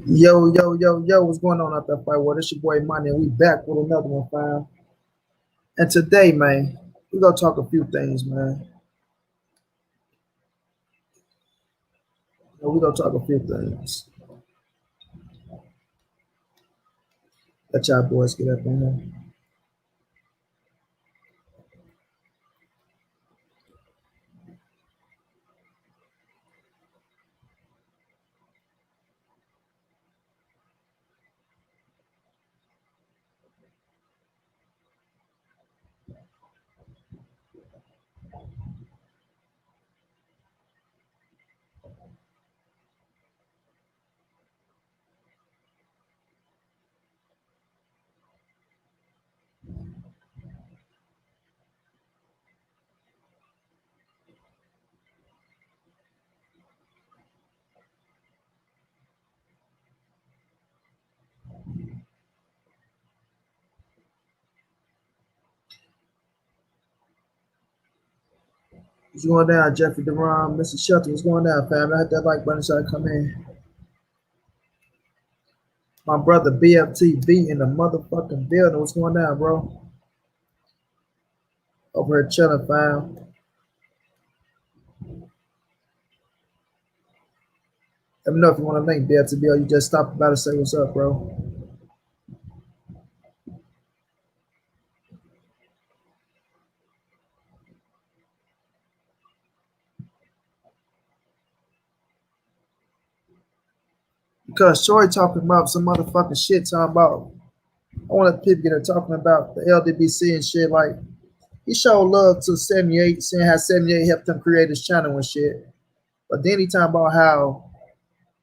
Yo, yo, yo, yo, what's going on out there, fight world? It's your boy Money, and we back with another one, fam. And today, man, we gonna talk a few things, man. We gonna talk a few things. Let y'all boys get up in here. What's going down, Jeffrey Deron, Mr. Shelton? What's going down, fam? I had that like button so I come in. My brother BFTV in the motherfucking building. What's going down, bro? Over here chilling, fam. Let me know if you want to link BFTV or you just stop about to say what's up, bro. Because Troy talking about some motherfucking shit, talking about I want people get her talking about the Ldbc and shit. Like he showed love to 78, saying how 78 helped him create his channel and shit. But then he talking about how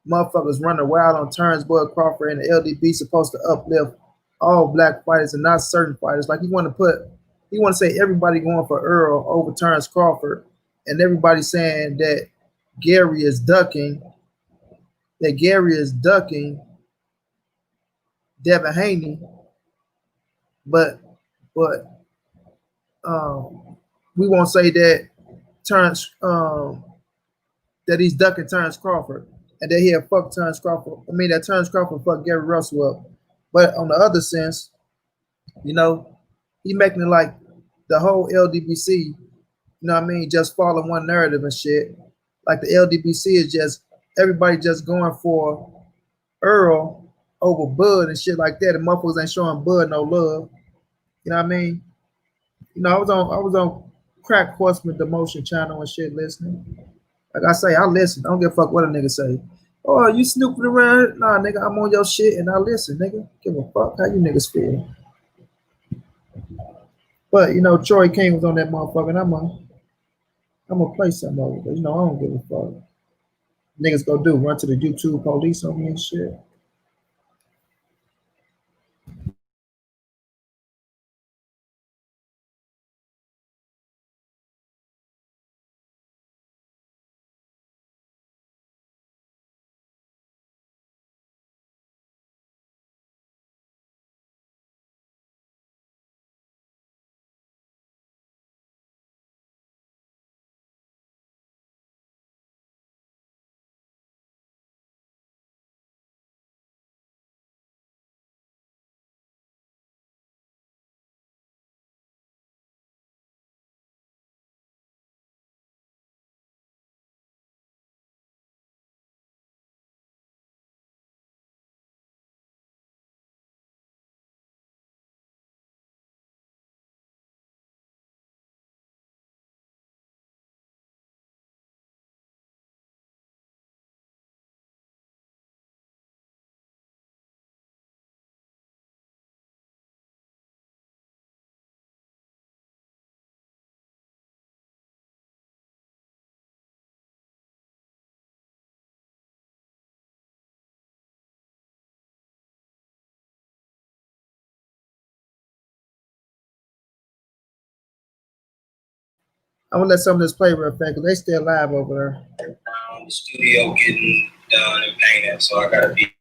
motherfuckers running wild on Terrence Bud Crawford and the LDB supposed to uplift all black fighters and not certain fighters. Like he want to say everybody going for Earl over Terrence Crawford, and everybody saying that Gary is ducking, that Gary is ducking Devin Haney, but but we won't say that Terrence that he's ducking Terrence Crawford and that he'll fuck Terrence Crawford. I mean that Terrence Crawford fuck Gary Russell up. But on the other sense, you know, he making it like the whole Ldbc, you know what I mean, just follow one narrative and shit. Like the Ldbc is just everybody just going for Earl over Bud and shit like that. And motherfuckers ain't showing Bud no love. You know what I mean? You know, I was on Crack Horseman Demotion channel and shit listening. Like I say, I listen. I don't give a fuck what a nigga say. Oh, you snooping around? Nah, nigga, I'm on your shit and I listen, nigga. Give a fuck how you niggas feel. But you know, Troy King was on that motherfucker, and I'm gonna play some of it. But you know, I don't give a fuck. Niggas go do run to the YouTube police on me and shit. I'm gonna let some of this play real fast because they still live over there. The studio getting done and painted, so I gotta be.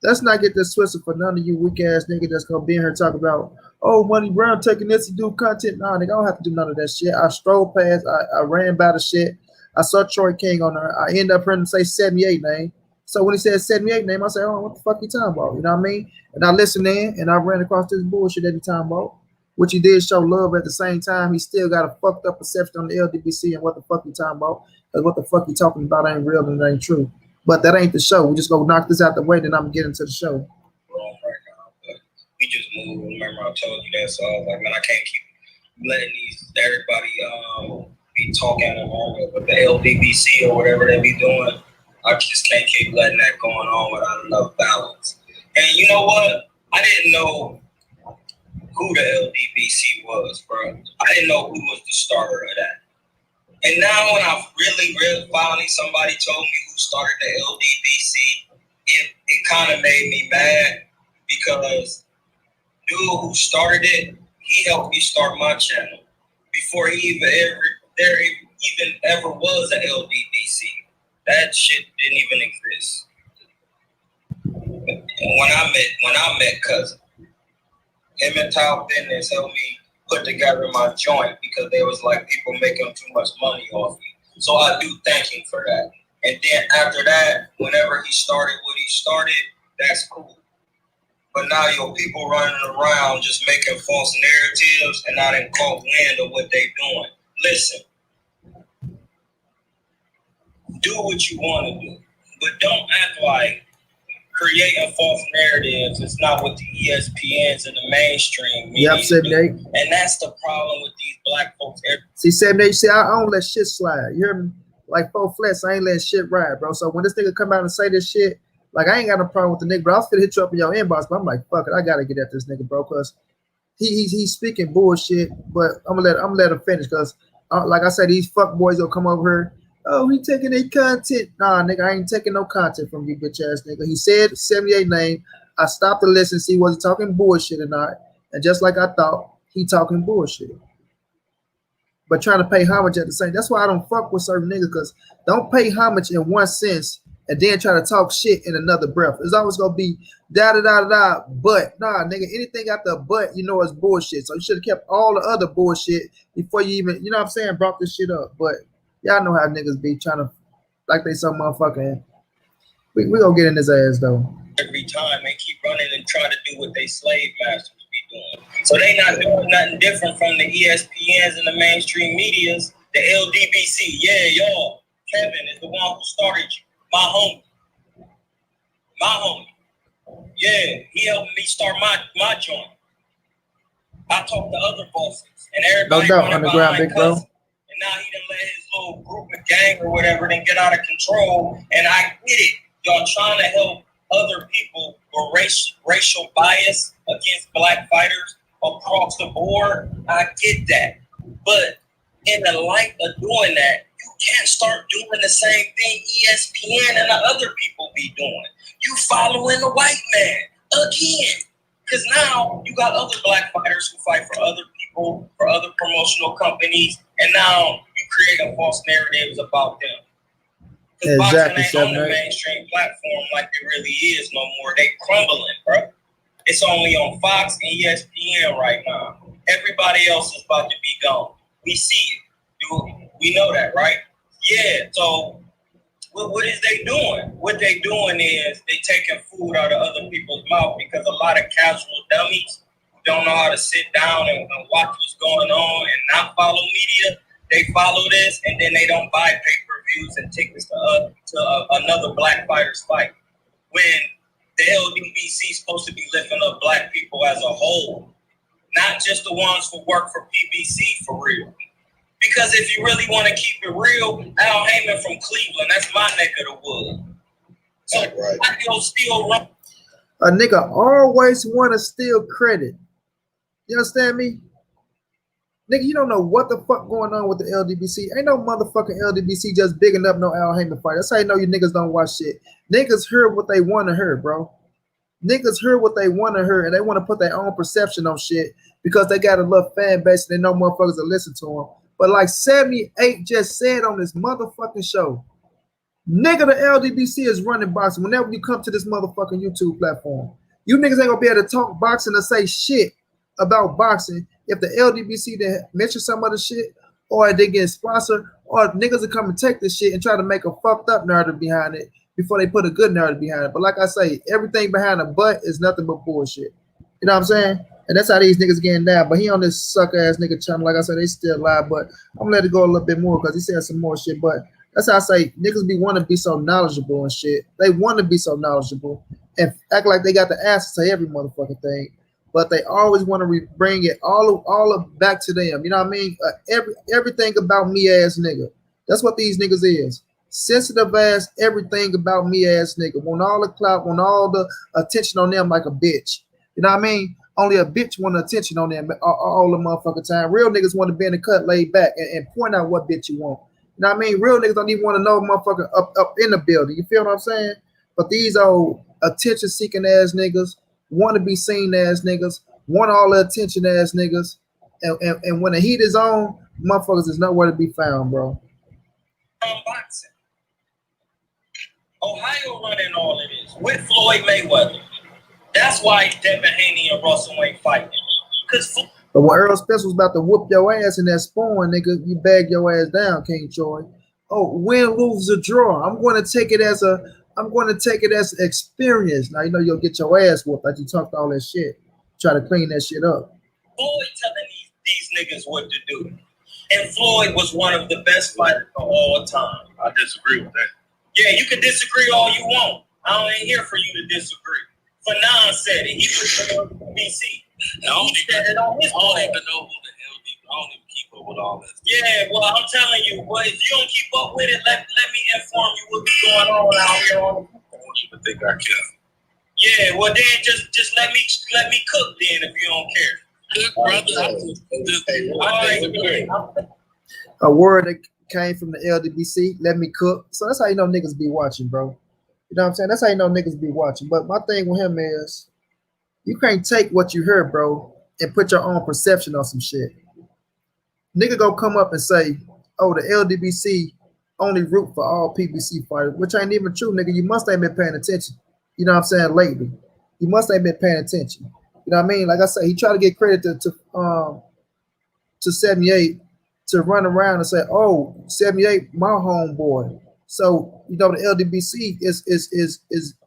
Let's not get this twisted for none of you weak ass niggas that's gonna be in here talking about, oh, Money Brown taking this to do content. Nah, nigga, I don't have to do none of that shit. I strolled past, I ran by the shit. I saw Troy King on there. I end up hearing him say 78 name. So when he said 78 name, I said, oh, what the fuck you talking about? You know what I mean? And I listened in and I ran across this bullshit every time about. Which he did show love at the same time. He still got a fucked up perception on the Ldbc and what the fuck you talking about. Because what the fuck you talking about ain't real and it ain't true. But that ain't the show. We just gonna knock this out the way, then I'm getting to the show. Wrong right now, but we just moved. Remember, I told you that, so I was like, man, I can't keep letting everybody be talking along with the Ldbc or whatever they be doing. I just can't keep letting that going on without enough balance. And you know what? I didn't know who the Ldbc was, bro. I didn't know who was the starter of that. And now when I really finally somebody told me who started the Ldbc, it kind of made me mad because dude who started it, he helped me start my channel before he even ever was an Ldbc. That shit didn't even exist. And when I met Cousin, him and Top Ennis helped me put together my joint because they was like people making too much money off you. So I do thank him for that. And then after that, whenever he started what he started, that's cool. But now your people running around just making false narratives and not in caught wind of what they doing. Listen, do what you want to do, but don't act like creating false narratives is not what the ESPNs and the mainstream media do. And that's the problem with these black folks. See, 78, see, I don't let shit slide. You hear me? Like 4 flats, I ain't letting shit ride, bro. So when this nigga come out and say this shit, like I ain't got no problem with the nigga, bro. I was gonna hit you up in your inbox, but I'm like, fuck it, I gotta get at this nigga, bro, because he's speaking bullshit. But I'm gonna let him finish, because like I said, these fuck boys will come over here. Oh, he taking their content. Nah, nigga, I ain't taking no content from you, bitch ass nigga. He said 78 name. I stopped to listen, see was he talking bullshit or not. And just like I thought, he talking bullshit. But trying to pay homage at the same. That's why I don't fuck with certain niggas, because don't pay homage in one sense and then try to talk shit in another breath. It's always gonna be da da da da. But nah, nigga, anything after a but, you know, it's bullshit. So you should have kept all the other bullshit before you even, you know what I'm saying, brought this shit up. But y'all know how niggas be trying to, like they some motherfucking. We gonna get in his ass though. Every time they keep running and trying to do what they slave masters be doing. So they not doing nothing different from the ESPNs and the mainstream medias. The Ldbc, yeah, y'all. Kevin is the one who started you. My homie. Yeah, he helped me start my joint. I talked to other bosses and everybody. No doubt, underground big bro. And now he done let his little group of gang or whatever then get out of control. And I get it. Y'all trying to help other people with racial bias against black fighters across the board. I get that. But in the light of doing that, you can't start doing the same thing ESPN and the other people be doing. You following the white man again. Because now you got other black fighters who fight for other people, for other promotional companies, and now you creating false narratives about them. Because exactly, boxing ain't on the mainstream platform like it really is no more. They crumbling, bro. It's only on Fox and ESPN right now. Everybody else is about to be gone. We see it. Dude, we know that, right? Yeah, so what is they doing? What they doing is they taking food out of other people's mouth, because a lot of casual dummies who don't know how to sit down and watch what's going on and not follow media, they follow this and then they don't buy pay-per-views and tickets to another black fighter's fight. When the Ldbc is supposed to be lifting up black people as a whole, not just the ones who work for PBC for real. Because if you really want to keep it real, Al Heyman from Cleveland, that's my neck of the wood. So right. I can still run. A nigga always want to steal credit. You understand me? Nigga, you don't know what the fuck going on with the Ldbc. Ain't no motherfucking Ldbc just bigging up no Al Heyman fight. That's how you know you niggas don't watch shit. Niggas heard what they want to hear, bro. Niggas heard what they want to hear, and they want to put their own perception on shit because they got a little fan base and they know motherfuckers to listen to them. But like 78 just said on this motherfucking show, nigga, the Ldbc is running boxing. Whenever you come to this motherfucking YouTube platform, you niggas ain't gonna be able to talk boxing or say shit about boxing if the Ldbc didn't mention some other shit, or they get sponsored, or niggas will come and take this shit and try to make a fucked up narrative behind it before they put a good narrative behind it. But like I say, everything behind a butt is nothing but bullshit. You know what I'm saying? And that's how these niggas getting down. But he on this sucker ass nigga channel. Like I said, they still live, but I'm gonna let it go a little bit more because he said some more shit. But that's how I say niggas be want to be so knowledgeable and shit. They want to be so knowledgeable and act like they got the answers to every motherfucking thing. But they always want to bring it all of back to them. You know what I mean? Everything about me ass nigga. That's what these niggas is. Sensitive ass, everything about me ass nigga. Want all the clout, want all the attention on them like a bitch. You know what I mean? Only a bitch want attention on them all the motherfucking time. Real niggas want to be in the cut, laid back, and point out what bitch you want. You know what I mean? Real niggas don't even want to know motherfucker up in the building. You feel what I'm saying? But these old attention-seeking ass niggas, want to be seen ass niggas, want all the attention ass niggas, and when the heat is on, motherfuckers is nowhere to be found, bro. Boxing. Ohio running all of this with Floyd Mayweather. That's why Devin Haney and Russell ain't fighting. But when Earl Spence was about to whoop your ass in that spawn, nigga, you bag your ass down, King Troy. Oh, win, lose, or draw. I'm going to take it as experience. Now you know you'll get your ass whooped like you talked all that shit. Try to clean that shit up. Floyd telling these niggas what to do. And Floyd was one of the best fighters of all time. I disagree with that. Yeah, you can disagree all you want. I ain't here for you to disagree. Fanon said it. He was from Ldbc. I don't even know who the hell I don't even keep up with all that. Yeah, well, I'm telling you, boy, if you don't keep up with it, let me inform you what's going on out here on the. I don't even think I care. Yeah, well then just let me cook then if you don't care. Good, brother. A word that came from the Ldbc, let me cook. So that's how you know niggas be watching, bro. You know what I'm saying? That's how you know niggas be watching. But my thing with him is you can't take what you heard, bro, and put your own perception on some shit. Nigga go come up and say, oh, the Ldbc only root for all PBC fighters, which ain't even true, nigga. You must ain't been paying attention. You know what I'm saying? Lately. You must ain't been paying attention. You know what I mean? Like I said, he tried to get credit to 78 to run around and say, oh, 78, my homeboy. So, you know, the Ldbc is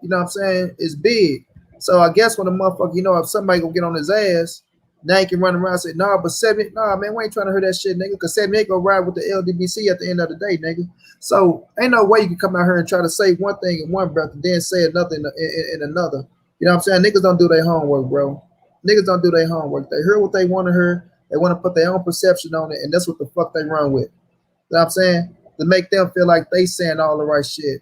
you know what I'm saying, is big. So I guess when a motherfucker, you know, if somebody gonna get on his ass, now he can run around and say, nah, but 78, nah, man, we ain't trying to hear that shit, nigga, because 78 gonna ride with the Ldbc at the end of the day, nigga. So ain't no way you can come out here and try to say one thing in one breath and then say another in another. You know what I'm saying? Niggas don't do their homework, bro. Niggas don't do their homework. They hear what they want to hear. They want to put their own perception on it, and that's what the fuck they run with. You know what I'm saying? To make them feel like they saying all the right shit.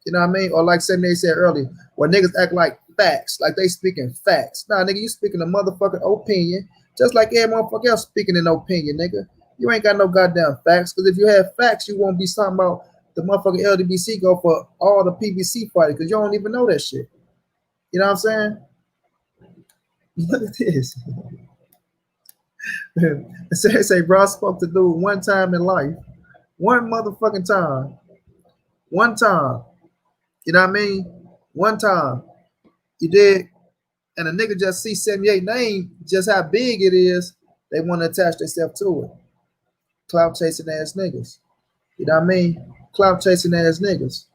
You know what I mean? Or like 78 said earlier, where niggas act like facts, like they speaking facts. Nah, nigga, you speaking a motherfucking opinion, just like every motherfucker else speaking an opinion, nigga. You ain't got no goddamn facts, because if you have facts, you won't be talking about the motherfucking Ldbc go for all the PBC fighters, because you don't even know that shit. You know what I'm saying? Look at this. They say bro spoke to dude one time in life. One motherfucking time. One time. You know what I mean? One time. You did. And a nigga just see 78 name, just how big it is, they want to attach themselves to it. Clout chasing ass niggas. You know what I mean? Clout chasing ass niggas.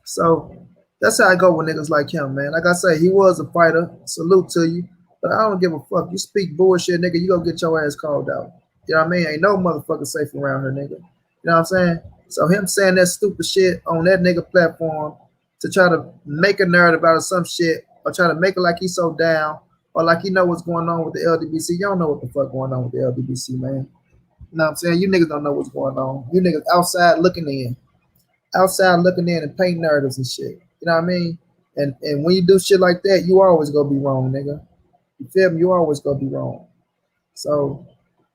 So that's how I go with niggas like him, man. Like I say, he was a fighter. Salute to you. But I don't give a fuck. You speak bullshit, nigga, you gonna get your ass called out. You know what I mean? Ain't no motherfucker safe around here, nigga. You know what I'm saying? So him saying that stupid shit on that nigga platform to try to make a narrative out of some shit or try to make it like he's so down or like he know what's going on with the Ldbc. You don't know what the fuck going on with the Ldbc, man. You know what I'm saying? You niggas don't know what's going on. You niggas outside looking in. Outside looking in and paint narratives and shit. You know what I mean? And when you do shit like that, you always gonna be wrong, nigga. You feel me? You always gonna be wrong. So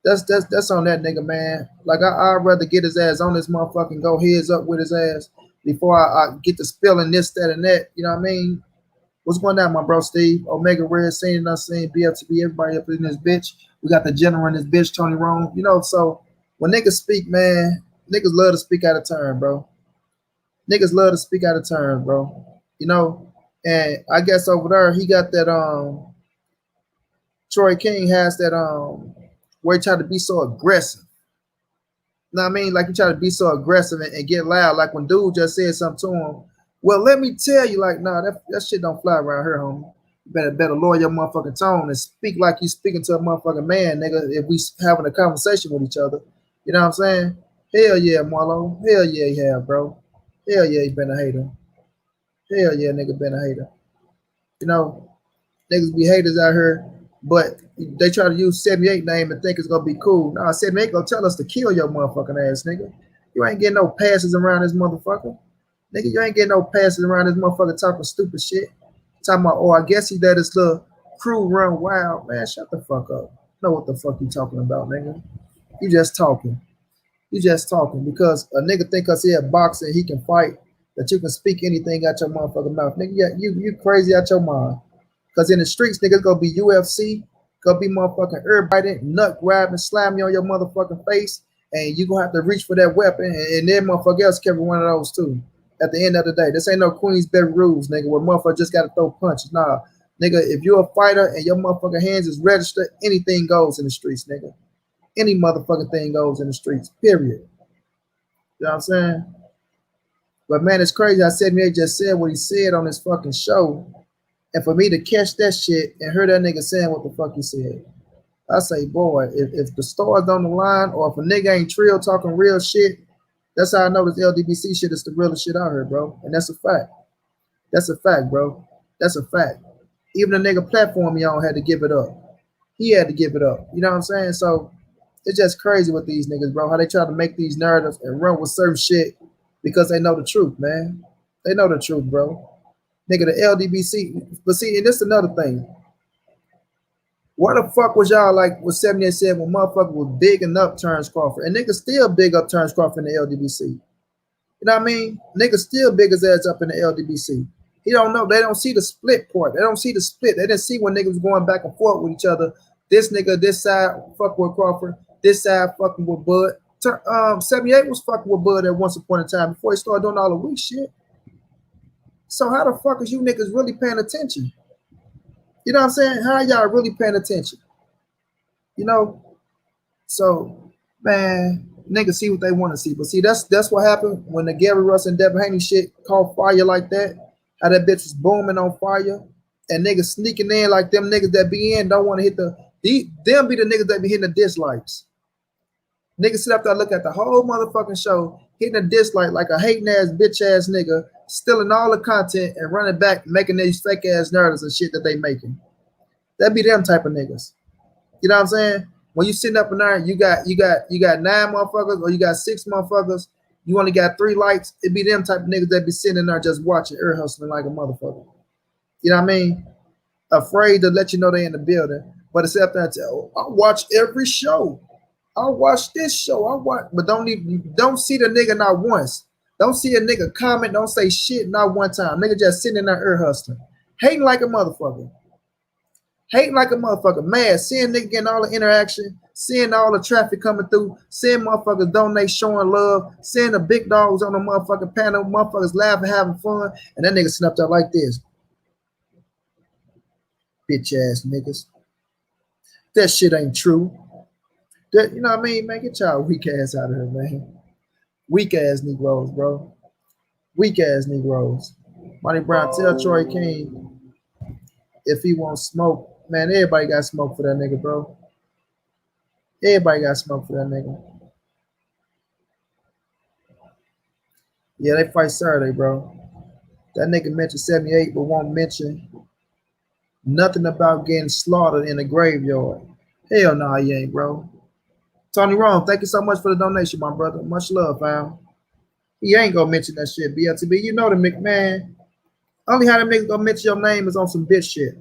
that's on that nigga, man. Like I'd rather get his ass on this motherfucking go heads up with his ass before I get to spilling this, that, and that. You know what I mean? What's going on, my bro Steve? Omega Red, seen and unseen, BFTB, everybody up in this bitch. We got the general in this bitch, Tony Rome. You know, so when niggas speak, man, niggas love to speak out of turn, bro. Niggas love to speak out of turn, bro. You know, and I guess over there he got that Troy King has that where he tried to be so aggressive. know what I mean? Like you try to be so aggressive and get loud. Like when dude just said something to him. Well, let me tell you, like, nah, that shit don't fly around here, homie. You better lower your motherfucking tone and speak like you speaking to a motherfucking man, nigga. If we having a conversation with each other, you know what I'm saying? Hell yeah, Marlo. Hell yeah, you have, bro. Hell yeah, you been a hater. Hell yeah, nigga been a hater. You know, niggas be haters out here, but they try to use 78 name and think it's gonna be cool. Nah, 78 gonna tell us to kill your motherfucking ass, nigga. You ain't getting no passes around this motherfucker. Nigga, you ain't getting no passes around this motherfucker talking stupid shit. Talking about, oh, I guess he let his little crew run wild. Man, shut the fuck up. Know what the fuck you talking about, nigga. You just talking. You just talking because a nigga think us here boxing, he can fight, that you can speak anything out your motherfucking mouth. Nigga, yeah, you crazy out your mind. Because in the streets, niggas gonna be UFC, gonna be motherfucking everybody, nut grabbing, slam you on your motherfucking face, and you gonna have to reach for that weapon, and then motherfucker else carry one of those too. At the end of the day, this ain't no Queensberry rules, nigga, where motherfucker just gotta throw punches. Nah, nigga, if you're a fighter and your motherfucking hands is registered, anything goes in the streets, nigga. Any motherfucking thing goes in the streets, period. You know what I'm saying? But man, it's crazy. I said he just said what he said on his fucking show. And for me to catch that shit and hear that nigga saying what the fuck he said, I say, boy, if the stars on the line or if a nigga ain't trill talking real shit, that's how I know this Ldbc shit is the realest shit out here, bro. And that's a fact. That's a fact, bro. That's a fact. Even the nigga platform he on had to give it up. He had to give it up. You know what I'm saying? So it's just crazy with these niggas, bro. How they try to make these narratives and run with certain shit because they know the truth, man. They know the truth, bro. Nigga, the Ldbc. But see, and this is another thing. What the fuck was y'all like with 78 said when motherfucker was bigging up Terrence Crawford? And niggas still big up Terrence Crawford in the Ldbc. You know what I mean? Niggas still big his ass up in the Ldbc. He don't know. They don't see the split part. They don't see the split. They didn't see when niggas was going back and forth with each other. This nigga, this side fucking with Crawford. This side fucking with Bud. 78 was fucking with Bud at once upon a time before he started doing all the weak shit. So how the fuck is you niggas really paying attention? You know what I'm saying? How y'all really paying attention? You know? So, man, niggas see what they want to see. But see, that's what happened when the Gary Russell and Devin Haney shit caught fire like that. How that bitch was booming on fire. And niggas sneaking in like them niggas that be in don't want to hit them be the niggas that be hitting the dislikes. Niggas sit up there, look at the whole motherfucking show, hitting a dislike like a hating ass bitch ass nigga, stealing all the content and running back, making these fake ass narratives and shit that they making. That be them type of niggas. You know what I'm saying? When you sitting up in there, you got 9 motherfuckers or you got 6 motherfuckers, you only got 3 likes. It be them type of niggas that be sitting in there just watching, ear hustling like a motherfucker. You know what I mean? Afraid to let you know they in the building, but it's up there and tell, I watch every show. I watch this show. But don't see the nigga not once. Don't see a nigga comment. Don't say shit not one time. Nigga just sitting in there ear hustling, hating like a motherfucker. Hating like a motherfucker, mad, seeing nigga getting all the interaction, seeing all the traffic coming through, seeing motherfuckers donate, showing love, seeing the big dogs on the motherfucking panel, motherfuckers laughing, having fun, and that nigga sitting up there like this. Bitch ass niggas. That shit ain't true. That, you know what I mean, man? Get y'all weak ass out of here, man. Weak ass Negroes, bro. Weak ass Negroes. Monty Brown, tell Troy King if he won't smoke, man, everybody got smoke for that nigga, bro. Everybody got smoke for that nigga. Yeah, they fight Saturday, bro. That nigga mentioned 78, but won't mention nothing about getting slaughtered in the graveyard. Hell no, he ain't, bro. Tony Rome, thank you so much for the donation, my brother. Much love, fam. He ain't gonna mention that shit, BLTB. You know the McMahon. Only how them niggas gonna mention your name is on some bitch shit.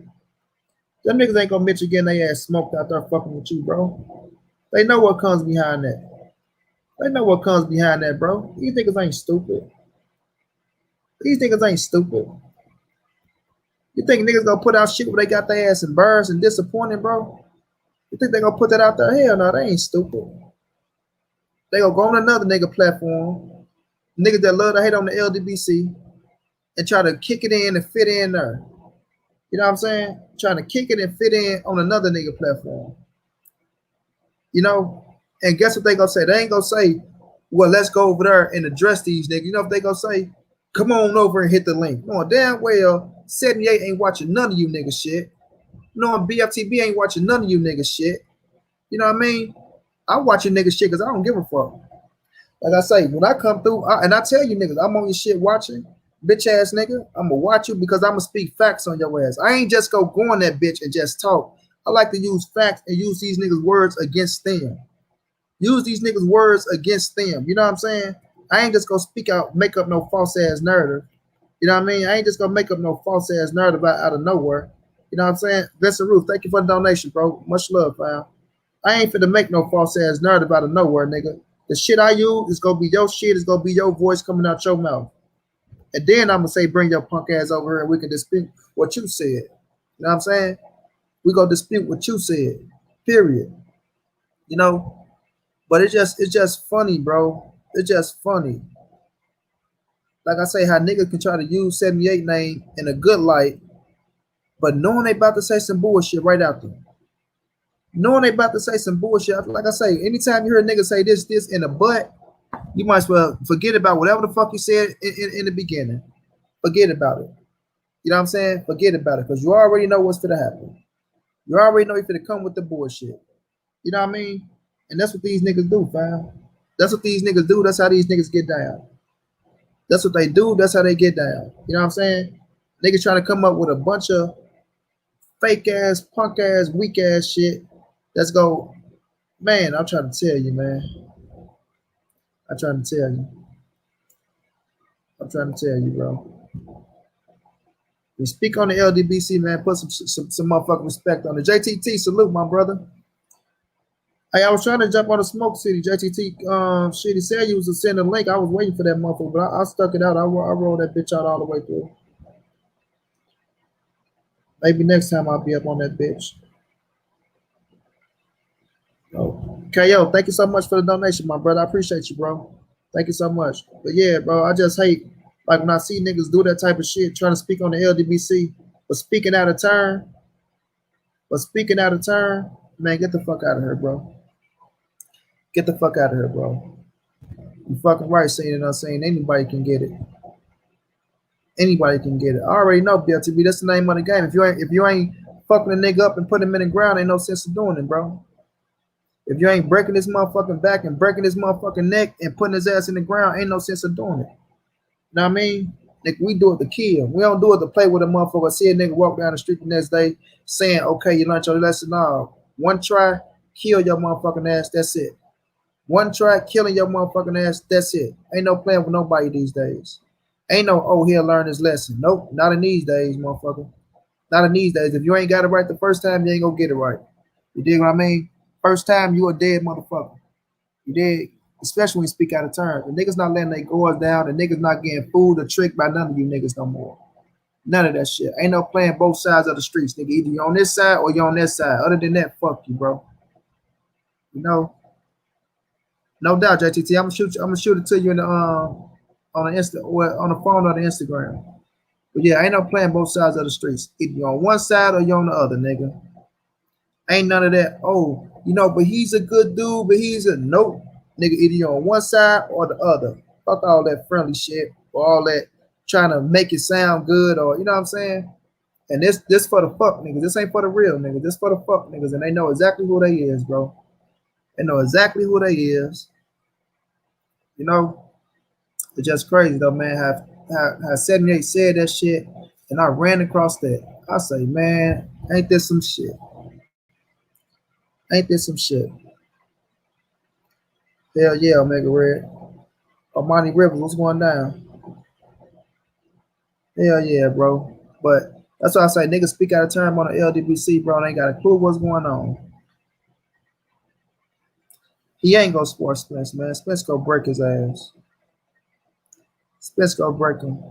Them niggas ain't gonna mention getting their ass smoked out there fucking with you, bro. They know what comes behind that. They know what comes behind that, bro. These niggas ain't stupid. These niggas ain't stupid. You think niggas gonna put out shit where they got their ass embarrassed and disappointed, bro? You think they gonna put that out there? Hell no, they ain't stupid. They gonna go on another nigga platform, niggas that love to hate on the Ldbc, and try to kick it in and fit in there. You know what I'm saying? Trying to kick it and fit in on another nigga platform. You know? And guess what they gonna say? They ain't gonna say, Well, let's go over there and address these niggas. You know if they gonna say, come on over and hit the link. No, damn well, 78 ain't watching none of you niggas shit. No, BFTB ain't watching none of you niggas shit. You know what I mean? I'm watching niggas shit because I don't give a fuck. Like I say, when I come through, and I tell you niggas, I'm on your shit watching, bitch ass nigga. I'm gonna watch you because I'm gonna speak facts on your ass. I ain't just go on that bitch and just talk. I like to use facts and use these niggas' words against them. Use these niggas' words against them. You know what I'm saying? I ain't just gonna speak out, make up no false ass narrative. You know what I mean? I ain't just gonna make up no false ass narrative out of nowhere. You know what I'm saying? Vincent Roof, thank you for the donation, bro. Much love, fam. I ain't finna make no false ass narrative out of nowhere, nigga. The shit I use is gonna be your shit. It's gonna be your voice coming out your mouth. And then I'm gonna say, bring your punk ass over here and we can dispute what you said. You know what I'm saying? We gonna dispute what you said. Period. You know? But it's just funny, bro. It's just funny. Like I say, how niggas can try to use 78 name in a good light, but knowing they about to say some bullshit right after. Knowing they about to say some bullshit. Like I say, anytime you hear a nigga say this, in a butt, you might as well forget about whatever the fuck you said in the beginning. Forget about it. You know what I'm saying? Forget about it. Because you already know what's gonna happen. You already know you're gonna come with the bullshit. You know what I mean? And that's what these niggas do, fam. That's what these niggas do. That's how these niggas get down. That's what they do. That's how they get down. You know what I'm saying? Niggas trying to come up with a bunch of fake ass, punk ass, weak ass shit. Let's go. Man, I'm trying to tell you, man. I'm trying to tell you. I'm trying to tell you, bro. We speak on the Ldbc, man. Put some motherfucking respect on it. JTT, salute, my brother. Hey, I was trying to jump on the Smoke City. JTT, shit, he said you was to send a link. I was waiting for that motherfucker, but I stuck it out. I rolled that bitch out all the way through. Maybe next time I'll be up on that bitch. Okay, yo, thank you so much for the donation, my brother. I appreciate you, bro. Thank you so much. But yeah, bro, I just hate like when I see niggas do that type of shit, trying to speak on the Ldbc, but speaking out of turn. Man, get the fuck out of here, bro. Get the fuck out of here, bro. You fucking right saying it, I'm saying anybody can get it. Anybody can get it. I already know, BLTB. That's the name of the game. If you ain't fucking a nigga up and putting him in the ground, ain't no sense of doing it, bro. If you ain't breaking his motherfucking back and breaking his motherfucking neck and putting his ass in the ground, ain't no sense of doing it. You know what I mean? Nigga, we do it to kill. We don't do it to play with a motherfucker. See a nigga walk down the street the next day saying, okay, you learned your lesson. No. One try, kill your motherfucking ass. That's it. One try, killing your motherfucking ass. That's it. Ain't no playing with nobody these days. Ain't no, oh, he'll learn his lesson. Nope, not in these days, motherfucker. Not in these days. If you ain't got it right the first time, you ain't gonna get it right. You dig what I mean? First time, you a dead motherfucker. You dig? Especially when you speak out of turn. The niggas not letting their guards down. The niggas not getting fooled or tricked by none of you niggas no more. None of that shit. Ain't no playing both sides of the streets, nigga. Either you're on this side or you're on that side. Other than that, fuck you, bro. You know? No doubt, JTT. I'm gonna shoot it to you in the on the phone or the Instagram. But yeah, ain't no playing both sides of the streets. Either you're on one side or you're on the other, nigga. Ain't none of that. Oh, you know, but he's a good dude, but he's a nope. Nigga, either you're on one side or the other. Fuck all that friendly shit or all that trying to make it sound good or you know what I'm saying? And this for the fuck niggas. This ain't for the real niggas. This for the fuck niggas. And they know exactly who they is, bro. They know exactly who they is. You know? It's just crazy though, man. How 78 said that shit and I ran across that. I say, man, ain't this some shit? Ain't this some shit? Hell yeah, Omega Red. Armani Rivers, what's going down? Hell yeah, bro. But that's why I say niggas speak out of turn on the Ldbc, bro. They ain't got a clue what's going on. He ain't gonna sport Spence, man. Spence gonna break his ass. Spence gonna break him.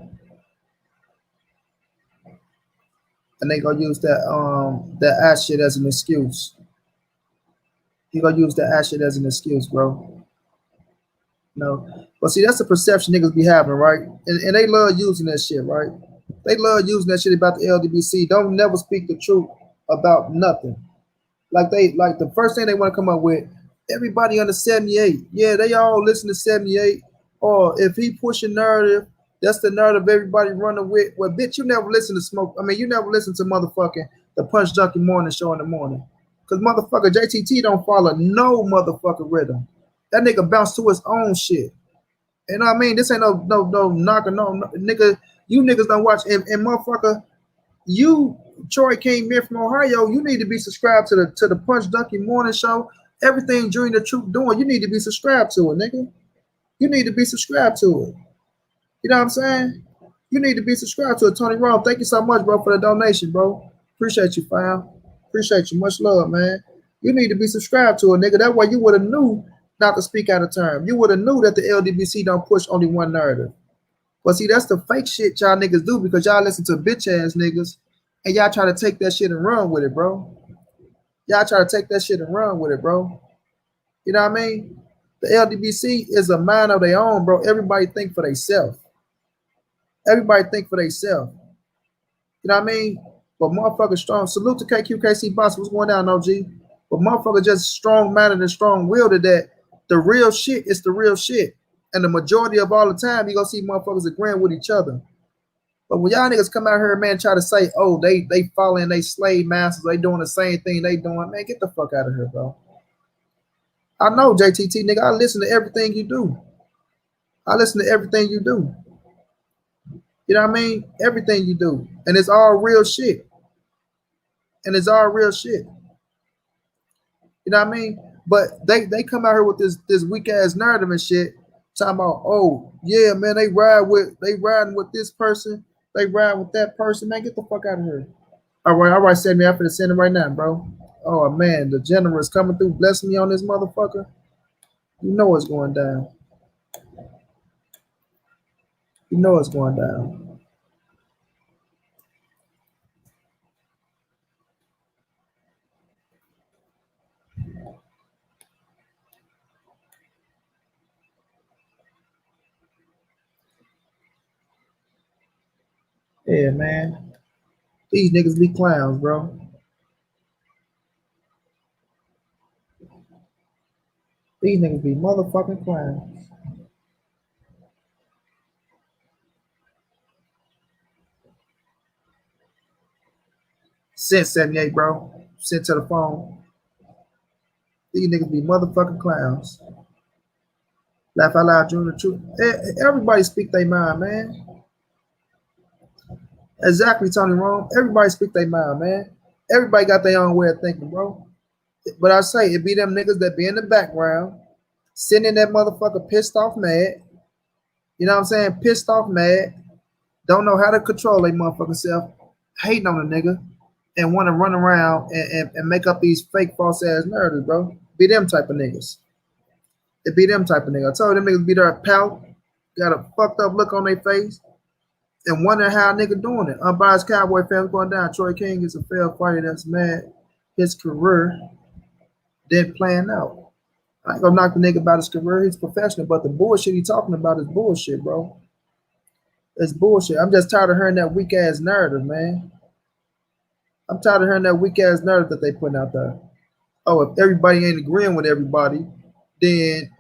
And they gonna use that ass shit as an excuse. He gonna use that ass shit as an excuse, bro. No. But see, that's the perception niggas be having, right? And they love using that shit, right? They love using that shit about the Ldbc. Don't never speak the truth about nothing. Like the first thing they want to come up with, Everybody under 78. Yeah, they all listen to 78. Or if he pushing narrative, that's the narrative everybody running with. Well, bitch, you never listen to Smoke. I mean, you never listen to motherfucking the Punch Junkie Morning Show in the morning. Because motherfucker JTT don't follow no motherfucking rhythm. That nigga bounce to his own shit. You know what I mean? This ain't no knocking no nigga. You niggas don't watch and motherfucker. You Troy came here from Ohio. You need to be subscribed to the Punch Junkie Morning Show. Everything Junior the Truth doing, you need to be subscribed to it, nigga. You need to be subscribed to it. You know what I'm saying? You need to be subscribed to it. Tony Rome, thank you so much, bro, for the donation, bro. Appreciate you, fam. Appreciate you. Much love, man. You need to be subscribed to it, nigga. That way you would have knew not to speak out of term. You would have knew that the LDBC don't push only one narrative. But see, that's the fake shit y'all niggas do because y'all listen to bitch ass niggas and y'all try to take that shit and run with it, bro. Y'all try to take that shit and run with it, bro. You know what I mean? The LDBC is a mind of their own, bro. Everybody think for themselves. Everybody think for themselves. You know what I mean? But motherfucker strong. Salute to KQKC Boss. What's going down, OG? But motherfucker just strong-minded and strong-willed that the real shit is the real shit. And the majority of all the time, you gonna see motherfuckers agreeing with each other. But when y'all niggas come out here, man, try to say, oh, they following they slave masters, they doing the same thing they doing, man, get the fuck out of here, bro. I know, JTT, nigga, I listen to everything you do. I listen to everything you do. You know what I mean? Everything you do. And it's all real shit. And it's all real shit. You know what I mean? But they come out here with this weak ass narrative and shit, talking about, oh, yeah, man, they riding with this person, they ride with that person. Man, get the fuck out of here. All right, send me. I'm finna send it right now, bro. Oh man, the general is coming through, blessing me on this motherfucker. You know what's going down. You know what's going down. Yeah, man. These niggas be clowns, bro. These niggas be motherfucking clowns. Sent 78, bro. Sent to the phone. These niggas be motherfucking clowns. Laugh out loud, Junior the Truth. Everybody speak their mind, man. Exactly, Tony Rome. Everybody speak their mind, man. Everybody got their own way of thinking, bro. But I say it be them niggas that be in the background, sitting in that motherfucker pissed off mad. You know what I'm saying? Pissed off mad. Don't know how to control their motherfucking self. Hating on a nigga. And want to run around and make up these fake false ass narratives, bro. Be them type of niggas. It be them type of niggas. I told them niggas be there pout, got a fucked up look on their face, and wondering how a nigga doing it. Unbiased Cowboy fans going down. Troy King is a failed fighter that's mad his career didn't plan out. I ain't gonna knock the nigga about his career. He's professional, but the bullshit he talking about is bullshit, bro. It's bullshit. I'm just tired of hearing that weak ass narrative, man. I'm tired of hearing that weak ass narrative that they putting out there. Oh, if everybody ain't agreeing with everybody, then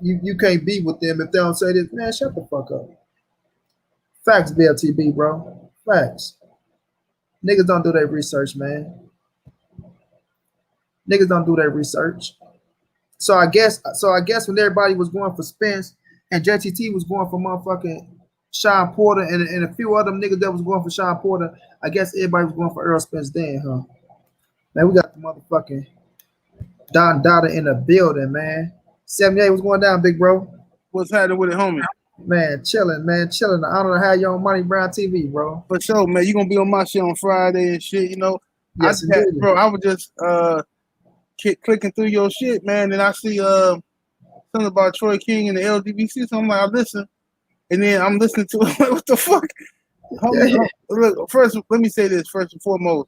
you can't be with them if they don't say this. Man, shut the fuck up. Facts, BLTB, bro. Facts. Niggas don't do their research, man. Niggas don't do their research. So I guess when everybody was going for Spence and JTT was going for motherfucking Sean Porter and a few other niggas that was going for Sean Porter, I guess everybody was going for Earl Spence then, huh? Man, we got the motherfucking Don Dada in the building, man. 78, what's going down, big bro? What's happening with it, homie? Man, chilling, man, chilling. I don't know how you on Money Brown TV, bro. For sure, man. You gonna be on my shit on Friday and shit, you know. Yes, Bro, I was just clicking through your shit, man, and I see something about Troy King and the Ldbc, so I'm like, I listen. And then I'm listening to it, like, what the fuck? Homie, look, first, let me say this first and foremost.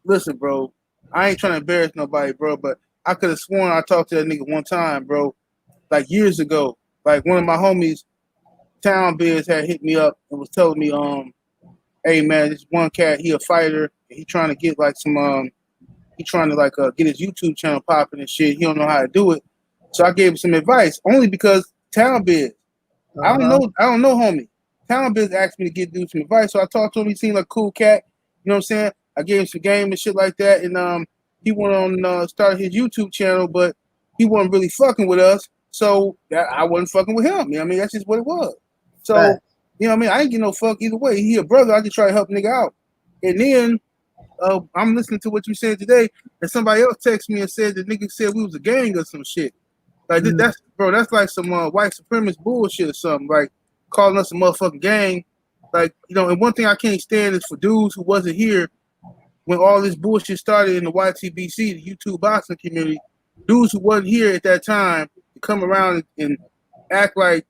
Listen, bro, I ain't trying to embarrass nobody, bro, but I could have sworn I talked to that nigga one time, bro, like years ago. Like one of my homies, Town Biz, had hit me up and was telling me, hey man, this one cat, he a fighter, and he trying to get like some He trying to like get his YouTube channel popping and shit. He don't know how to do it. So I gave him some advice, only because Town Biz. I don't know, homie. Town Biz asked me to do some advice, so I talked to him. He seemed like a cool cat. You know what I'm saying? I gave him some game and shit like that, and he went on started his YouTube channel, but he wasn't really fucking with us, so I wasn't fucking with him. You know what I mean? That's just what it was. So you know what I mean? I ain't get no fuck either way. He a brother. I just try to help nigga out. And then I'm listening to what you said today, and somebody else texted me and said the nigga said we was a gang or some shit. Like that's like some white supremacist bullshit or something. Like calling us a motherfucking gang. Like, you know, and one thing I can't stand is for dudes who wasn't here when all this bullshit started in the YTBC, the YouTube boxing community. Dudes who wasn't here at that time to come around and act like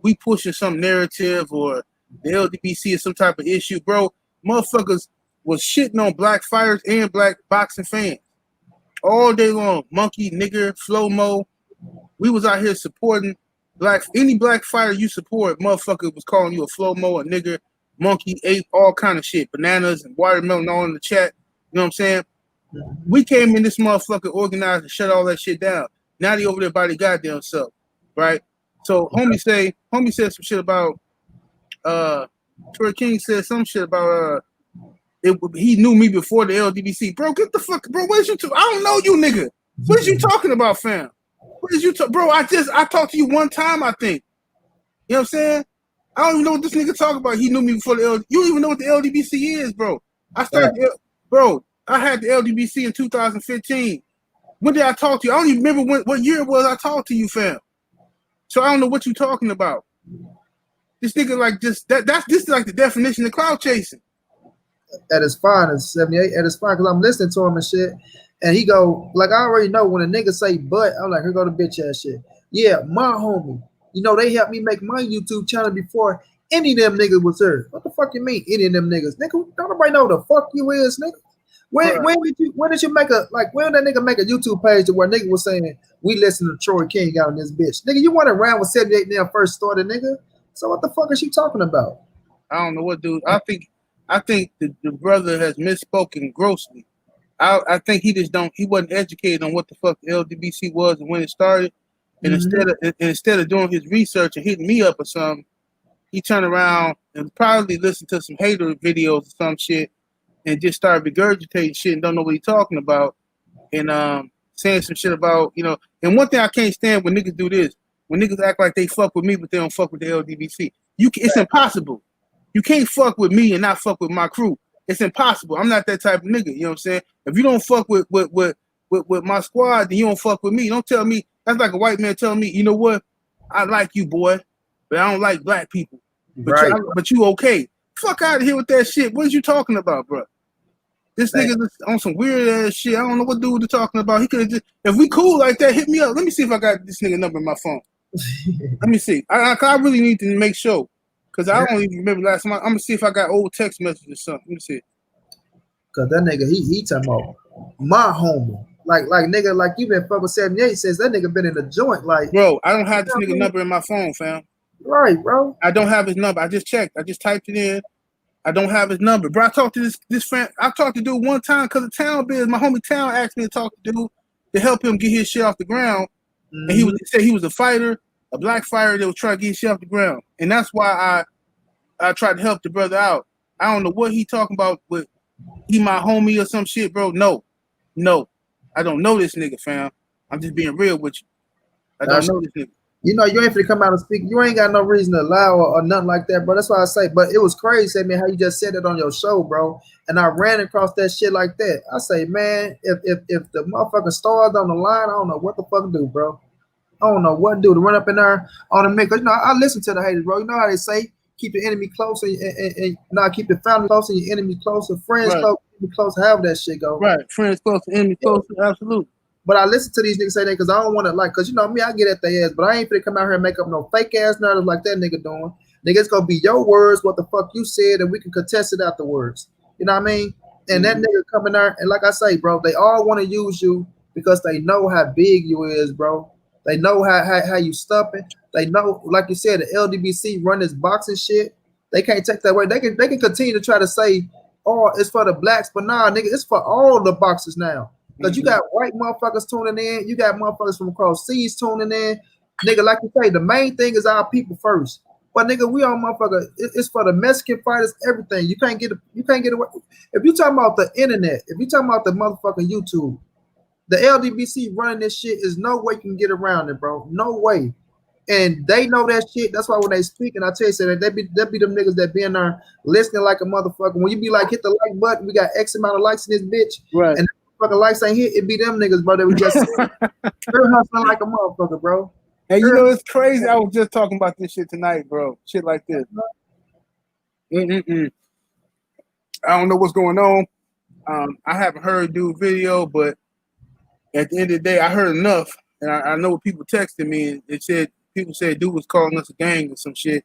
we pushing some narrative or the Ldbc is some type of issue, bro. Motherfuckers was shitting on black fighters and black boxing fans all day long. Monkey, nigger, Flow-Mo. We was out here supporting any black fighter you support, motherfucker was calling you a Flow-Mo, a nigger, monkey, ape, all kind of shit. Bananas and watermelon all in the chat. You know what I'm saying? We came in this motherfucker organized and shut all that shit down. Now they over there by the goddamn self, right? So homie said some shit about Troy King said some shit about he knew me before the Ldbc. Bro, get the fuck, bro. What is you I don't know you, nigga. What is you talking about, fam? What is you bro? I talked to you one time, I think. You know what I'm saying? I don't even know what this nigga talking about. He knew me before you don't even know what the Ldbc is, bro. I had the Ldbc in 2015. When did I talk to you? I don't even remember what year it was I talked to you, fam. So I don't know what you talking about. This nigga like this is like the definition of cloud chasing. At his finest, 78 at his finest, because I'm listening to him and shit, and he go, like, I already know when a nigga say but, I'm like, here go the bitch ass shit. Yeah, my homie. You know, they helped me make my YouTube channel before any of them niggas was here. What the fuck you mean, any of them niggas? Nigga, don't nobody know who the fuck you is, nigga. When did you make when did that nigga make a YouTube page where nigga was saying, we listen to Troy King out on this bitch? Nigga, you went around with 78 now first started, nigga. So what the fuck is she talking about? I don't know what, dude. I think the brother has misspoken grossly. I think he wasn't educated on what the fuck the Ldbc was and when it started. And instead of doing his research and hitting me up or something, he turned around and probably listened to some hater videos or some shit and just started regurgitating shit and don't know what he's talking about and saying some shit about, you know. And one thing I can't stand when niggas do this, when niggas act like they fuck with me but they don't fuck with the Ldbc. It's impossible. You can't fuck with me and not fuck with my crew. It's impossible. I'm not that type of nigga. You know what I'm saying? If you don't fuck with my squad, then you don't fuck with me. Don't tell me. That's like a white man telling me, you know what? I like you, boy, but I don't like black people. But you okay. Fuck out of here with that shit. What is you talking about, bro? This nigga on some weird ass shit. I don't know what dude they're talking about. He could have just, if we cool like that, hit me up. Let me see if I got this nigga number in my phone. Let me see. I really need to make sure. Because I don't even remember last time. I'm going to see if I got old text messages or something. Let me see. Because that nigga, he talking about my homie. Like nigga, like you been fucking 78 since that nigga been in the joint. Like, bro, I don't have this nigga number in my phone, fam. Right, bro. I don't have his number. I just checked. I just typed it in. I don't have his number. Bro, I talked to this friend. I talked to dude one time because of Town Biz. My homie Town asked me to talk to dude to help him get his shit off the ground. And he said he was a fighter, a black fighter that was trying to get his shit off the ground. And that's why I tried to help the brother out. I don't know what he talking about, but he my homie or some shit, bro. No. I don't know this nigga, fam. I'm just being real with you. I don't know this nigga. You know, you ain't finna come out and speak. You ain't got no reason to lie or nothing like that, bro. That's why I say, but it was crazy, man, how you just said it on your show, bro. And I ran across that shit like that. I say, man, if the motherfucking stars on the line, I don't know what the fuck to do, bro. I don't know what to do to run up in there on the mix. You know, I listen to the haters, bro. You know how they say, keep your enemy close and not keep your family close and your enemy closer, friends close, enemy close, however that shit go. Right, friends close, enemy close, absolutely. But I listen to these niggas say that because I don't want to, like, because you know me, I get at their ass, but I ain't finna come out here and make up no fake ass narrative like that nigga doing. Nigga, it's gonna be your words, what the fuck you said, and we can contest it afterwards. You know what I mean? And that nigga coming there, and like I say, bro, they all want to use you because they know how big you is, bro. They know how you stuffing. They know, like you said, the Ldbc run this boxing shit. They can't take that away. They can continue to try to say, oh, it's for the blacks, but nah, nigga, it's for all the boxers now. Because you got white motherfuckers tuning in, you got motherfuckers from across seas tuning in. Nigga, like you say, the main thing is our people first. But nigga, we all motherfucker. It's for the Mexican fighters, everything. You can't get away. If you talking about the internet, if you talking about the motherfucking YouTube, the LDBC running this shit is no way you can get around it, bro. No way. And they know that shit. That's why when they speak, and I tell you, say that they be them niggas that be in there listening like a motherfucker. When you be like, hit the like button, we got X amount of likes in this bitch, right? And fucking likes ain't hit. It be them niggas, bro. That we just they're hustling like a motherfucker, bro. And you know it's crazy. I was just talking about this shit tonight, bro. Shit like this. I don't know what's going on. I haven't heard dude video, but at the end of the day, I heard enough, and I know people texted me and it said. People said dude was calling us a gang or some shit.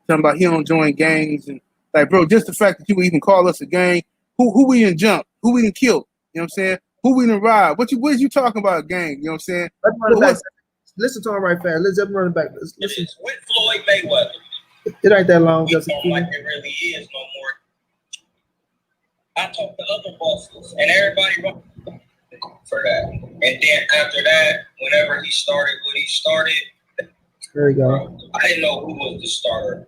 Something about he don't join gangs and like, bro, just the fact that you even call us a gang, who we didn't jump, who we didn't kill, you know what I'm saying? Who we didn't rob? What is you talking about, gang? You know what I'm saying? Let's run it back. Listen to him right fast. Let's just run it back. Listen. It's with Floyd Mayweather. It ain't that long. We Just don't like it really is no more. I talked to other bosses and everybody wrote for that. And then after that, whenever he started what he started. There you go. I didn't know who was the starter.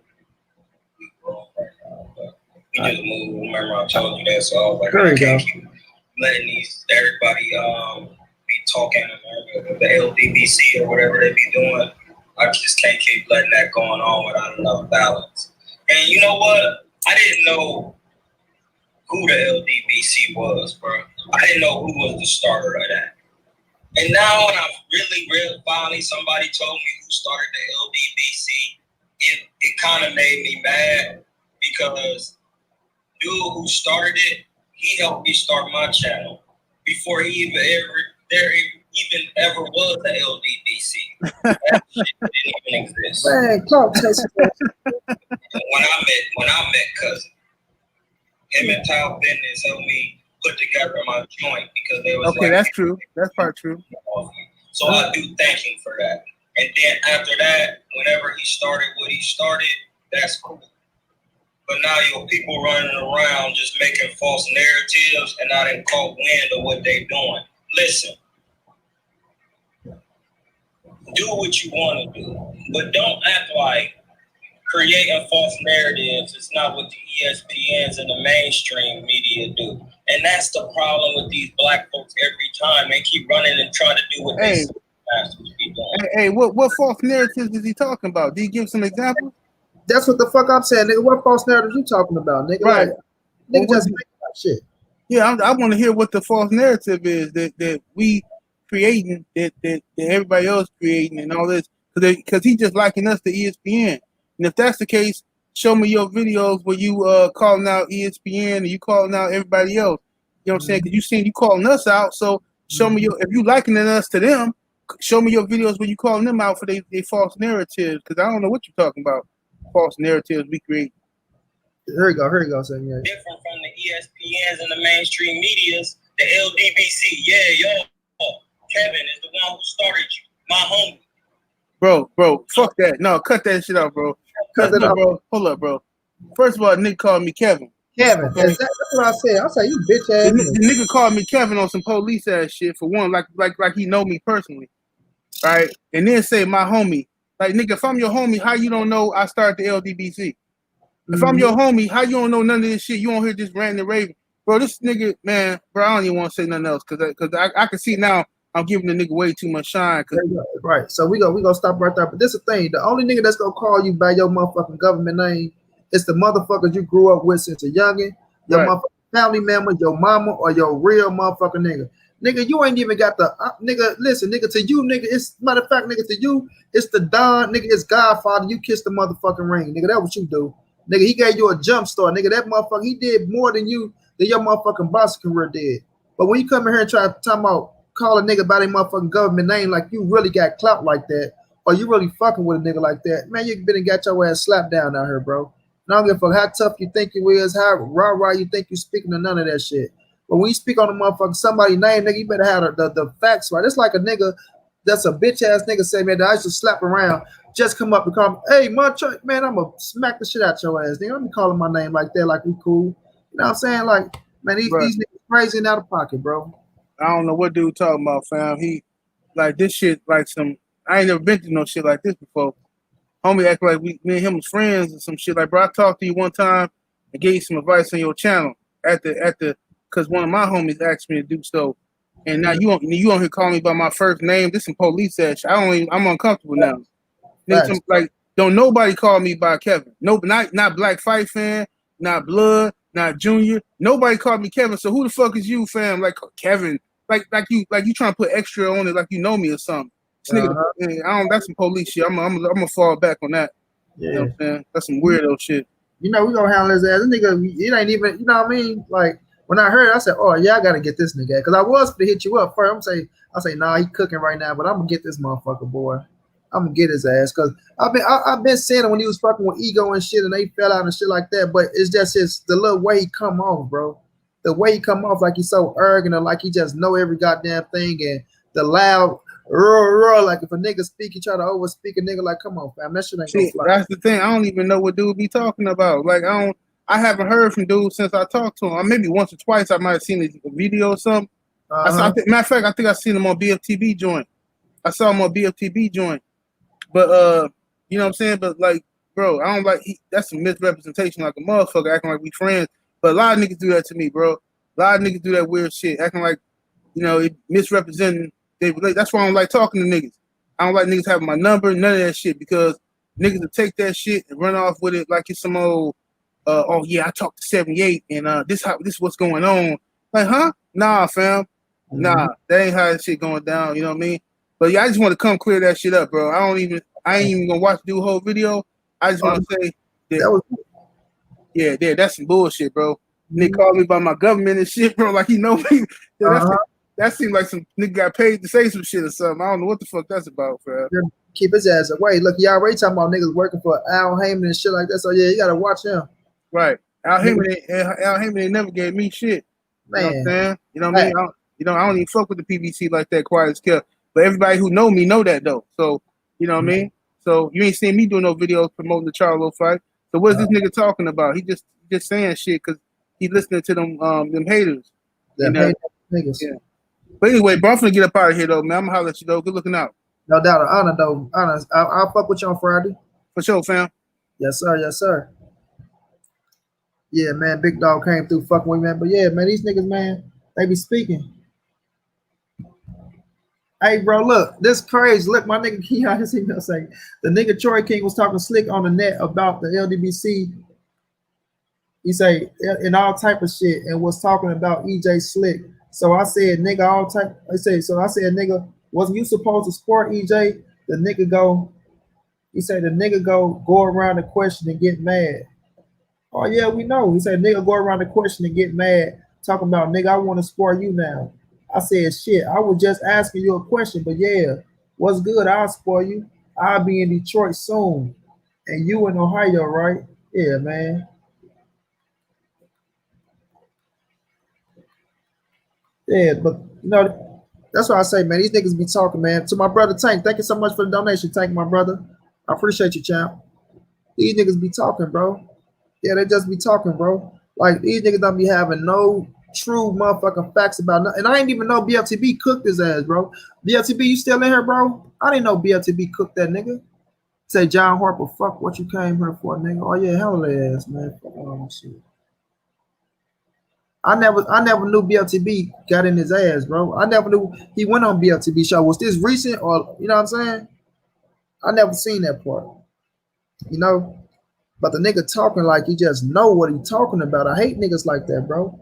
We just moved. Remember, I told you that, so I was like, I can't keep letting everybody be talking the Ldbc or whatever they be doing. I just can't keep letting that going on without enough balance. And you know what? I didn't know who the Ldbc was, bro. I didn't know who was the starter of that. And now when I really finally somebody told me who started the Ldbc, it kind of made me mad because dude who started it, he helped me start my channel before he even ever was the Ldbc. That shit didn't even exist. Man, talk to us. When I met Cousin, him and Tao Business helped me put together my joint because they was okay, that's true. That's part true. So I do thank him for that. And then after that, whenever he started what he started, that's cool. But now your people running around just making false narratives and not in caught wind of what they doing. Listen, do what you want to do, but don't act like creating false narratives is not what the ESPNs and the mainstream media do. And that's the problem with these black folks every time. They keep running and trying to do what they masters be doing. Hey, what false narratives is he talking about? Do you give some examples? That's what the fuck I'm saying, nigga. What false narratives you talking about, nigga? Right. Like, nigga just make that shit. Yeah, I want to hear what the false narrative is that we creating, that everybody else creating and all this. Because he just liking us to ESPN. And if that's the case, show me your videos where you calling out ESPN and you calling out everybody else. You know what I'm saying? Because you saying you calling us out. So show me if you likening us to them, show me your videos where you calling them out for they false narratives. Because I don't know what you're talking about. False narratives we create. Here you go, saying yeah. Different from the ESPNs and the mainstream medias, the Ldbc. Yeah, yo, Kevin is the one who started you, my homie. Bro, fuck that. No, cut that shit out, bro. Cut that out, bro. Hold up, bro. First of all, Nick called me Kevin. Kevin, okay. That's what I said. I said you bitch ass. The nigga called me Kevin on some police ass shit for one, like he know me personally, right? And then say my homie. Like, nigga, if I'm your homie, how you don't know I started the Ldbc? If I'm your homie, how you don't know none of this shit? You don't hear just ranting and raving, bro. This nigga, man, bro. I don't even want to say nothing else because I can see now I'm giving the nigga way too much shine. Right. So we gonna stop right there. But this is the thing. The only nigga that's gonna call you by your motherfucking government name is the motherfuckers you grew up with since a youngin', your motherfucking family member, your mama, or your real motherfucking nigga. Nigga, you ain't even got the nigga. Listen, nigga, to you, nigga, it's matter of fact, nigga, to you, it's the Don, nigga, it's Godfather. You kiss the motherfucking ring, nigga. That's what you do, nigga. He gave you a jump start, nigga. That motherfucker, he did more than your motherfucking boxing career did. But when you come in here and try to talk about call a nigga by their motherfucking government name like you really got clout like that, or you really fucking with a nigga like that, man, you been and got your ass slapped down out here, bro. And I don't give a fuck how tough you think you is, how rah you think you speaking to none of that shit. But when you speak on a motherfucker somebody's name, nigga, you better have the facts right. It's like a nigga that's a bitch ass nigga say, man, I used to slap around, just come up and call me, hey, man, I'm gonna smack the shit out your ass, nigga. I'm calling my name like that, like we cool. You know what I'm saying? Like, man, these niggas crazy and out of pocket, bro. I don't know what dude talking about, fam. He like this shit like some. I ain't never been through no shit like this before. Homie act like me and him was friends and some shit. Like, bro, I talked to you one time and gave you some advice on your channel because one of my homies asked me to do so. And now you on here calling me by my first name. This some police ass. I'm uncomfortable now. Nigga, like, don't nobody call me by Kevin. No, not Black Fight fan, not Blood, not Junior. Nobody called me Kevin. So who the fuck is you, fam? Like Kevin. Like you trying to put extra on it like you know me or something. This nigga, that's some police shit. I'm gonna fall back on that. Yeah. You know what I'm saying? That's some weirdo shit. You know, we gonna handle his ass. This nigga, it ain't even, you know what I mean? Like, when I heard it, I said, oh, yeah, I gotta get this nigga. Because I was gonna hit you up first. I say, nah, he cooking right now, but I'm gonna get this motherfucker, boy. I'm gonna get his ass. Because I've been saying it when he was fucking with Ego and shit, and they fell out and shit like that, but it's just the little way he come off, bro. The way he come off like he's so arrogant or like he just know every goddamn thing, and the loud like if a nigga speak, he try to overspeak a nigga. Like, come on, fam, that shit ain't gonna fly. That's the thing. I don't even know what dude be talking about. Like, I haven't heard from dude since I talked to him. Maybe once or twice I might have seen a video or something. Matter of fact, I think I seen him on BFTB joint. I saw him on BFTB joint. But you know what I'm saying? But like, bro, I don't like that's some misrepresentation like a motherfucker acting like we friends. But a lot of niggas do that to me, bro. A lot of niggas do that weird shit, acting like, you know, it misrepresenting. That's why I don't like talking to niggas. I don't like niggas having my number, none of that shit, because niggas will take that shit and run off with it like it's some old, oh yeah, I talked to 78 and this what's going on. Like, huh? Nah, fam. Nah, that ain't how that shit going down, you know what I mean? But yeah, I just want to come clear that shit up, bro. I ain't even gonna watch the whole video. I just want to say that that's some bullshit, bro. They call me by my government and shit, bro, like he know me. That seemed like some nigga got paid to say some shit or something. I don't know what the fuck that's about, bro. Keep his ass away. Look, y'all already talking about niggas working for Al Heyman and shit like that. So yeah, you gotta watch him. Right. Al Heyman ain't never gave me shit. Man. You know what I'm saying? You know what I mean? I don't even fuck with the PBC like that, quiet as kept. But everybody who know me know that though. So you know what I mean? So you ain't seen me doing no videos promoting the Charlo fight. So what's this nigga talking about? He just saying shit because he listening to them haters. Niggas. Yeah. But anyway, bro, I'm finna get up out of here though, man. I'm gonna holler at you though. Good looking out. No doubt, honor though. Honor. I'll fuck with you on Friday. For sure, fam. Yes, sir. Yes, sir. Yeah, man. Big dog came through fucking with me, man. But yeah, man, these niggas, man, they be speaking. Hey, bro, look, this crazy. Look, my nigga Keon just email saying the nigga Troy King was talking slick on the net about the Ldbc. He say in all type of shit and was talking about EJ Slick. So I said, nigga, all type. I said, nigga, wasn't you supposed to support EJ? The nigga go. He said the nigga go around the question and get mad. Oh yeah, we know. He said nigga go around the question and get mad, talking about nigga, I want to support you now. I said shit. I was just asking you a question, but yeah, what's good? I'll support you. I'll be in Detroit soon, and you in Ohio, right? Yeah, man. Yeah, but you know, that's why I say, man, these niggas be talking, man. To my brother Tank, thank you so much for the donation, Tank, my brother. I appreciate you, champ. These niggas be talking, bro. Yeah, they just be talking, bro. Like, these niggas don't be having no true motherfucking facts about nothing. And I didn't even know BFTB cooked his ass, bro. BFTB, you still in here, bro? I didn't know BFTB cooked that nigga. Say, John Harper, fuck what you came here for, nigga. Oh, yeah, hell that ass, man. Fuck all that shit. I never knew BLTB got in his ass, bro. I never knew he went on BLTB show. Was this recent or you know what I'm saying? I never seen that part. You know? But the nigga talking like he just know what he talking about. I hate niggas like that, bro.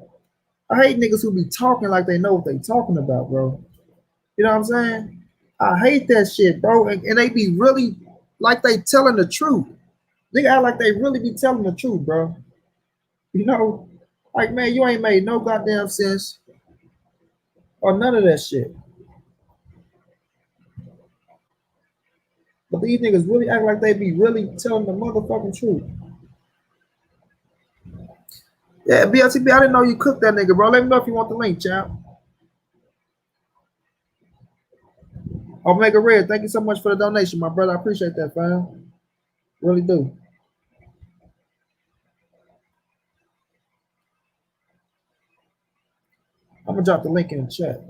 I hate niggas who be talking like they know what they talking about, bro. You know what I'm saying? I hate that shit, bro. And they be really like they telling the truth. Nigga act like they really be telling the truth, bro. You know? Like, man, you ain't made no goddamn sense or none of that shit. But these niggas really act like they be really telling the motherfucking truth. Yeah, BLTB, I didn't know you cooked that nigga, bro. Let me know if you want the link, champ. Omega Red, thank you so much for the donation, my brother. I appreciate that, fam. Really do. I'm gonna drop the link in the chat.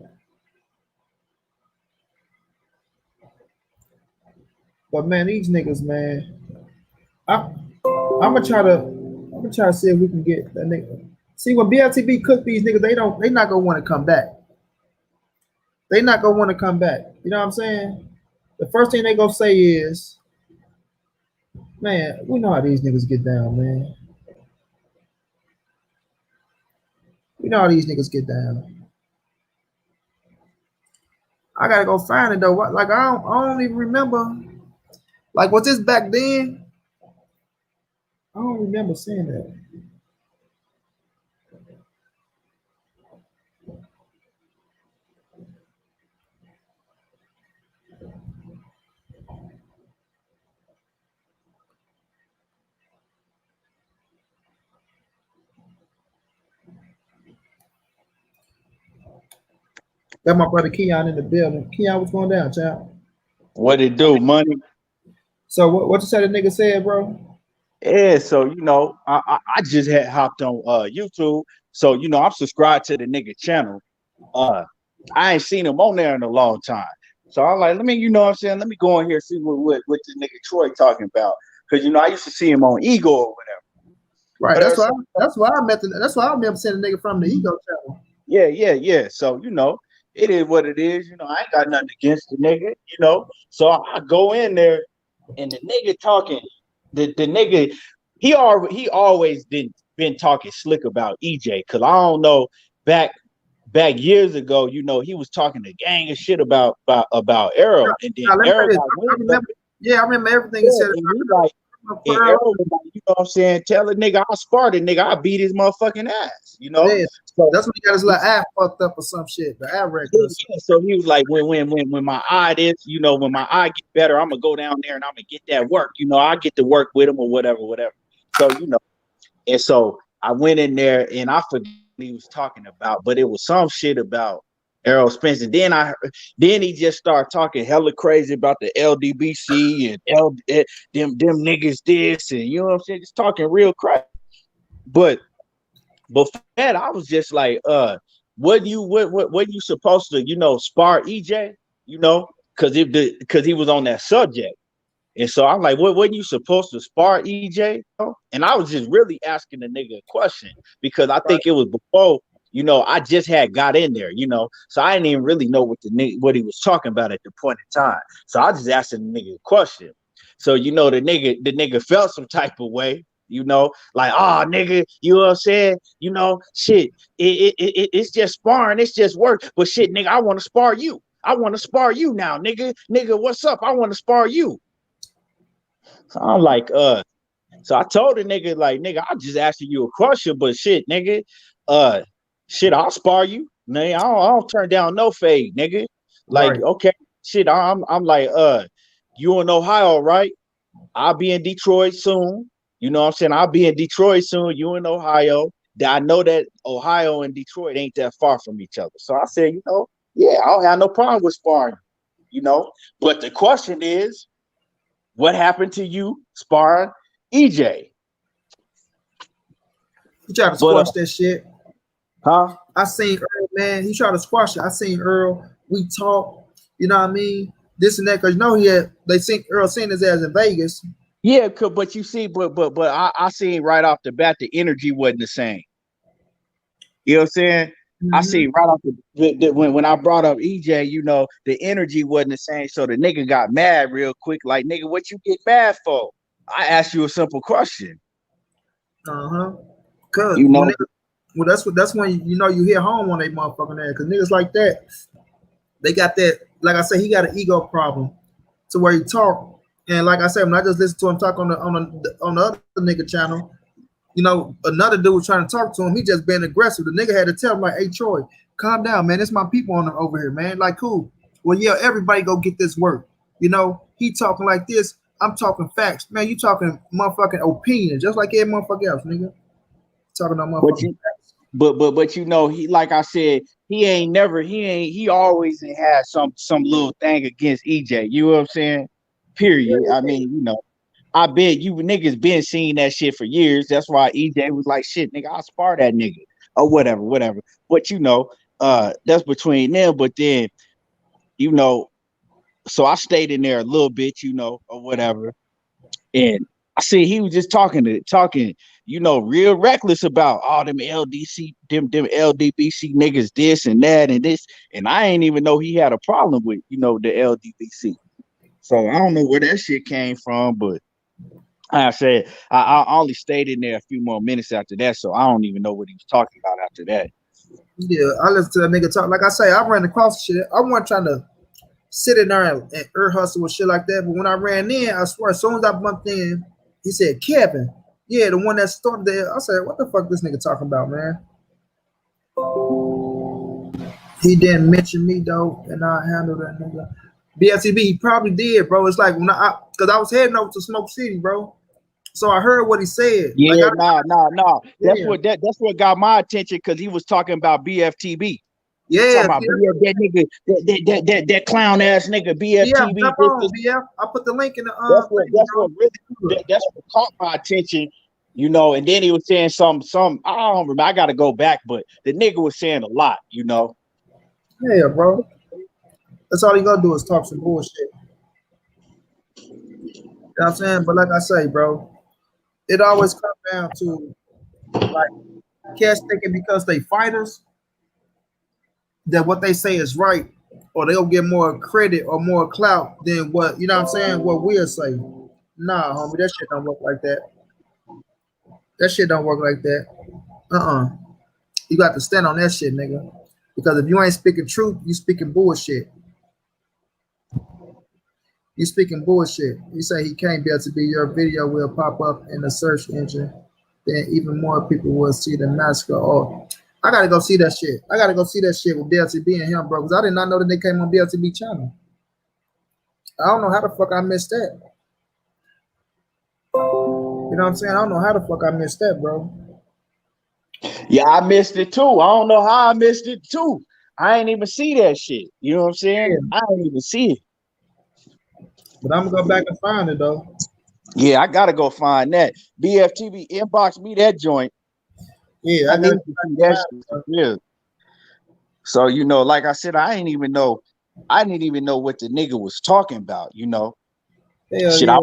But man, these niggas, man, I, I'm gonna try to see if we can get that nigga. See, when BLTB cook these niggas, they not gonna want to come back. They not gonna want to come back. You know what I'm saying? The first thing they gonna say is, man, we know how these niggas get down, man. We know how these niggas get down. I gotta go find it though. Like I don't even remember. Like was this back then? I don't remember seeing that. Got my brother Keon in the building. Keon, what's going down, child? What it do, money? So what you said the nigga said, bro? Yeah, so I just had hopped on YouTube. So I'm subscribed to the nigga channel. I ain't seen him on there in a long time. So I'm like, let me, you know what I'm saying? Let me go in here and see what this nigga Troy talking about. Cause I used to see him on Ego or whatever. Right. But That's why I remember seeing the nigga from the Ego channel. Yeah. So it is what it is. I ain't got nothing against the nigga, So I go in there and the nigga talking, the nigga, he always been talking slick about EJ. Cause I don't know, back years ago, he was talking a gang of shit about Arrow. And then Arrow I remember everything he said. And Arrow was like, you know what I'm saying? Tell a nigga I'll spar the nigga, I'll beat his motherfucking ass, Yeah, so that's when he got his little ass fucked up or some shit. The eye wreck. So he was like, when my eye is, when my eye get better, I'm gonna go down there and I'm gonna get that work. I get to work with him or whatever. So and so I went in there and I forgot what he was talking about, but it was some shit about Errol Spence. And then he just started talking hella crazy about the Ldbc and them niggas this, and you know what I'm saying, just talking real crap. But before that, I was just like, what you supposed to, spar EJ, because he was on that subject. And so I'm like, wasn't you supposed to spar EJ? And I was just really asking the nigga a question because I think it was before, I just had got in there, so I didn't even really know what he was talking about at the point in time. So I just asked the nigga a question. So the nigga felt some type of way, like, oh nigga, you know what I'm saying? Shit, it's just sparring, it's just work. But shit, nigga, I want to spar you. I want to spar you now, nigga. Nigga, what's up? I want to spar you. So I'm like, so I told the nigga, like, nigga, I'm just asking you a question, but shit, nigga, shit, I'll spar you. Nigga, I don't turn down no fade, nigga. Like, right. Okay, shit, I'm like, you in Ohio, right? I'll be in Detroit soon. You know what I'm saying? I'll be in Detroit soon. You in Ohio. I know that Ohio and Detroit ain't that far from each other. So I said, yeah, I don't have no problem with sparring, But the question is, what happened to you sparring EJ? He tried to squash that shit. Huh? I seen Earl, man. He tried to squash it. I seen Earl. We talked. You know what I mean? This and that. Because they think Earl seen his ass in Vegas. Yeah, but you see, but I seen right off the bat the energy wasn't the same. You know what I'm saying? Mm-hmm. I see right off when I brought up EJ, the energy wasn't the same. So the nigga got mad real quick. Like, nigga, what you get mad for? I asked you a simple question. Cause that's when you hit home on they motherfucking ass. Cause niggas like that, they got that. Like I said, he got an ego problem, to where he talk. And like I said, when I just listened to him talk on the other nigga channel, another dude was trying to talk to him. He just being aggressive. The nigga had to tell him, like, hey, Troy, calm down, man. It's my people over here, man. Like, cool. Well, yeah, everybody go get this work. He talking like this. I'm talking facts. Man, you talking motherfucking opinion, just like every motherfucker else, nigga. Talking about motherfucking facts. But he, like I said, he always had some little thing against EJ. You know what I'm saying? Period. I mean, I bet you niggas been seeing that shit for years. That's why EJ was like, shit, nigga, I'll spar that nigga or whatever. But that's between them. But then, so I stayed in there a little bit, you know, or whatever. And I see he was just talking, you know, real reckless about all them LDC, them LDBC niggas, this and that and this. And I ain't even know he had a problem with, you know, the LDBC. So I don't know where that shit came from, but I said I only stayed in there a few more minutes after that, so I don't even know what he was talking about after that. Yeah, I listen to that nigga talk. Like I say, I ran across shit. I wasn't trying to sit in there and ear hustle with shit like that. But when I ran in, I swear, as soon as I bumped in, he said, Kevin. Yeah, the one that started there. I said, what the fuck this nigga talking about, man? He didn't mention me, though, and I handled that nigga. BFTB, he probably did, bro. It's like, when because I was heading over to Smoke City, bro. So I heard what he said. Yeah, like, nah. That's Yeah. that's what got my attention, because he was talking about BFTB. Yeah, Talking about that nigga, that clown ass nigga, yeah, BFTB. jump on, BF. I put the link in the That's what caught my attention, you know. And then he was saying some I don't remember. I got to go back, but the nigga was saying a lot, you know. Yeah, bro. That's all he gonna do is talk some bullshit. You know what I'm saying? But like I say, bro, it always comes down to like cats thinking because they fighters that what they say is right, or they'll get more credit or more clout than what, you know what I'm saying, what we'll say. Nah, homie, that shit don't work like that. That shit don't work like that. You got to stand on that shit, nigga. Because if you ain't speaking truth, you speaking bullshit. You speaking bullshit. You say he can't be able to be, your video will pop up in the search engine. Then even more people will see the massacre. Oh, I gotta go see that shit. I gotta go see that shit with BLTB and him, bro. Because I did not know that they came on BLTB channel. I don't know how the fuck I missed that. You know what I'm saying? I don't know how the fuck I missed that, bro. Yeah, I missed it too. I don't know how I missed it too. I ain't even see that shit. You know what I'm saying? Yeah. I ain't even see it. But I'm gonna go back and find it though. Yeah, I gotta go find that. BFTV inbox me that joint. Yeah, I need to see that shit. Yeah. So, you know, like I said, I didn't even know what the nigga was talking about, you know. Shit, yeah.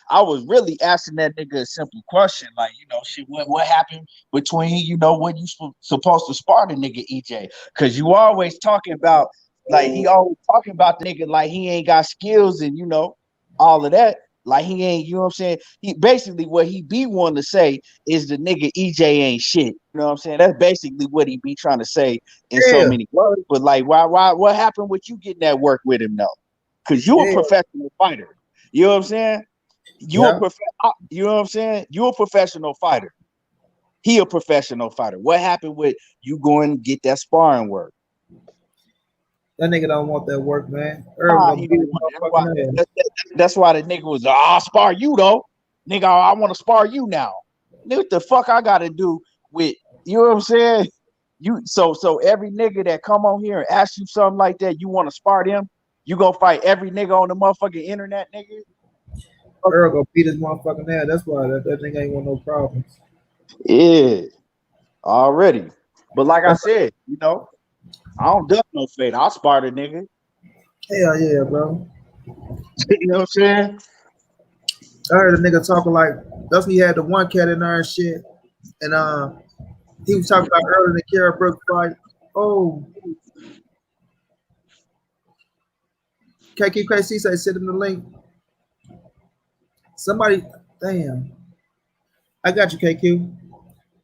I was really asking that nigga a simple question, like, you know, shit, what happened between, you know, when you supposed to spar the nigga EJ? Because you always talking about, like, he always talking about the nigga like he ain't got skills and, you know, all of that. Like, he ain't, you know what I'm saying? He basically, what he be wanting to say is the nigga EJ ain't shit. You know what I'm saying? That's basically what he be trying to say in so many words. But like, why, what happened with you getting that work with him though? Because you a professional fighter. You know what I'm saying? You know what I'm saying? You a professional fighter. He a professional fighter. What happened with you going to get that sparring work? That nigga don't want that work, man. That's why the nigga was, I'll spar you though. Nigga, I want to spar you now. Nigga, what the fuck I gotta do with, you know what I'm saying? So every nigga that come on here and ask you something like that, you want to spar them? You gonna fight every nigga on the motherfucking internet, nigga? Earl gonna beat his motherfucking ass. That's why that nigga ain't want no problems. Yeah, already. But like I said, you know, I don't duck no fade. I'll spar the nigga. Hell yeah, bro. You know what I'm saying? I heard a nigga talking like, that's when he had the one cat in there and shit. And he was talking about earlier in the Kara Brooks fight. Oh, KQKC say send him the link. Somebody, damn. I got you, KQ.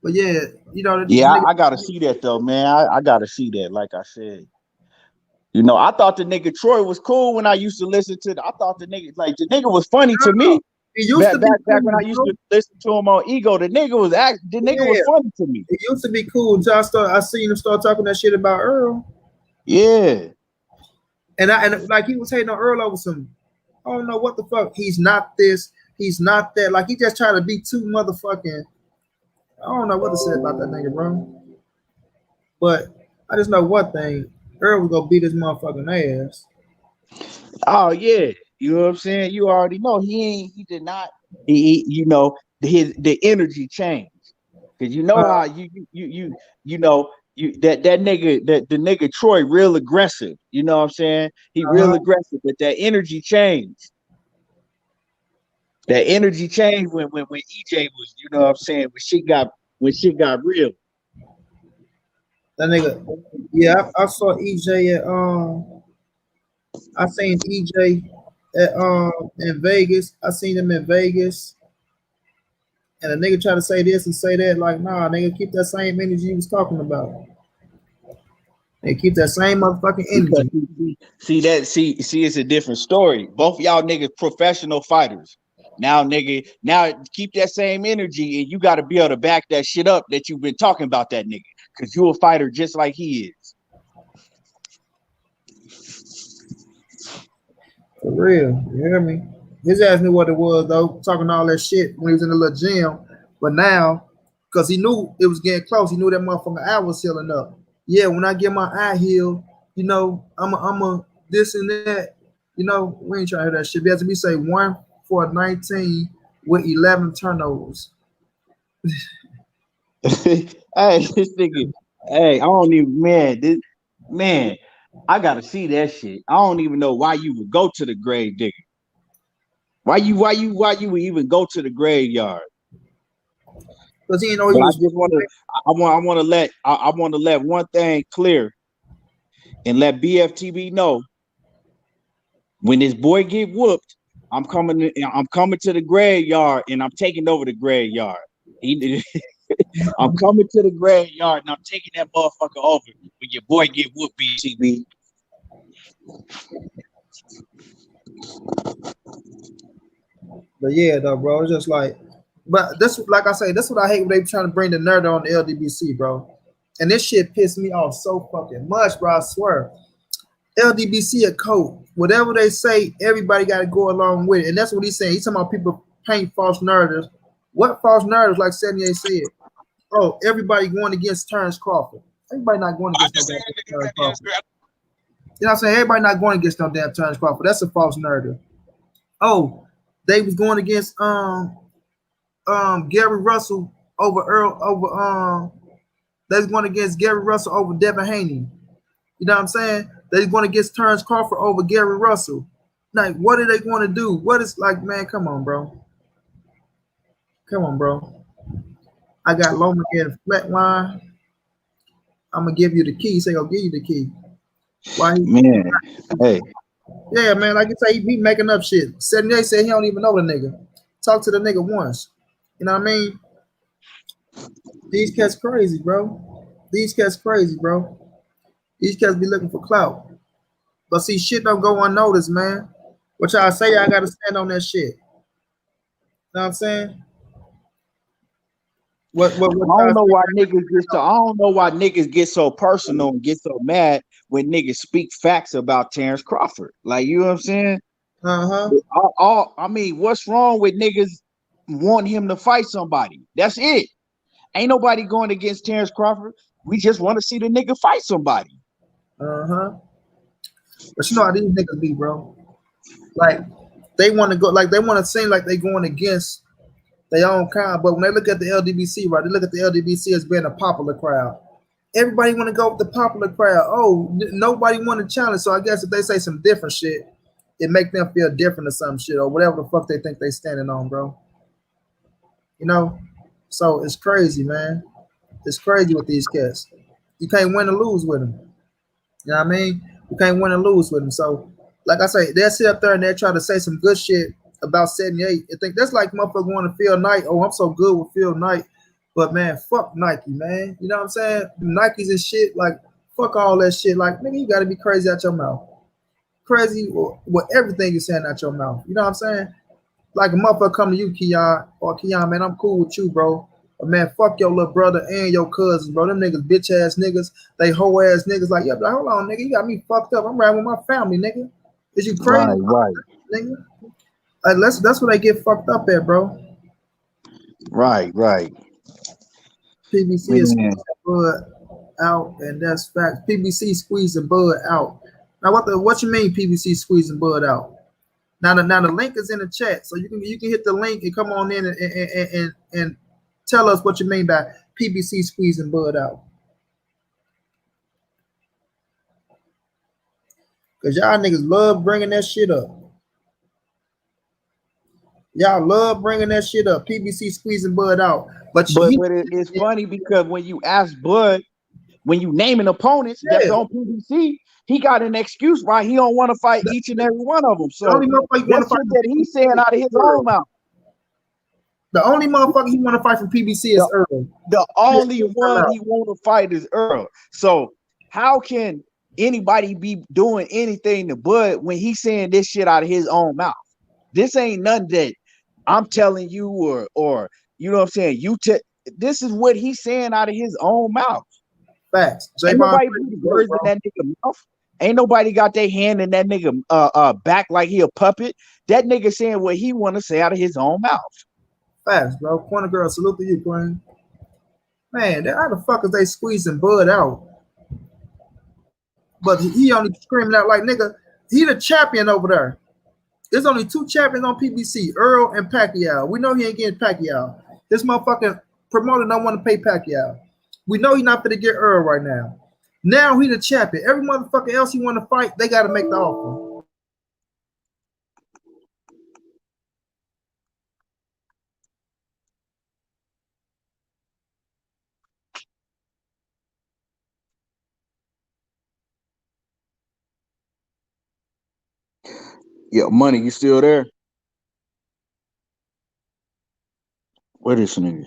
But yeah, you know. I gotta see that though, man. I gotta see that. Like I said, you know, I thought the nigga Troy was cool when I used to listen to. I thought the nigga was funny to me. Back when I used to listen to him on Ego, the nigga was funny to me. It used to be cool until I seen him start talking that shit about Earl. Yeah. And like he was hating on Earl over some, I don't know what the fuck. He's not this, he's not that. Like he just trying to be too motherfucking. I don't know what to say about that nigga, bro. But I just know one thing. Earl was gonna beat his motherfucking ass. Oh yeah. You know what I'm saying? You already know he did not, you know, the energy changed. Cause you know how you know, that nigga, the nigga Troy real aggressive. You know what I'm saying? He real aggressive, but that energy changed. That energy changed when EJ was, you know what I'm saying, when shit got real. That nigga, yeah, I saw EJ at I seen EJ at in Vegas. I seen him in Vegas. And the nigga try to say this and say that, like, nah, nigga, keep that same energy you was talking about. They keep that same motherfucking energy. See, it's a different story. Both y'all niggas professional fighters. Now, nigga, keep that same energy, and you got to be able to back that shit up that you've been talking about that nigga, because you a fighter just like he is. For real, you hear me? His ass knew what it was though, talking all that shit when he was in the little gym. But now, because he knew it was getting close, he knew that motherfucking eye was healing up. Yeah, when I get my eye healed, you know, I'm a this and that. You know, we ain't trying to hear that shit. As we say 1 for 19 with 11 turnovers. Hey, this nigga, hey, I don't even, man, I gotta see that shit. I don't even know why you would go to the grave digger. Why you would even go to the graveyard? Because he didn't know he But was. I want to let one thing clear, and let BFTB know, when this boy get whooped, I'm coming to the graveyard, and I'm taking over the graveyard. I'm coming to the graveyard, and I'm taking that motherfucker over when your boy get whooped, BTB. But yeah, though, bro, it's just like, but this, like I say, that's what I hate when they trying to bring the nerd on the LDBC, bro. And this shit pissed me off so fucking much, bro. I swear. LDBC a code. Whatever they say, everybody got to go along with it. And that's what he's saying. He's talking about people paint false narratives. What false narratives, like 78 said? Oh, everybody going against Terrence Crawford. Everybody not going against no damn Terrence Crawford. You know what I'm saying? Everybody not going against no damn Terrence Crawford. That's a false narrative. Oh, they was going against Gary Russell over they was going against Gary Russell over Devin Haney. You know what I'm saying? They're going against Terrence Crawford over Gary Russell. Like, what are they going to do? What is, like, man, come on, bro. Come on, bro. I got Loma getting flatline. I'm going to give you the key. Say, I'll give you the key. Why Man, hey. Yeah, man, like you say, he be making up shit. 78 said he don't even know the nigga. Talk to the nigga once. You know what I mean? These cats crazy, bro. These cats crazy, bro. These cats be looking for clout. But see, shit don't go unnoticed, man. What y'all say, I gotta stand on that shit. You know what I'm saying? What I don't know why niggas get so personal and get so mad when niggas speak facts about Terrence Crawford. Like, you know what I'm saying? I mean, what's wrong with niggas wanting him to fight somebody? That's it. Ain't nobody going against Terrence Crawford. We just want to see the nigga fight somebody. But you know how these niggas be, bro. Like, they want to go, like, they want to seem like they going against their own kind. But when they look at the LDBC, right, they look at the LDBC as being a popular crowd. Everybody want to go with the popular crowd. Oh, nobody want to challenge. So I guess if they say some different shit, it make them feel different or some shit or whatever the fuck they think they standing on, bro. You know? So it's crazy, man. It's crazy with these cats. You can't win or lose with them. You know what I mean? You can't win and lose with them. So, like I say, they'll sit up there and they'll try to say some good shit about 78. I think that's like motherfucker going to Phil Knight. Oh, I'm so good with Phil Knight. But, man, fuck Nike, man. You know what I'm saying? Nikes and shit, like, fuck all that shit. Like, nigga, you got to be crazy out your mouth. Crazy with everything you're saying out your mouth. You know what I'm saying? Like a motherfucker come to you, Keon, or Keon, man, I'm cool with you, bro. But man, fuck your little brother and your cousins, bro. Them niggas, bitch ass niggas, they hoe ass niggas. Like, yeah, but hold on, nigga, you got me fucked up. I'm riding with my family, nigga. Is you crazy, right, nigga? Like, that's where they get fucked up at, bro. Right. PBC is squeezing bud out, and that's facts. PBC squeezing bud out. Now, what you mean PBC squeezing bud out? Now the link is in the chat, so you can hit the link and come on in and tell us what you mean by PBC squeezing bud out. Cause y'all niggas love bringing that shit up. Y'all love bringing that shit up. PBC squeezing Bud out. But it's funny because when you ask Bud, when you naming opponents that's on PBC, he got an excuse why he don't want to fight each and every one of them. So the only motherfucker that's shit that he's saying out of his own mouth. The only motherfucker he want to fight from PBC is Earl. The only one he want to fight is Earl. So how can anybody be doing anything to Bud when he's saying this shit out of his own mouth? This ain't nothing that I'm telling you or you know what I'm saying. This is what he's saying out of his own mouth. Facts. Ain't nobody put words in that nigga mouth. Ain't nobody got their hand in that nigga back like he a puppet. That nigga saying what he want to say out of his own mouth. Facts, bro. Corner girl, salute to you, Queen. Man, how the fuck is they squeezing Bud out? But he only screaming out like, nigga, he the champion over there. There's only 2 champions on PBC, Earl and Pacquiao. We know he ain't getting Pacquiao. This motherfucking promoter don't want to pay Pacquiao. We know he's not going to get Earl right now. Now he the champion. Every motherfucker else he want to fight, they got to make the offer. Yeah, Money, you still there? Where this nigga?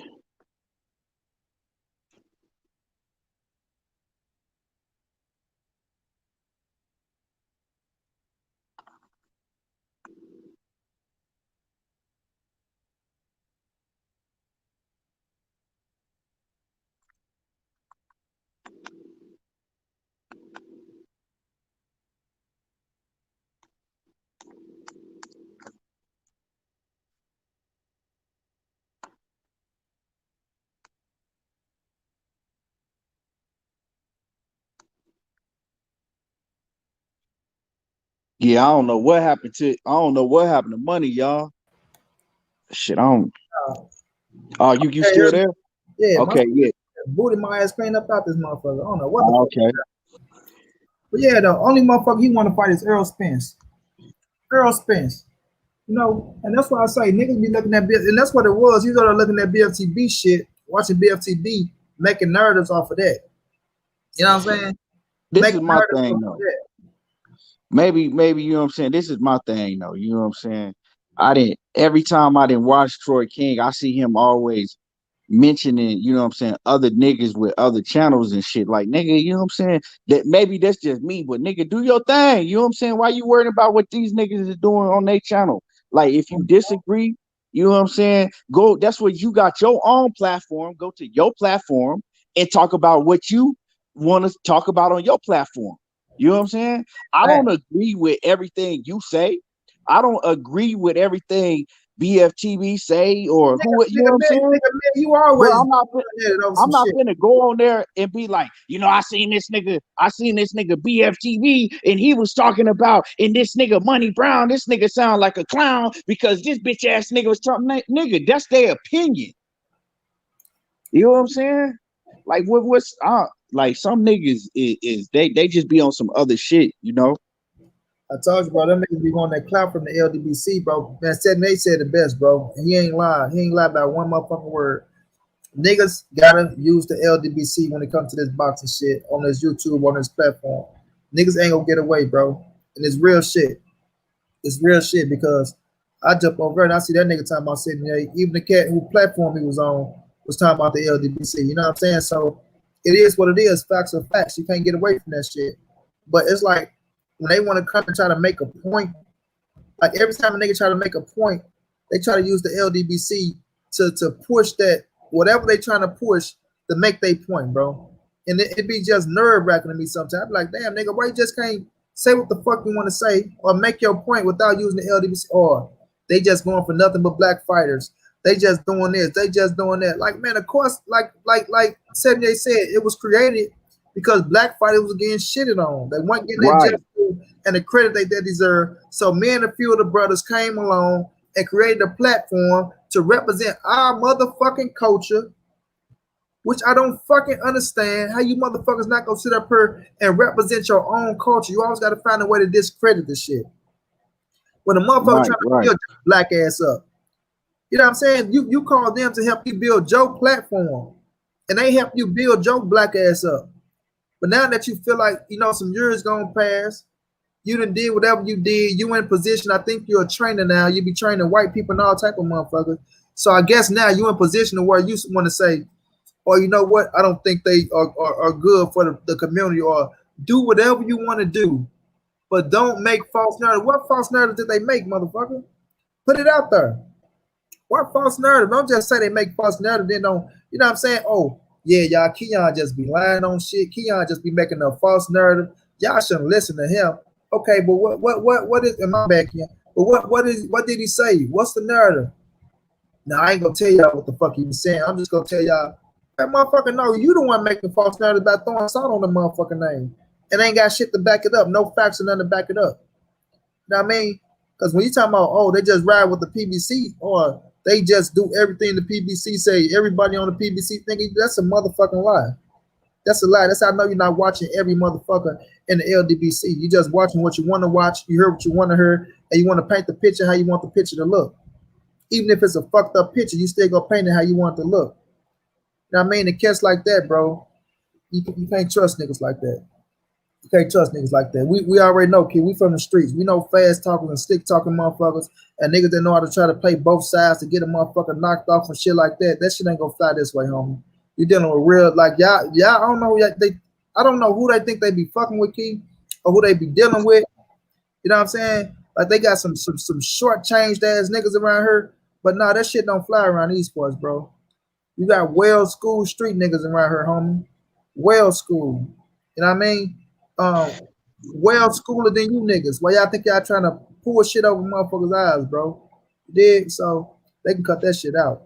Yeah, I don't know what happened to Money, y'all. Shit, I don't. Oh, you still there? Yeah. Okay, yeah. Booty my ass clean up out this motherfucker. I don't know what the fuck. But yeah, the only motherfucker he want to fight is Errol Spence. Errol Spence. You know, and that's why I say niggas be looking at and that's what it was. He's already looking at BFTB shit, watching BFTB, making narratives off of that. You know what I'm saying? This is my thing, though. Maybe, you know what I'm saying? This is my thing, though. You know what I'm saying? Every time I didn't watch Troy King, I see him always mentioning, you know what I'm saying, other niggas with other channels and shit. Like, nigga, you know what I'm saying? That maybe that's just me, but nigga, do your thing. You know what I'm saying? Why you worried about what these niggas is doing on their channel? Like, if you disagree, you know what I'm saying? Go, that's what you got your own platform. Go to your platform and talk about what you want to talk about on your platform. You know what I'm saying? I don't agree with everything you say. I don't agree with everything BFTV say or who, you know what I'm saying? You always. I'm not gonna go on there and be like, you know, I seen this nigga BFTV and he was talking about, and this nigga Money Brown, this nigga sound like a clown because this bitch ass nigga was talking. Nigga, that's their opinion. You know what I'm saying? Like what's like some niggas is they just be on some other shit, you know. I told you, bro, them niggas be going that clout from the Ldbc, bro. Man, they said the best, bro. And he ain't lying. He ain't lied about one motherfucking word. Niggas gotta use the Ldbc when it comes to this boxing shit on this YouTube, on this platform. Niggas ain't gonna get away, bro. And it's real shit. It's real shit because I jump over and I see that nigga talking about sitting there. Even the cat who platform he was on was talking about the Ldbc. You know what I'm saying? So it is what it is. Facts are facts. You can't get away from that shit. But it's like when they want to come and try to make a point, like every time a nigga try to make a point, they try to use the Ldbc to push that whatever they trying to push to make their point, bro. And it be just nerve wracking to me sometimes. Like, damn, nigga, why you just can't say what the fuck you want to say or make your point without using the Ldbc? Or they just going for nothing but black fighters. They just doing this. They just doing that. Like, man, of course, like 78 said, it was created because black fighters was getting shitted on. They weren't getting their justice and the credit they deserve. So me and a few of the brothers came along and created a platform to represent our motherfucking culture which I don't fucking understand how you motherfuckers not gonna sit up here and represent your own culture. You always gotta find a way to discredit the shit. When a motherfucker Right, trying to right. build your black ass up. You know what I'm saying? You call them to help you build your platform. And they help you build your black ass up. But now that you feel like, some years gonna pass, you done did whatever you did, you in position. I think you're a trainer now. You be training white people and all type of motherfuckers. So I guess now you in position to where you want to say, or you know what, I don't think they are good for the community, or do whatever you want to do. But don't make false narrative. What false narrative did they make, motherfucker? Put it out there. What false narrative? Don't just say they make false narrative, then don't, you know what I'm saying? Oh, yeah, y'all, Keon just be lying on shit. Keon just be making a false narrative. Y'all shouldn't listen to him. Okay, but what is in my back here? But what did he say? What's the narrative? Now I ain't gonna tell y'all what the fuck he was saying. I'm just gonna tell y'all that motherfucker no, you the one making false narrative about throwing salt on the motherfucking name. And ain't got shit to back it up, no facts or nothing to back it up. You know what I mean? Because when you talking about, oh, they just ride with the PBC, or they just do everything the PBC say, everybody on the PBC thinking, that's a motherfucking lie. That's a lie. That's how I know you're not watching every motherfucker in the Ldbc. You just watching what you want to watch, you hear what you want to hear, and you want to paint the picture how you want the picture to look. Even if it's a fucked up picture, you still go paint it how you want it to look. You know what I mean? The cats like that, bro, you can't trust niggas like that. You can't trust niggas like that. We already know, kid. We from the streets. We know fast talking and stick talking motherfuckers and niggas that know how to try to play both sides to get a motherfucker knocked off and shit like that. That shit ain't gonna fly this way, homie. You dealing with real, like y'all. I don't know. I don't know who they think they be fucking with, key, or who they be dealing with. You know what I'm saying? Like they got some short changed ass niggas around here, but nah, that shit don't fly around these parts, bro. You got well school street niggas around here, homie. Well school. You know what I mean? Well schooler than you niggas. Why y'all think y'all trying to pull shit over motherfuckers' eyes, bro? You dig? So they can cut that shit out.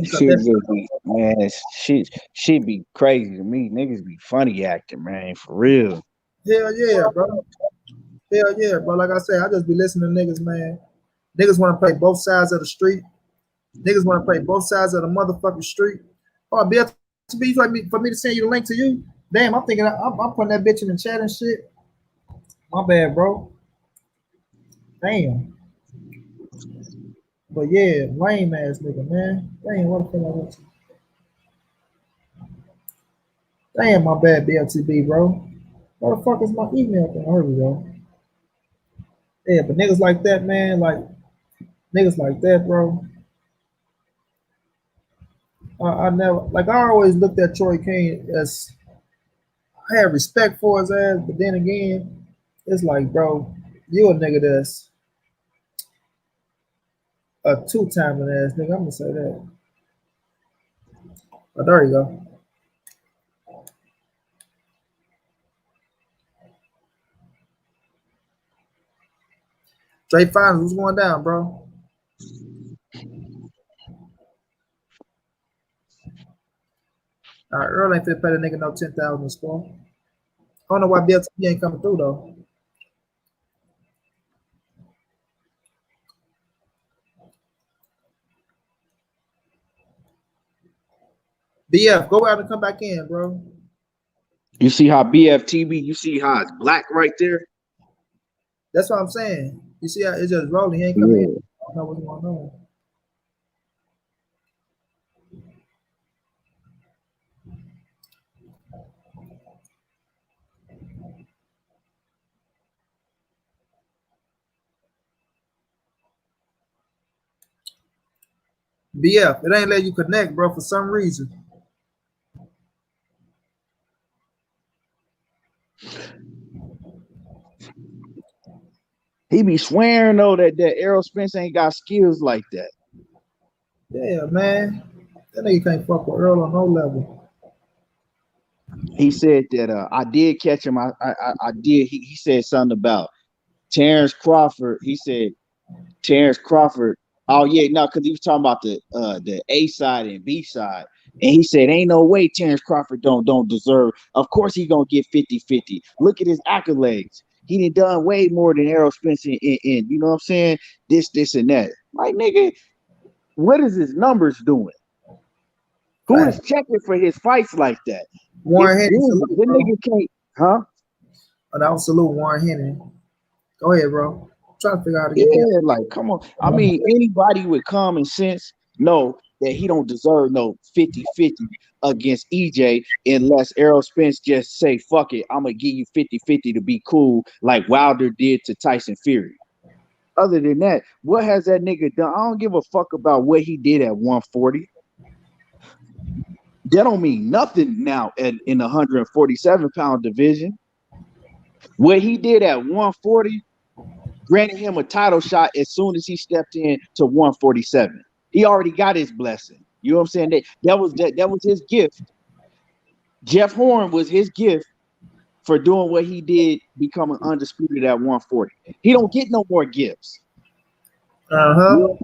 Shit just be, man, shit be crazy to me. Niggas be funny acting, man, for real. Hell yeah, bro. Hell yeah, bro. Like I said, I just be listening to niggas, man. Niggas want to play both sides of the street. Niggas want to play both sides of the motherfucking street. Oh, be for me to send you the link to you. Damn, I'm thinking I'm putting that bitch in the chat and shit. My bad, bro. Damn. But yeah, lame ass nigga, man. Damn, what the fuck I want to? Damn, my bad, BLTB, bro. What the fuck is my email thing? Here we go. Yeah, but niggas like that, man, like niggas like that, bro. I never, like, I always looked at Troy King as, I had respect for his ass, but then again, it's like, bro, you a nigga that's a two-timing ass nigga. I'm gonna say that. But there you go. Straight finals, what's going down, bro? Earl ain't fit pay the nigga no 10,000 score. I don't know why BLT ain't coming through though. BF, go out and come back in, bro. You see how BFTB, you see how it's black right there? That's what I'm saying. You see how it's just rolling. He ain't coming in. I don't know what's going on. BF, it ain't let you connect, bro, for some reason. He be swearing though that Errol Spence ain't got skills like that. Yeah, man. That nigga can't fuck with Earl on no level. He said that I did catch him. I did. He said something about Terrence Crawford. He said Terrence Crawford. Oh yeah, no, because he was talking about the A side and B side. And he said, ain't no way Terrence Crawford don't deserve. Of course he gonna get 50-50. Look at his accolades. He done way more than Errol Spence in you know what I'm saying? This, and that. Like, nigga, what is his numbers doing? Who is checking for his fights like that? Warren Henry. The nigga can't, huh? And I would salute Warren Henry. Go ahead, bro. I'm trying to figure out how to get that. Like, come on. I mean, anybody with common sense know that he don't deserve no 50-50 against EJ unless Errol Spence just say, fuck it, I'm going to give you 50-50 to be cool like Wilder did to Tyson Fury. Other than that, what has that nigga done? I don't give a fuck about what he did at 140. That don't mean nothing now in the 147-pound division. What he did at 140 granted him a title shot as soon as he stepped in to 147. He already got his blessing. You know what I'm saying? That was his gift. Jeff Horn was his gift for doing what he did, becoming undisputed at 140. He don't get no more gifts. Uh-huh. You know,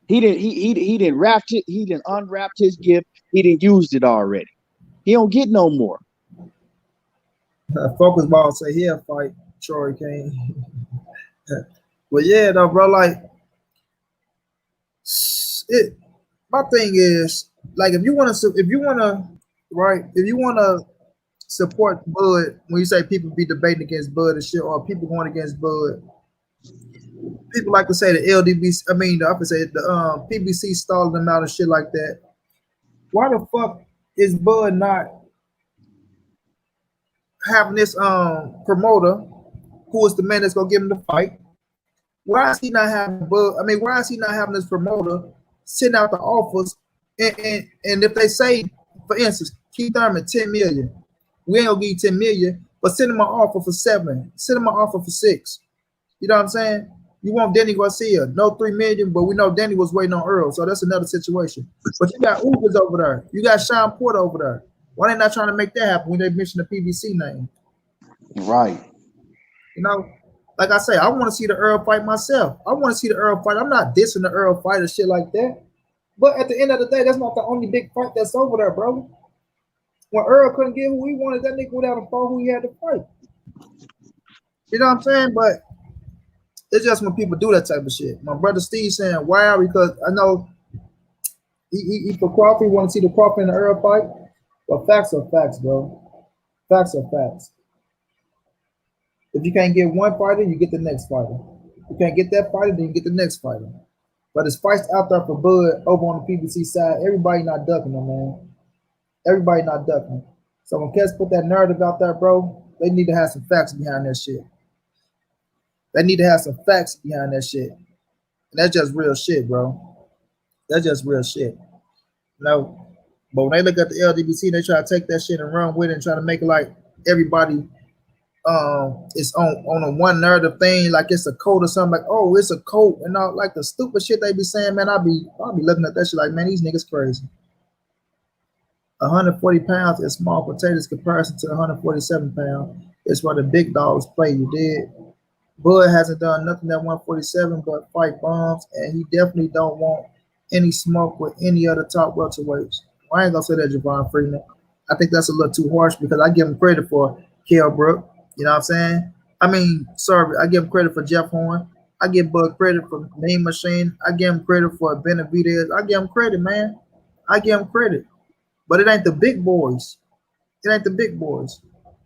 he didn't unwrap his gift. He didn't use it already. He don't get no more. Focus ball say he'll fight Troy King. But yeah, though, bro, like my thing is, like, if you wanna support Bud, when you say people be debating against Bud and shit, or people going against Bud, people like to say the Ldbc, I mean, I would say the PBC stalling them out and shit like that. Why the fuck is Bud not having this promoter who is the man that's gonna give him the fight? Why is he not having Bud? I mean, why is he not having this promoter send out the offers? And if they say, for instance, Keith Thurman 10 million, we ain't gonna give you 10 million, but send him an offer for 7, send him an offer for 6. You know what I'm saying? You want Danny Garcia, no 3 million, but we know Danny was waiting on Earl, so that's another situation. But you got Ubers over there, you got Sean Porter over there. Why they not trying to make that happen when they mention the PBC name? Right. You know, like I say, I want to see the Earl fight myself. I want to see the Earl fight. I'm not dissing the Earl fight or shit like that. But at the end of the day, that's not the only big fight that's over there, bro. When Earl couldn't get who he wanted, that nigga without a fought who he had to fight. You know what I'm saying? But it's just when people do that type of shit. My brother Steve saying, wow, because I know he for Crawford, want to see the Crawford and the Earl fight. But facts are facts, bro. Facts are facts. If you can't get one fighter, you get the next fighter. If you can't get that fighter, then you get the next fighter. But it's fights out there for Bud over on the PBC side. Everybody not ducking them, man. Everybody not ducking. So when Kes put that narrative out there, bro, they need to have some facts behind that shit. They need to have some facts behind that shit. And that's just real shit, bro. That's just real shit. No. But when they look at the Ldbc, they try to take that shit and run with it and try to make it like everybody it's on a one narrative thing, like it's a code or something, like, oh, it's a code, and all like the stupid shit they be saying, man. I'll be looking at that shit like, man, these niggas crazy. 140 pounds is small potatoes comparison to 147 pounds. It's where the big dogs play. You did. Bud hasn't done nothing at 147 but fight bombs, and he definitely don't want any smoke with any other top welterweights. I ain't gonna say that, Javon Freeman. I think that's a little too harsh because I give him credit for Kell Brook. You know what I'm saying? I mean, sorry, I give him credit for Jeff Horn. I give Bud credit for Mean Machine. I give him credit for Benavidez. I give him credit, man. I give him credit. But it ain't the big boys. It ain't the big boys.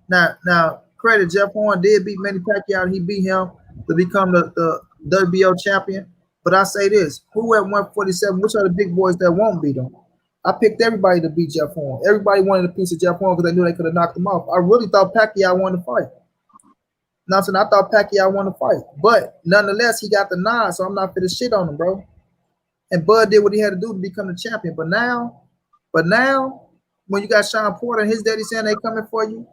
Now, credit, Jeff Horn did beat Manny Pacquiao. He beat him to become the WBO champion. But I say this, who at 147, which are the big boys that won't beat him? I picked everybody to beat Jeff Horn. Everybody wanted a piece of Jeff Horn because they knew they could have knocked him off. I really thought Pacquiao won the fight. I thought Pacquiao won the fight. But nonetheless, he got the nod, so I'm not for the shit on him, bro. And Bud did what he had to do to become the champion. But now, when you got Sean Porter and his daddy saying they coming for you,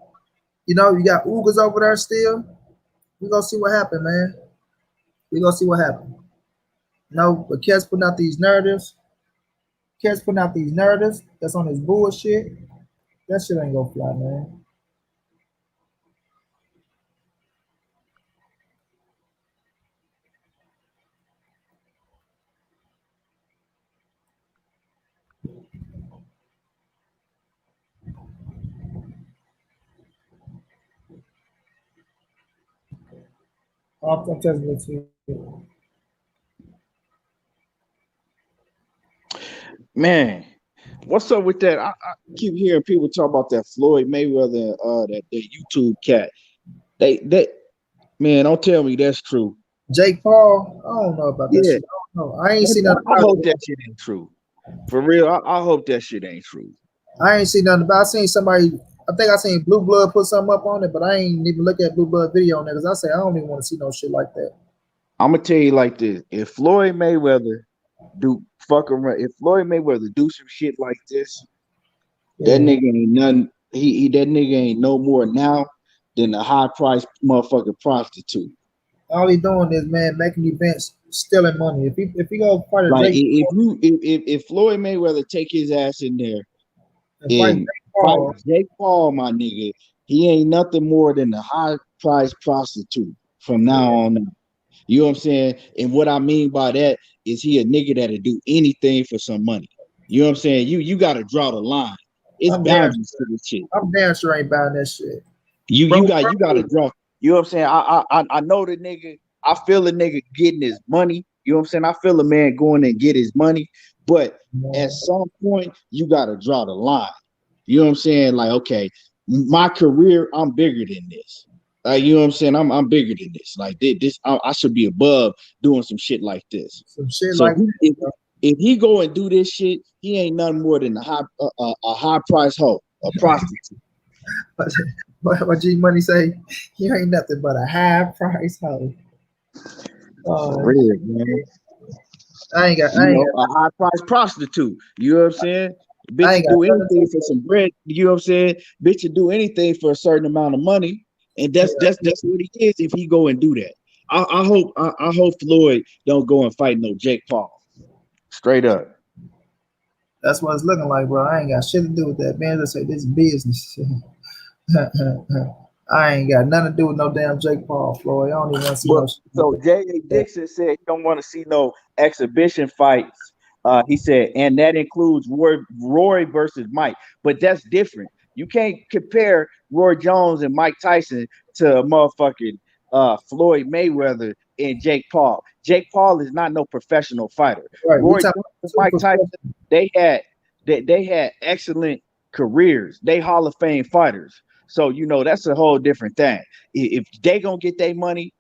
you know, you got Ugas over there still. We're going to see what happened, man. We're going to see what happened. No, but Kes putting out these narratives. Kes putting out these narratives that's on his bullshit. That shit ain't gonna fly, man. I'm testing it too. Man, What's up with that? I keep hearing people talk about that Floyd Mayweather, that YouTube cat. They man, don't tell me that's true. Jake Paul, I don't know about that Yeah, shit. I don't know. I ain't seen nothing I about hope it. that shit ain't true. For real, I hope that shit ain't true. I ain't seen nothing about. I seen somebody. I think I seen Blue Blood put something up on it, but I ain't even look at Blue Blood video on it because I say I don't even want to see no shit like that. I'm gonna tell you like this: if Floyd Mayweather do fuck around, if Floyd Mayweather do some shit like this, that Yeah. nigga ain't nothing. He that nigga ain't no more now than a high price motherfucking prostitute. All he doing is man making events, stealing money. If he go fight a Like Jake if Floyd Mayweather take his ass in there and fight and Jake fight Paul, Jake Paul, my nigga, he ain't nothing more than a high price prostitute from now on. You know what I'm saying? And what I mean by that is he a nigga that'll do anything for some money. You know what I'm saying? You gotta draw the line. It's I'm damn boundaries to this shit. I'm damn sure ain't buying that shit. You Bro, gotta draw. You know what I'm saying? I know the nigga. I feel the nigga getting his money. You know what I'm saying? I feel a man going and get his money, but at some point you gotta draw the line. You know what I'm saying? Like, okay, my career, I'm bigger than this. You know what I'm saying? I'm bigger than this. Like this, I should be above doing some shit like this. some shit So like that, if he go and do this shit, he ain't nothing more than a high price hoe, a prostitute. what G Money say? You ain't nothing but a high price hoe. For real, man. I ain't You know, got a high price prostitute. You know what I'm saying? I Bitch ain't will got do nothing anything to for some bread. You know what I'm saying? Bitch will do anything for a certain amount of money, and that's what he is if he go and do that. I hope Floyd don't go and fight no Jake Paul. Straight up. That's what it's looking like, bro. I ain't got shit to do with that, man. Just say this business. I ain't got nothing to do with no damn Jake Paul, Floyd. I don't even want to see But no shit like so J.A. that. Dixon said he don't want to see no exhibition fights. He said, and that includes Roy versus Mike. But that's different. You can't compare Roy Jones and Mike Tyson to motherfucking Floyd Mayweather and Jake Paul. Jake Paul is not no professional fighter. Right, we Roy talking Jones and Mike Tyson, they had excellent careers. They Hall of Fame fighters. So you know that's a whole different thing. If they gonna get their money,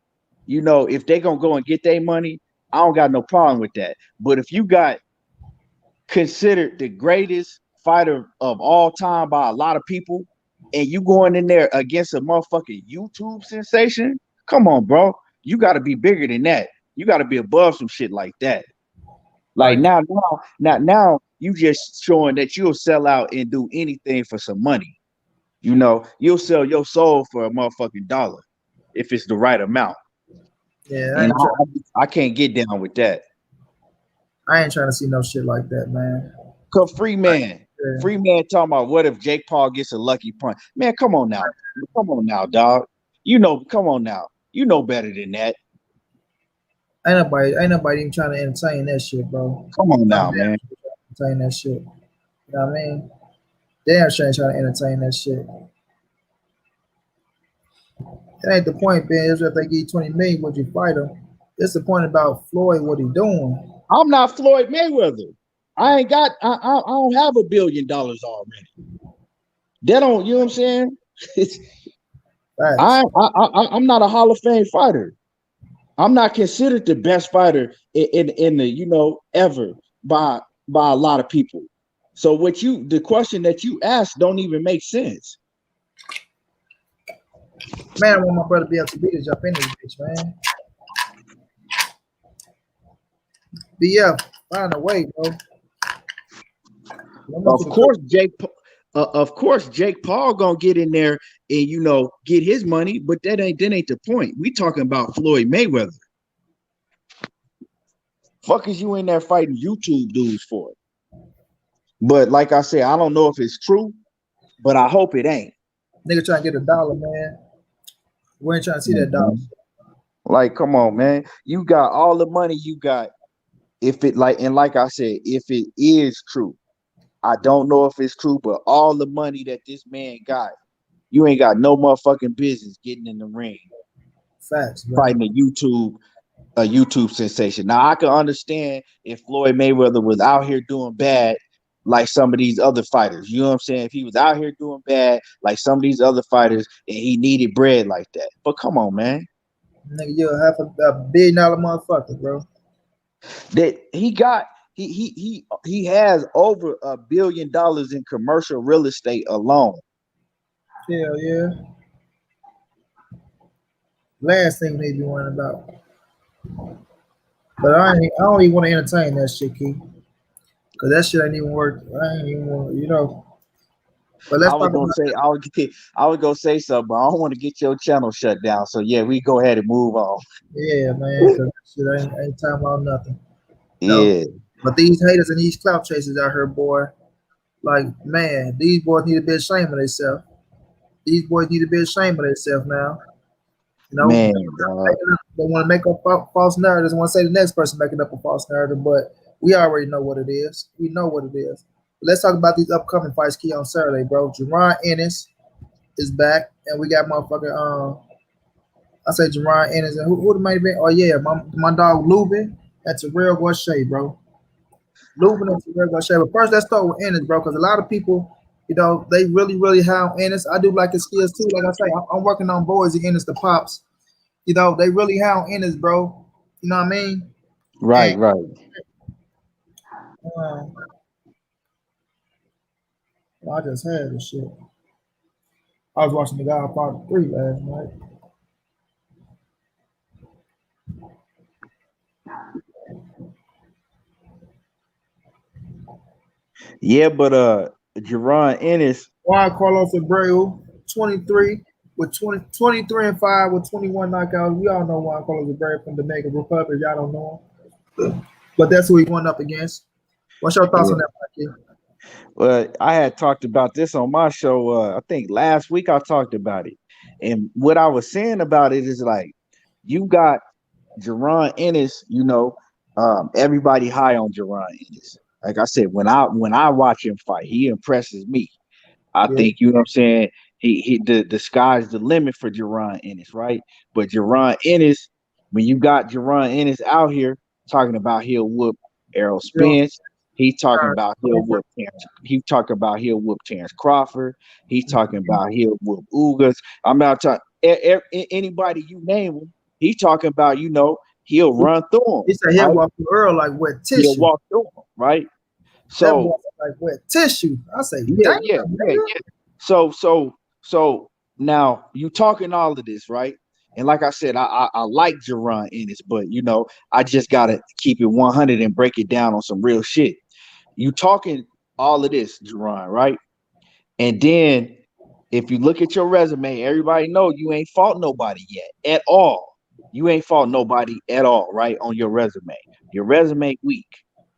you know, if they gonna go and get their money, I don't got no problem with that. But if you got considered the greatest fighter of all time by a lot of people, and you going in there against a motherfucking YouTube sensation, come on, bro. You got to be bigger than that. You got to be above some shit like that. Like right. now, you just showing that you'll sell out and do anything for some money. You know, you'll sell your soul for a motherfucking dollar if it's the right amount. Yeah, And I can't get down with that. I ain't trying to see no shit like that, man. Cause Freeman talking about what if Jake Paul gets a lucky punch? Man, come on now, dog. You know, come on now. You know better than that. Ain't nobody even trying to entertain that shit, bro. Come on now, man. Entertain that shit. You know what I mean? Damn sure ain't trying to entertain that shit. It ain't the point, Ben. Is if they give you 20 million, would you fight him? It's the point about Floyd, what he doing. I'm not Floyd Mayweather. I don't have $1 billion already. They don't, you know what I'm saying? I'm not a Hall of Fame fighter. I'm not considered the best fighter in the, you know, ever by a lot of people. So the question that you asked don't even make sense. Man, I want my brother Ldbc to jump in this bitch, man. BF, find a way, bro. Of course, Jake Paul gonna get in there and, you know, get his money, but that ain't the point. We talking about Floyd Mayweather. Fuck is you in there fighting YouTube dudes for? But like I said, I don't know if it's true, but I hope it ain't. Nigga trying to get $1, man. We ain't trying to see that dollar. Like, come on, man. You got all the money you got. If it like I said, if it is true, I don't know if it's true, but all the money that this man got, you ain't got no motherfucking business getting in the ring. Facts, bro. Fighting a YouTube sensation. Now I can understand if Floyd Mayweather was out here doing bad, like some of these other fighters. You know what I'm saying? If he was out here doing bad like some of these other fighters and he needed bread like that. But come on, man. Nigga, you're $500 million motherfucker, bro. That he has over $1 billion in commercial real estate alone. Hell yeah. Last thing they be worrying about. But I don't even want to entertain that shit, Key. Cause that shit ain't even work. I ain't even want, you know. But let's I was talk gonna about say I was gonna say something, but I don't want to get your channel shut down. So yeah, we go ahead and move on. yeah, man. Cause that shit ain't time about nothing. No. Yeah, But these haters and these clout chasers out here, boy. Like, man, these boys need to be ashamed of themselves. These boys need to be ashamed of themselves now. You know, man. they want to make up false narratives. Want to say the next person making up a false narrative, but we already know what it is. We know what it is. But let's talk about these upcoming fights. Key on Saturday, bro. Jaron Ennis is back, and we got motherfucker. I say Jaron Ennis, and who the main event? Oh yeah, my dog Lubin. That's a real Gausha, bro. Lubin and Terrell Gausha. But first, let's start with Ennis, bro, because a lot of people, you know, they really high on Ennis. I do like his skills too. Like I say, I'm working on boys and Ennis the pops. You know, they really high on Ennis, bro. You know what I mean? Right, And, right. I just had this shit. I was watching The Godfather 3 last night. Yeah, but Jaron Ennis. Juan Carlos Abreu, 23 with 23 and 5 with 21 knockouts. We all know Juan Carlos Abreu from Dominican Republic. Y'all don't know him. But that's who he went up against. What's your thoughts on that, Mikey? Well, I had talked about this on my show. I think last week I talked about it, and what I was saying about it is like you got Jaron Ennis. You know, everybody high on Jaron Ennis. Like I said, when I watch him fight, he impresses me. I Yeah. think you know what I'm saying. The sky's the limit for Jaron Ennis, right? But Jaron Ennis, when you got Jaron Ennis out here talking about he'll whoop Errol Spence, he's talking about he'll whoop Terrence. He talking about he'll whoop Terrence Crawford. He's talking about he'll whoop Ugas. I'm not talking anybody you name him. He's talking about he'll run through him. He said he'll walk through Earl like wet tissue. He'll walk through him, right? So like wet tissue. I say, yeah. So now you talking all of this, right? And like I said, I like Jaron Ennis, but I just gotta keep it 100 and break it down on some real shit. You talking all of this, Jaron, right? And then if you look at your resume, everybody know you ain't fought nobody yet at all. You ain't fought nobody at all, right? On your resume. Your resume weak,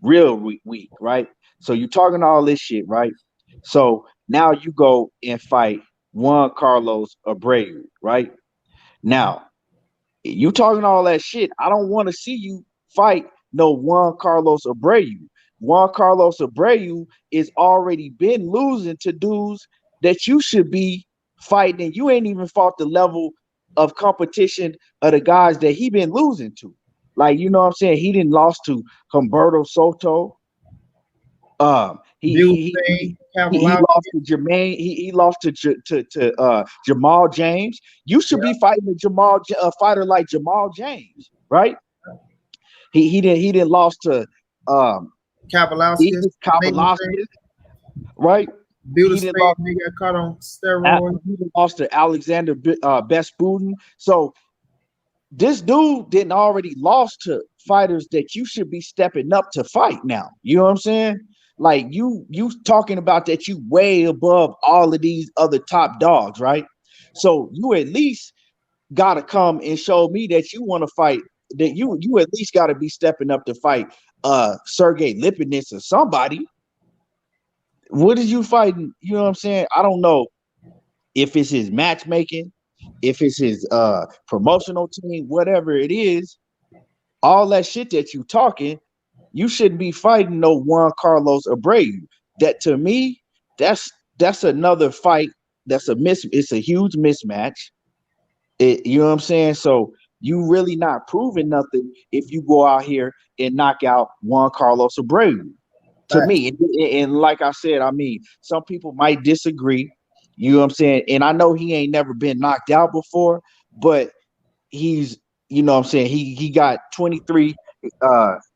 real weak, right? So you talking all this shit, right? So now you go and fight Juan Carlos Abreu, right? Now, you talking all that shit. I don't want to see you fight no Juan Carlos Abreu. Juan Carlos Abreu is already been losing to dudes that you should be fighting, and you ain't even fought the level of competition of the guys that he been losing to. Like, you know what I'm saying? He didn't lost to Humberto Soto. He lost to Jermaine. He lost to Jamal James. You should be fighting a fighter like Jamal James, right? He didn't lost to Kavalowskis, right? He got caught on steroids. He lost to Alexander Besbuden. So this dude didn't already lost to fighters that you should be stepping up to fight now. You know what I'm saying? Like you talking about that you way above all of these other top dogs, right? So you at least gotta come and show me that you want to fight, that you at least gotta be stepping up to fight Sergey Lipinets or somebody. What is you fighting? You know what I'm saying? I don't know if it's his matchmaking, if it's his promotional team, whatever it is, all that shit that you talking, you shouldn't be fighting no Juan Carlos Abreu. That to me, that's another fight. It's a huge mismatch. You know what I'm saying? So you really not proving nothing if you go out here and knock out Juan Carlos Abreu. to me. And like I said, I mean, some people might disagree. You know what I'm saying? And I know he ain't never been knocked out before, but he's, you know what I'm saying, he got 23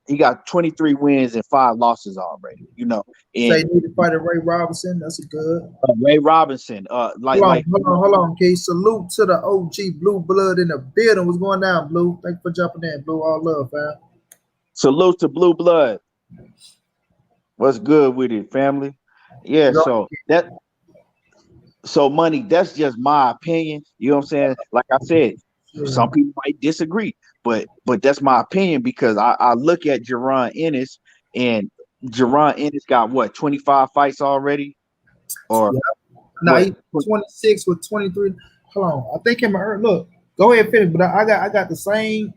he got 23 wins and 5 losses already, you know. Say And you need to fight Ray Robinson. That's a good. Ray Robinson, Hold on, Key. Salute to the OG Blue Blood in the building. What's going down, Blue? Thank you for jumping in, Blue. All love, fam. salute to Blue Blood. What's good with it, family? Yeah, so money, that's just my opinion. You know what I'm saying? Like I said, some people might disagree, but that's my opinion because I look at Jaron Ennis, and Jaron Ennis got what, 25 fights already? Or no, he's 26 with 23. Hold on. I think him look, go ahead and finish, but I got the same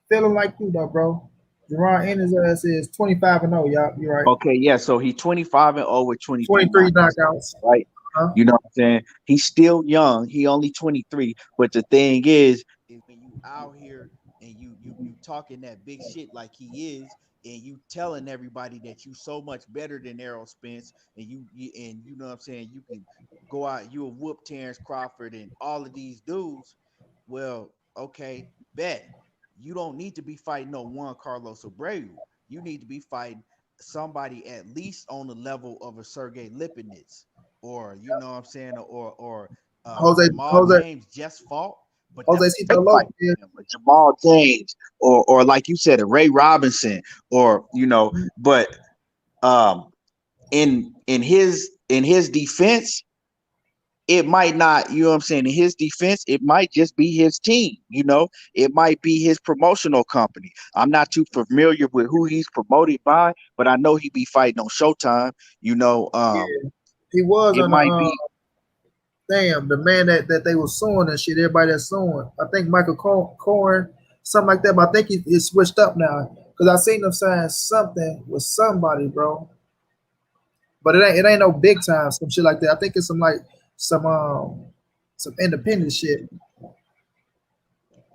feeling like you though, bro. Jaron Ennis is 25 and 0, y'all. You're right. Okay, yeah. So he's 25 and 0 with 23 knockouts. Right. You know what I'm saying? He's still young. He only 23. But the thing is when you out here and you talking that big shit like he is, and you telling everybody that you so much better than Errol Spence, and you know what I'm saying, you can go out, you'll whoop Terrence Crawford and all of these dudes. Well, okay, bet. You don't need to be fighting no Juan Carlos Abreu. You need to be fighting somebody at least on the level of a Sergey Lipinets, or you know what I'm saying, or James just fought, but Jamal James, or like you said, a Ray Robinson, or you know, but in his defense, it might not, you know what I'm saying, in his defense, it might just be his team, you know, it might be his promotional company. I'm not too familiar with who he's promoted by, but I know he be fighting on Showtime, you know. He was on the man that they were suing and shit, everybody that's suing. I think Michael Corn, something like that, but I think it's switched up now. Because I seen them saying something with somebody, bro. But it ain't no big time, some shit like that. I think it's some independent shit.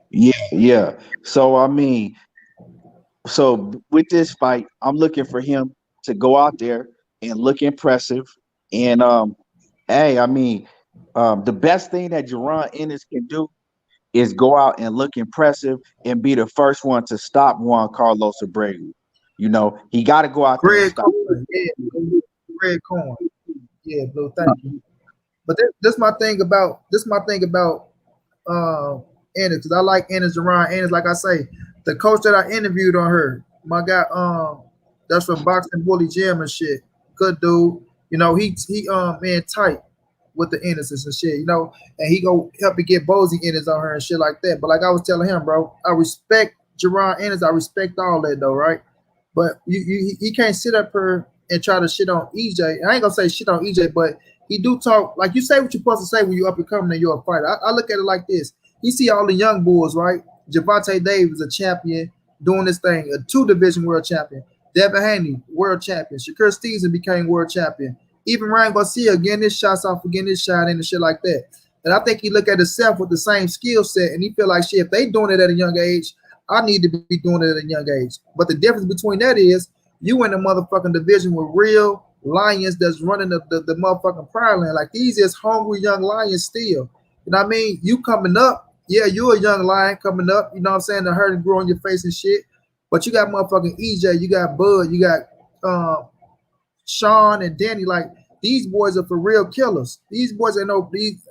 Yeah. So I mean, so with this fight, I'm looking for him to go out there and look impressive. And hey, I mean, the best thing that Jaron Ennis can do is go out and look impressive and be the first one to stop Juan Carlos Abreu. You know, he got to go out there and stop. Red corn. Yeah, Blue, thank you. But this my thing about Ennis, because I like Ennis, Jaron Ennis. Like I say, the coach that I interviewed on her, my guy, that's from Boxing Bully Gym and shit. Good dude. You know, he man tight with the Ennis and shit, you know, and he go help me get Bozy Ennis on her and shit like that. But like I was telling him, bro, I respect Jaron Ennis. I respect all that though, right? But he can't sit up here and try to shit on EJ. And I ain't gonna say shit on EJ, but he do talk, like you say what you're supposed to say when you up and coming and you're a fighter. I look at it like this. You see all the young bulls, right? Javante Davis, a champion, doing this thing, a 2-division world champion. Devin Haney, world champion. Shakur Stevenson became world champion. Even Ryan Garcia getting his shots off, getting his shot in and shit like that. And I think he look at himself with the same skill set, and he feel like, shit, if they doing it at a young age, I need to be doing it at a young age. But the difference between that is you in a motherfucking division with real lions that's running the motherfucking pride land. Like, these is hungry young lions still. You know what I mean? You coming up, yeah, you a young lion coming up, you know what I'm saying? The hurt and grow on your face and shit. But you got motherfucking EJ, you got Bud, you got Sean and Danny. Like, these boys are for real killers. These boys ain't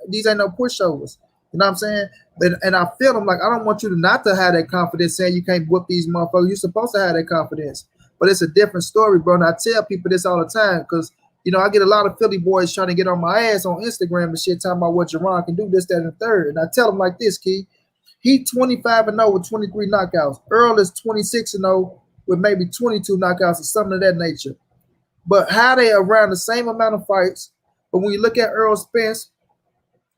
these ain't no pushovers. You know what I'm saying? And I feel them like, I don't want you to not to have that confidence saying you can't whoop these motherfuckers. You're supposed to have that confidence. But it's a different story, bro. And I tell people this all the time because, you know, I get a lot of Philly boys trying to get on my ass on Instagram and shit, talking about what Jaron can do, this, that, and the third. And I tell them like this, Key. He 25-0 with 23 knockouts. Earl is 26-0 with maybe 22 knockouts or something of that nature. But how they around the same amount of fights. But when you look at Errol Spence,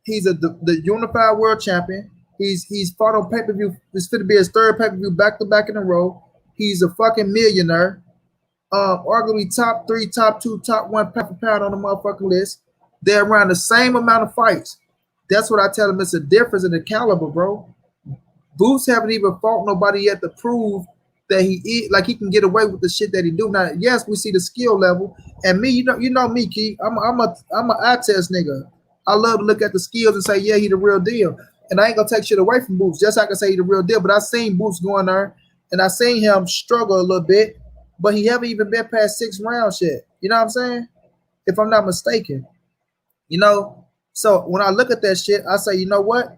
he's the unified world champion. He's fought on pay-per-view. It's going to be his third pay-per-view back-to-back in a row. He's a fucking millionaire. Arguably top 3, top 2, top 1 pound for pound on the motherfucking list. They're around the same amount of fights. That's what I tell them. It's a difference in the caliber, bro. Boots haven't even fought nobody yet to prove that he is, like he can get away with the shit that he do. Now, yes, we see the skill level, and me, you know me, Keith. I'm a eye test nigga. I love to look at the skills and say, yeah, he the real deal. And I ain't gonna take shit away from Boots. Just like I can say he the real deal, but I seen Boots going there, and I seen him struggle a little bit, but he haven't even been past 6 rounds yet. You know what I'm saying? If I'm not mistaken, you know. So when I look at that shit, I say, you know what?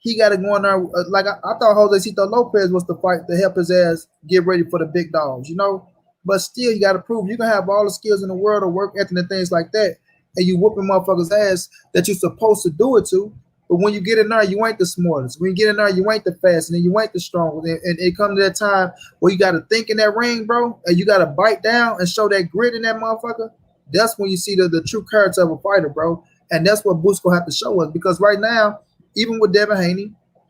He got to go in there. Like I thought Josecito Lopez was the fight to help his ass get ready for the big dogs, you know. But still, you got to prove you can have all the skills in the world or work ethic and things like that, and you whooping motherfuckers' ass that you're supposed to do it to. But when you get in there, you ain't the smartest. When you get in there, you ain't the fastest, and you ain't the strongest. And it comes to that time where you got to think in that ring, bro, and you got to bite down and show that grit in that motherfucker. That's when you see the true character of a fighter, bro. And that's what Boots gonna have to show us, because right now, even with Devin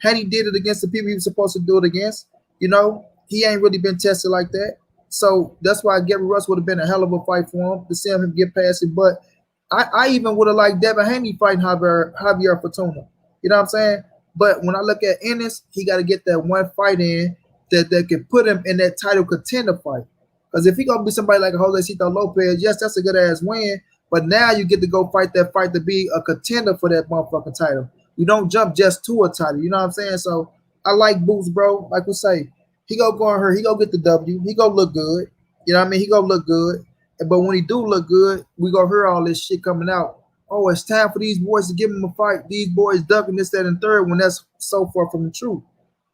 Haney did it against the people he was supposed to do it against. You know, he ain't really been tested like that. So that's why Gary Russ would have been a hell of a fight for him to see him get past it. But I even would have liked Devin Haney fighting Javier Fortuna. You know what I'm saying? But when I look at Ennis, he got to get that one fight in that can put him in that title contender fight. Because if he gonna be somebody like a Josecito Lopez, yes, that's a good ass win. But now you get to go fight that fight to be a contender for that motherfucking title. You don't jump just to a title. You know what I'm saying? So I like Boots, bro. Like we say, he go on her. He go get the W. He go look good. You know what I mean? He go look good. But when he do look good, we gonna hear all this shit coming out. Oh, it's time for these boys to give him a fight. These boys ducking this, that, and third when that's so far from the truth.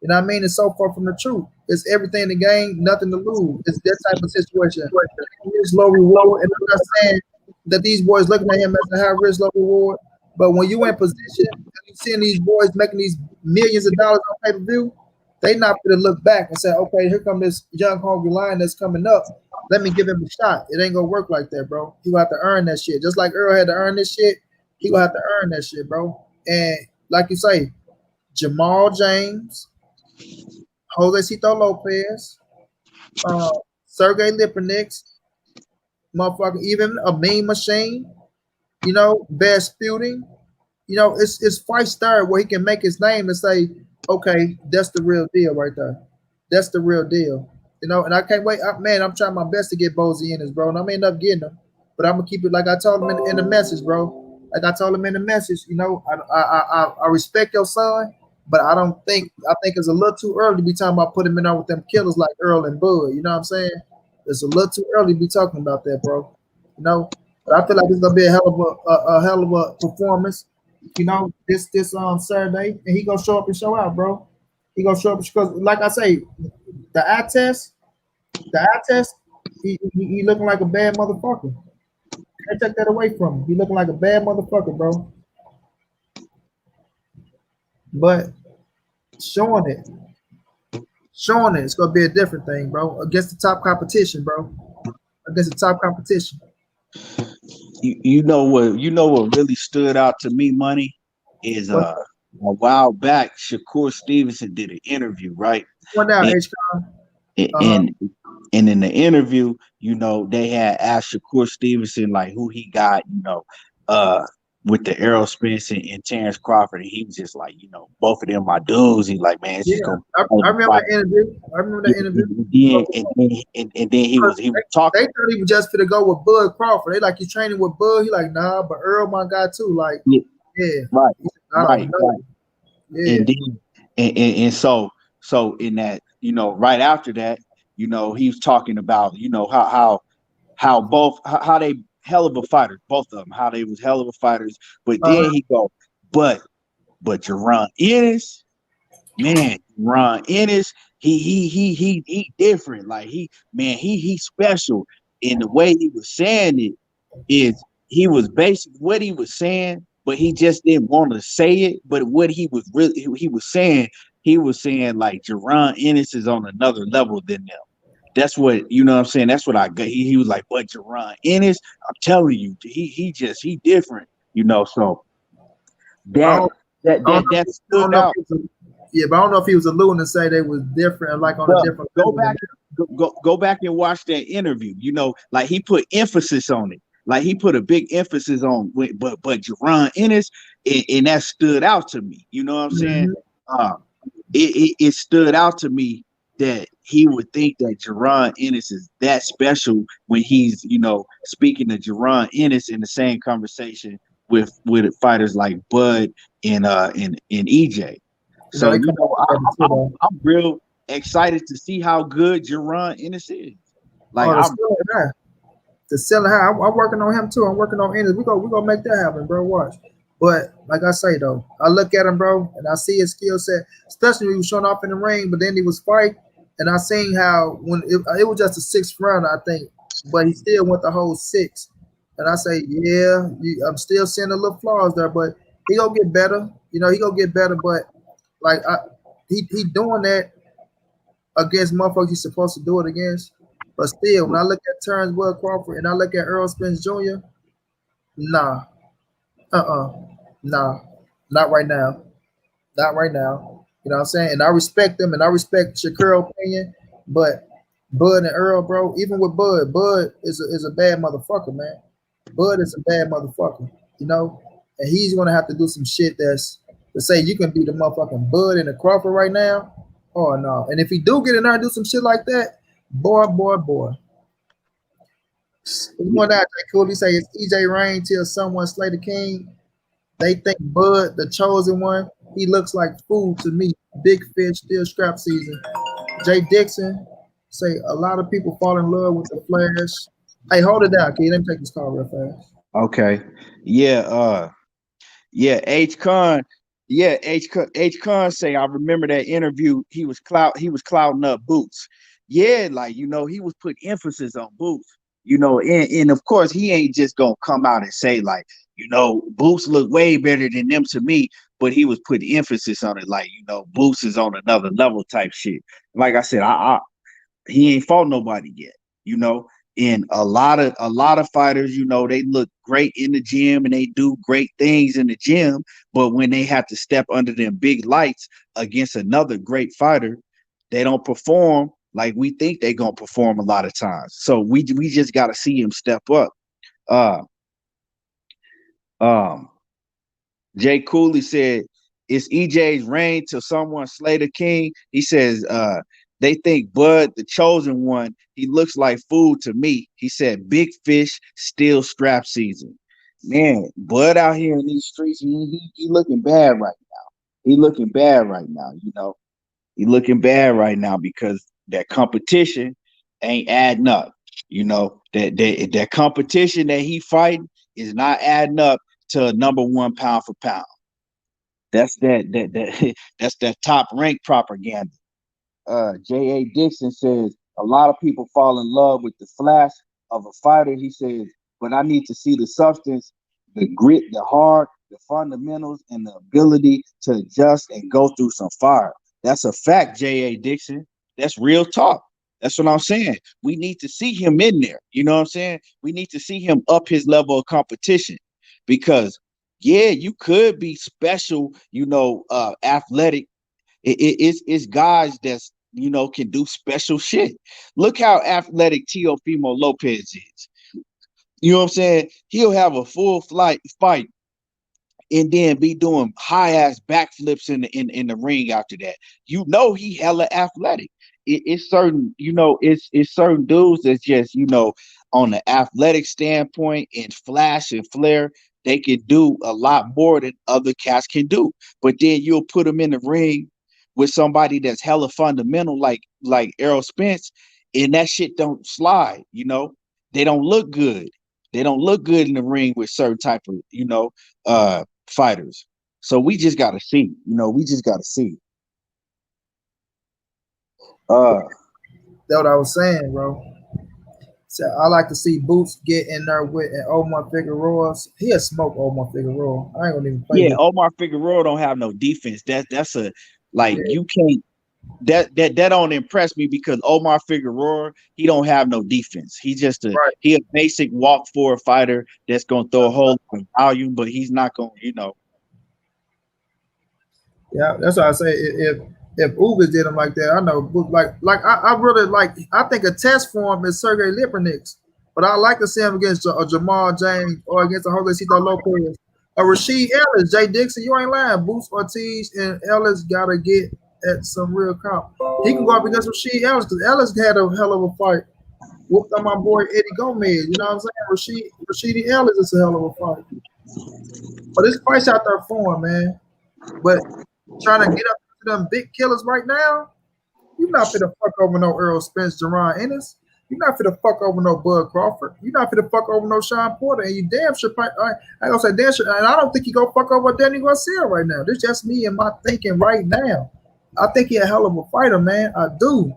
You know what I mean? It's so far from the truth. It's everything to gain, nothing to lose. It's that type of situation. It's low reward. And I'm not saying that these boys looking at him as a high risk, low reward. But when you in position and you seeing these boys making these millions of dollars on pay-per-view, they not going to look back and say, okay, here come this young hungry lion that's coming up. Let me give him a shot. It ain't going to work like that, bro. You have to earn that shit. Just like Earl had to earn this shit, he going to have to earn that shit, bro. And like you say, Jamal James, Josecito Lopez, Sergey Lipinets, motherfucker, even a mean machine, you know, best Sputing, you know, it's fight star where he can make his name and say, okay, that's the real deal right there. That's the real deal. You know, and I can't wait. Man, I'm trying my best to get Bozy in this, bro, and I'm end up getting him. But I'm gonna keep it like I told him in the message, bro. Like I told him in the message, you know, I respect your son, but I think it's a little too early to be talking about putting him in there with them killers like Earl and Bud. You know what I'm saying? It's a little too early to be talking about that, bro. You know, but I feel like it's gonna be a hell of a performance. You know, this Saturday, and he gonna show up and show out, bro. He gonna show up because, like I say, the eye test, he looking like a bad motherfucker. Can't take that away from him. He looking like a bad motherfucker, bro. But showing it, it's gonna be a different thing, bro. Against the top competition, bro. Against the top competition. You know what really stood out to me, Money, is a while back Shakur Stevenson did an interview, right? What now, And in the interview, you know, they had asked Shakur Stevenson like who he got, you know, with the Errol Spence and Terrence Crawford, and he was just like, you know, both of them my dudes. He's like, man, it's just gonna. I remember that interview. And then he was talking. They thought he was just gonna go with Bud Crawford. They like, you training with Bud. He like, nah, but Earl my guy too. Like, right. Yeah. And so in that, you know, right after that, you know, he was talking about, you know, how they hell of a fighters, both of them, how they was hell of a fighters. But then he go, but Jaron Ennis, man, Jaron Ennis, he different. Like he special. In the way he was saying it is he was basically what he was saying, but he just didn't want to say it. But what he was saying like Jaron Ennis is on another level than them. That's what, you know what I'm saying? That's what I got. He was like, but Jaron Ennis, I'm telling you, he different, you know. So that stood out. Yeah, but I don't know if he was alluding to say they was different, like on a different level. Go back and watch that interview. You know, like he put emphasis on it. Like he put a big emphasis on, but Jaron Ennis, and that stood out to me. You know what I'm saying? It stood out to me that he would think that Jaron Ennis is that special when he's, speaking to Jaron Ennis in the same conversation with fighters like Bud and EJ. So they come out together too, though. I'm real excited to see how good Jaron Ennis is. Like the selling high. I'm working on him too. I'm working on Ennis. We gonna make that happen, bro. Watch. But like I say though, I look at him, bro, and I see his skill set, especially when he was showing off in the ring. But then he was fighting, and I seen how when it was just a 6th round, I think, but he still went the whole 6. And I say, yeah, I'm still seeing a little flaws there, but he gonna get better. He gonna get better. But like he doing that against motherfuckers he's supposed to do it against. But still, when I look at Terrence Bud Crawford and I look at Earl Spence Jr., nah, nah, not right now, not right now. You know what I'm saying? And I respect them, and I respect Shakur's opinion, but Bud and Earl, bro, even with Bud is a bad motherfucker, man. Bud is a bad motherfucker, and he's gonna have to do some shit that's to say you can be the motherfucking Bud and the Crawford right now. Oh no! And if he do get in there and do some shit like that, boy. You want that cool? He say it's EJ Rain till someone slay the king. They think Bud, the chosen one, he looks like food to me. Big fish, still scrap season. Jay Dixon say a lot of people fall in love with the Flash. Hey, hold it down, kid. Let me take this call real fast. Okay. Yeah. H Con. Yeah, H Con say I remember that interview. He was clouding up Boots. Yeah, like he was putting emphasis on Boots. And of course he ain't just gonna come out and say like, Boots look way better than them to me, but he was putting emphasis on it, like, Boots is on another level type shit. Like I said, he ain't fought nobody yet, And a lot of fighters, they look great in the gym and they do great things in the gym, but when they have to step under them big lights against another great fighter, they don't perform like we think they're gonna perform a lot of times. So we just gotta see him step up. Jay Cooley said it's EJ's reign till someone slay the king. He says they think Bud, the chosen one, he looks like food to me. He said big fish, still strap season. Man, Bud out here in these streets, he looking bad right now. He looking bad right now, He looking bad right now because that competition ain't adding up. That competition that he fighting is not adding up to number 1 pound for pound. That's that's that top rank propaganda. J.A. Dixon says a lot of people fall in love with the flash of a fighter. He says, but I need to see the substance, the grit, the heart, the fundamentals, and the ability to adjust and go through some fire. That's a fact, J.A. Dixon. That's real talk. That's what I'm saying. We need to see him in there. You know what I'm saying? We need to see him up his level of competition because, yeah, you could be special, athletic. It's guys that's, can do special shit. Look how athletic Teofimo Lopez is. You know what I'm saying? He'll have a full fight and then be doing high ass backflips in the ring after that. He hella athletic. It's certain, it's certain dudes that's just, on the athletic standpoint and flash and flare, they can do a lot more than other cats can do. But then you'll put them in the ring with somebody that's hella fundamental, like Errol Spence, and that shit don't slide. They don't look good. They don't look good in the ring with certain type of, fighters. So we just got to see. We just got to see. That's what I was saying, bro. So I like to see Boots get in there with an Omar Figueroa. He'll smoke Omar Figueroa. I ain't gonna even play. Yeah, Omar Figueroa don't have no defense. That's a like you can't. That don't impress me because Omar Figueroa, he don't have no defense. He just he a basic walk forward fighter that's gonna throw a whole lot of volume, but he's not gonna, Yeah, that's why I say if Ugas did him like that, I know I really like. I think a test for him is Sergey Lipinets, but I like to see him against a Jamal James or against a Josecito Lopez, a Rasheed Ellis, Jay Dixon. You ain't lying. Boots Ortiz and Ellis gotta get at some real comp. He can go up against Rasheed Ellis because Ellis had a hell of a fight. Whooped on my boy Eddie Gomez. You know what I'm saying? Rasheed Ellis is a hell of a fight. But this fight's out there for him, man. But trying to get up to them big killers right now, you're not finna fuck over no Earl Spence, Jaron Ennis. You're not finna fuck over no Bud Crawford. You're not finna fuck over no Sean Porter. And you damn sure, I gonna say damn sure, and I don't think he gonna fuck over Danny Garcia right now. This is just me and my thinking right now. I think he a hell of a fighter, man. I do.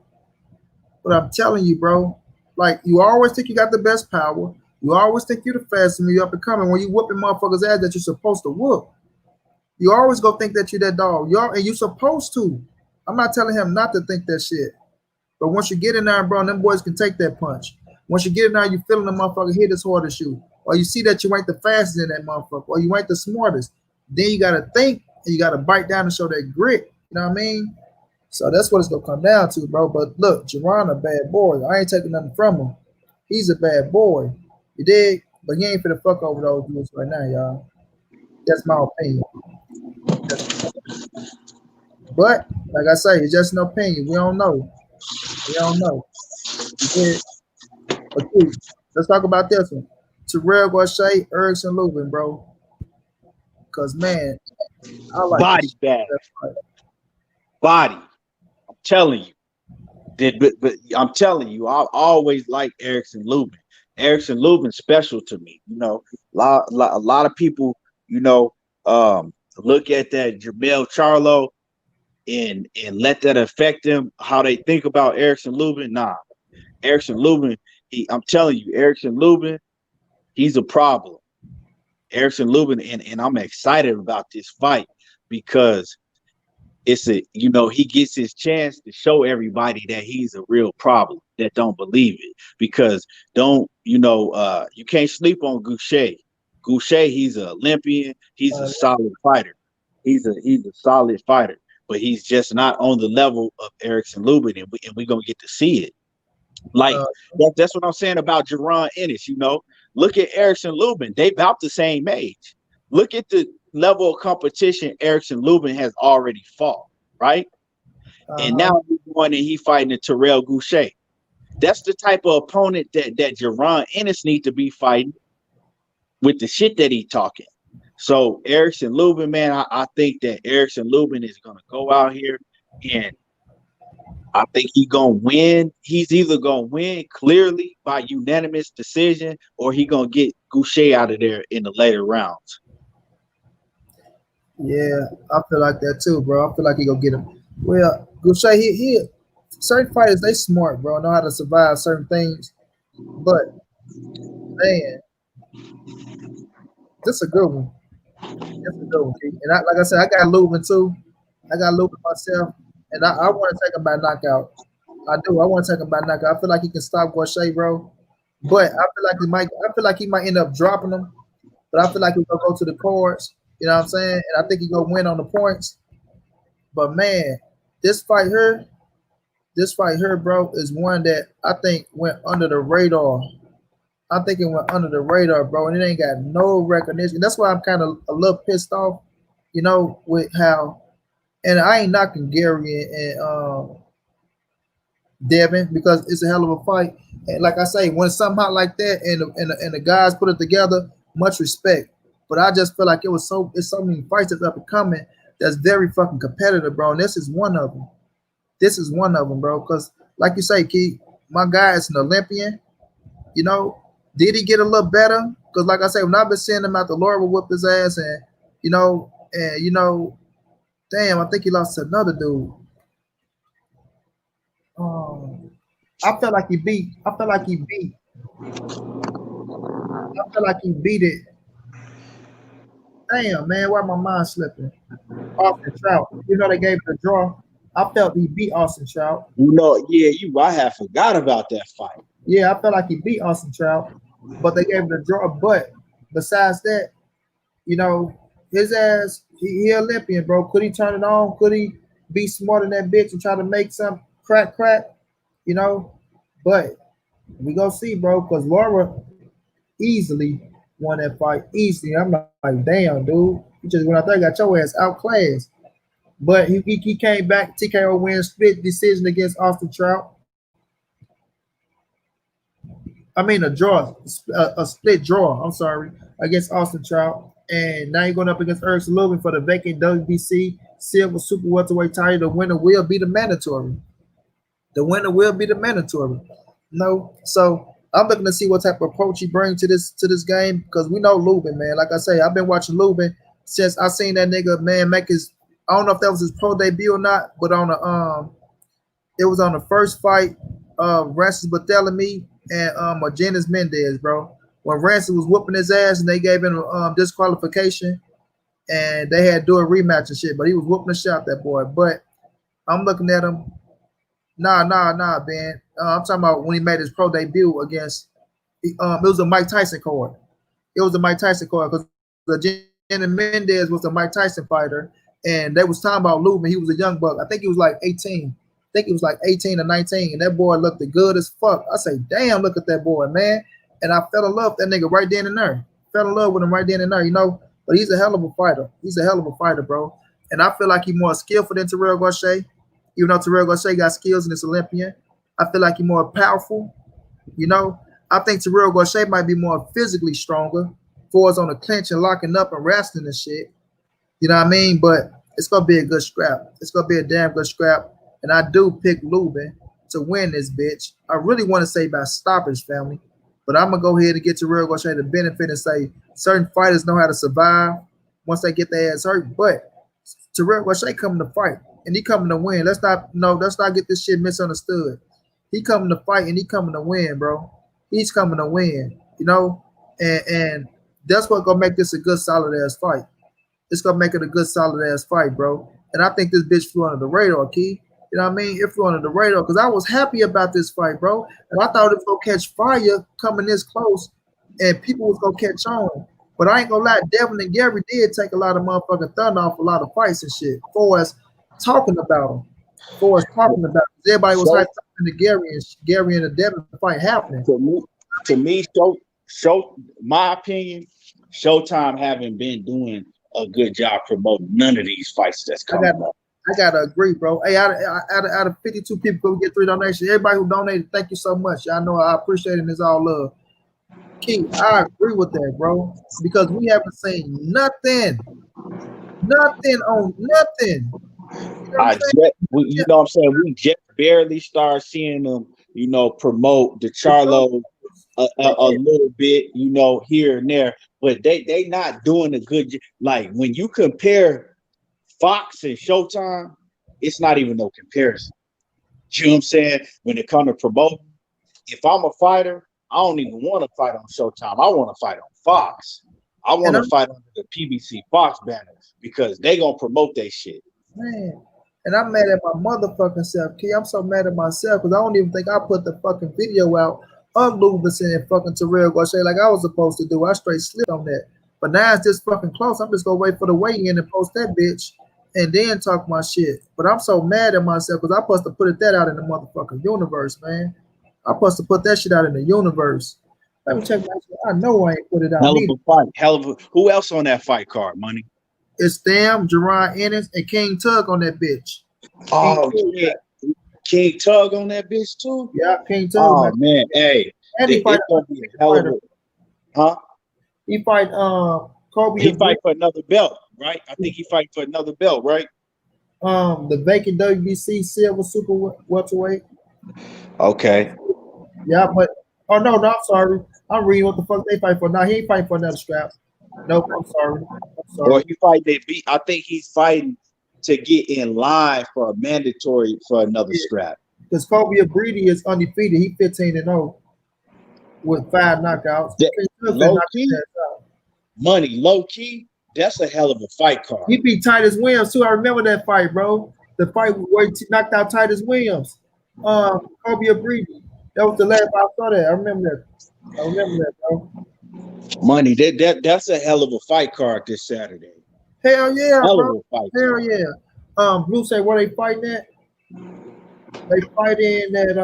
But I'm telling you, bro, like you always think you got the best power. You always think you're the fastest and you up and coming. When you whooping motherfuckers' ass that you're supposed to whoop, you always go think that you're that dog. And you're supposed to. I'm not telling him not to think that shit. But once you get in there, bro, them boys can take that punch. Once you get in there, you feeling the motherfucker hit as hard as you. Or you see that you ain't the fastest in that motherfucker. Or you ain't the smartest. Then you got to think and you got to bite down and show that grit. You know what I mean? So that's what it's going to come down to, bro. But look, Jaron a bad boy. I ain't taking nothing from him. He's a bad boy. You dig? But he ain't finna fuck over those dudes right now, y'all. That's my opinion. But, like I say, it's just an opinion. We don't know. We don't know. But dude, let's talk about this one. Terrell Gausha, Erickson Lubin, bro. Because, man, I like body bag. Body. I'm telling you. But I'm telling you, I always like Erickson Lubin. Erickson Lubin special to me. You know, a lot of people, you know, look at that Jermell Charlo and let that affect them, how they think about Erickson Lubin. Nah, Erickson Lubin, I'm telling you, Erickson Lubin, he's a problem. Erickson Lubin, and I'm excited about this fight because he gets his chance to show everybody that he's a real problem that don't believe it. Because you can't sleep on Gausha. Gausha, he's an Olympian. He's a solid fighter. He's a solid fighter, but he's just not on the level of Erickson Lubin, and we're gonna get to see it. Like that's what I'm saying about Jaron Ennis. You know, look at Erickson Lubin; they about the same age. Look at the level of competition Erickson Lubin has already fought, right? And now he's going and he fighting a Terrell Gausha. That's the type of opponent that Jaron Ennis needs to be fighting with the shit that he talking. So Erickson Lubin, man, I think that Erickson Lubin is going to go out here and I think he's going to win. He's either going to win clearly by unanimous decision or he going to get Gausha out of there in the later rounds. Yeah, I feel like that too, bro. I feel like he gonna get him. Well, Gausha, he certain fighters, they smart, bro, know how to survive certain things. But man, this is a good one. That's a good one. And like I said, I got Lubin too. I got Lubin myself, and I want to take him by knockout. I do. I want to take him by knockout. I feel like he can stop Gausha, bro. But I feel like he might end up dropping him. But I feel like he's gonna go to the cards. You know what I'm saying? And I think he's gonna win on the points. But man, this fight here, bro, is one that I think went under the radar. I think it went under the radar, bro, and it ain't got no recognition. That's why I'm kind of a little pissed off, you know, with how. And I ain't knocking Gary and Devin because it's a hell of a fight. And like I say, when it's something hot like that, and the guys put it together, much respect. But I just feel like it's so many fights that's up and coming that's very fucking competitive, bro. And this is one of them. This is one of them, bro. Because like you say, Keith, my guy is an Olympian. You know, did he get a little better? Because like I say, when I've been seeing him out the Lord will whoop his ass, and damn, I think he lost to another dude. I felt like he beat it. Damn, man, why my mind slipping? Austin Trout. You know they gave it a draw. I felt he beat Austin Trout. You know, yeah, I have forgot about that fight. Yeah, I felt like he beat Austin Trout, but they gave it a draw. But besides that, you know, his ass, he Olympian, bro. Could he turn it on? Could he be smarter than that bitch and try to make some crack? You know, but we gonna see, bro, because Laura easily won that fight. Easily. I'm like, damn, dude. You just went out there, got your ass outclassed. But he came back, TKO win, split decision against Austin Trout. I mean a split draw. I'm sorry, against Austin Trout, and now you're going up against Eric Lubin for the vacant WBC silver super welterweight title. The winner will be the mandatory. The winner will be the mandatory. No, so I'm looking to see what type of approach he brings to this game because we know Lubin, man. Like I say, I've been watching Lubin since I seen that nigga man make his. I don't know if that was his pro debut or not, but on the it was on the first fight of Rancis Barthélemy and Janis Mendez, bro. When Rancis was whooping his ass and they gave him disqualification and they had to do a rematch and shit, but he was whooping the shit out that boy. But I'm looking at him. Nah, man. I'm talking about when he made his pro debut against. It was a Mike Tyson card. It was a Mike Tyson card because the Janis Mendez was a Mike Tyson fighter, and they was talking about Lubin. He was a young buck. I think he was like 18. I think he was like 18 or 19, and that boy looked good as fuck. I say, damn, look at that boy, man. And I fell in love with that nigga right then and there. Fell in love with him right then and there, you know. But he's a hell of a fighter. He's a hell of a fighter, bro. And I feel like he's more skillful than Terrell Gausha. Even though Terrell Gausha got skills and is Olympian, I feel like he's more powerful. You know, I think Terrell Gausha might be more physically stronger for us on the clinch and locking up and wrestling and shit. You know what I mean? But it's gonna be a good scrap. It's gonna be a damn good scrap. And I do pick Lubin to win this bitch. I really want to say by stoppage, family, but I'm gonna go ahead and get Terrell Gausha the benefit and say certain fighters know how to survive once they get their ass hurt. But Terrell Gausha coming to fight and he coming to win. Let's not get this shit misunderstood. He coming to fight and he coming to win, bro. He's coming to win, you know, and that's what gonna make this a good solid ass fight. It's gonna make it a good solid ass fight, bro. And I think this bitch flew under the radar, Key. You know what I mean? It flew under the radar because I was happy about this fight, bro. And I thought it was gonna catch fire coming this close, and people was gonna catch on. But I ain't gonna lie, Devin and Gary did take a lot of motherfucking thunder off a lot of fights and shit. For us talking about them, everybody was like talking to Gary and the Devin fight happening. To me, show my opinion, Showtime haven't been doing a good job promoting none of these fights that's coming up. I gotta agree, bro. Hey, out of 52 people who get 3 donations, everybody who donated, thank you so much. Y'all know I appreciate it and it's all love. King, I agree with that, bro. Because we haven't seen nothing on nothing. You know what I'm saying? We just barely start seeing them, you know, promote the Charlo a little bit, you know, here and there, but they not doing a good. Like when you compare Fox and Showtime, it's not even no comparison. You know what I'm saying? When it comes to promoting, if I'm a fighter, I don't even want to fight on Showtime. I want to fight on Fox. I want to fight under the PBC Fox banner because they gonna promote that shit. Man, and I'm mad at my motherfucking self, Key. I'm so mad at myself because I don't even think I put the fucking video out of Lubin and fucking Terrell Gausha like I was supposed to do. I straight slipped on that. But now it's just fucking close. I'm just gonna wait for the weigh-in and post that bitch and then talk my shit. But I'm so mad at myself because I'm supposed to put that out in the motherfucking universe, man. I'm supposed to put that shit out in the universe. Let me check my shit. I know I ain't put it out. Hell of a who else on that fight card, Money? It's them, Jaron, Ennis, and King Tug on that bitch. Oh, King Tug on that bitch too? Yeah, King Tug. Oh man, hey. And he fight He fight Kobe. He fight for another belt, right? I think he fight for another belt, right? The vacant WBC silver super welterweight. Okay. Yeah, but I'm sorry. I'm reading what the fuck they fight for. Now he ain't fighting for another strap. Nope, I'm sorry. Or he fight I think he's fighting to get in line for a mandatory for another strap. Because Kobe Abridi is undefeated. He 15-0 with 5 knockouts. Low key, Money, low key, that's a hell of a fight card. He beat Titus Williams too. I remember that fight, bro. The fight where he knocked out Titus Williams. Kobe Abridi. That was the last I saw that. I remember that, bro. Money, that's a hell of a fight card this Saturday. Hell yeah, hell bro. Of a fight hell yeah. Blue say where they fighting at? They fight in that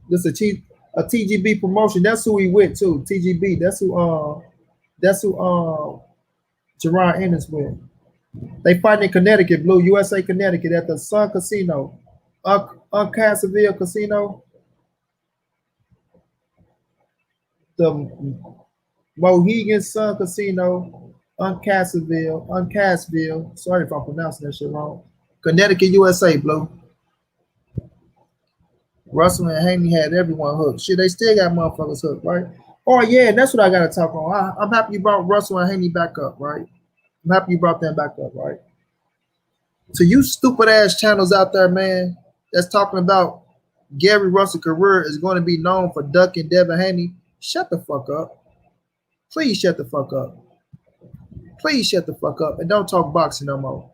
this a TGB promotion. That's who he with too. TGB. That's who That's who Jaron Ennis with. They fight in Connecticut, Blue, USA, Connecticut, at the Sun Casino, Uncastleville Casino, the Mohegan Sun Casino, Uncastville. Sorry if I'm pronouncing that shit wrong. Connecticut, USA, Blue. Russell and Haney had everyone hooked. Shit, they still got motherfuckers hooked, right? Oh yeah, that's what I gotta talk on. I'm happy you brought Russell and Haney back up, right? I'm happy you brought them back up, right? So you stupid ass channels out there, man, that's talking about Gary Russell's career is going to be known for ducking Devin Haney. Shut the fuck up. Please shut the fuck up. Please shut the fuck up and don't talk boxing no more.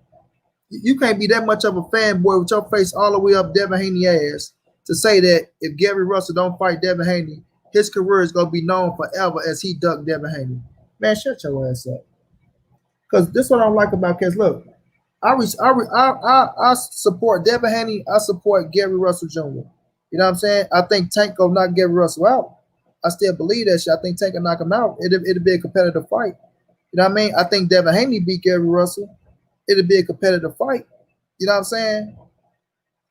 You can't be that much of a fanboy with your face all the way up Devin Haney ass to say that if Gary Russell don't fight Devin Haney, his career is gonna be known forever as he ducked Devin Haney. Man, shut your ass up. Cause this is what I don't like about Cause look, I support Devin Haney. I support Gary Russell Jr. You know what I'm saying? I think Tank will knock Gary Russell out. I still believe that shit. I think Tank will knock him out. It'll be a competitive fight. You know what I mean? I think Devin Haney beat Gary Russell. It'll be a competitive fight. You know what I'm saying?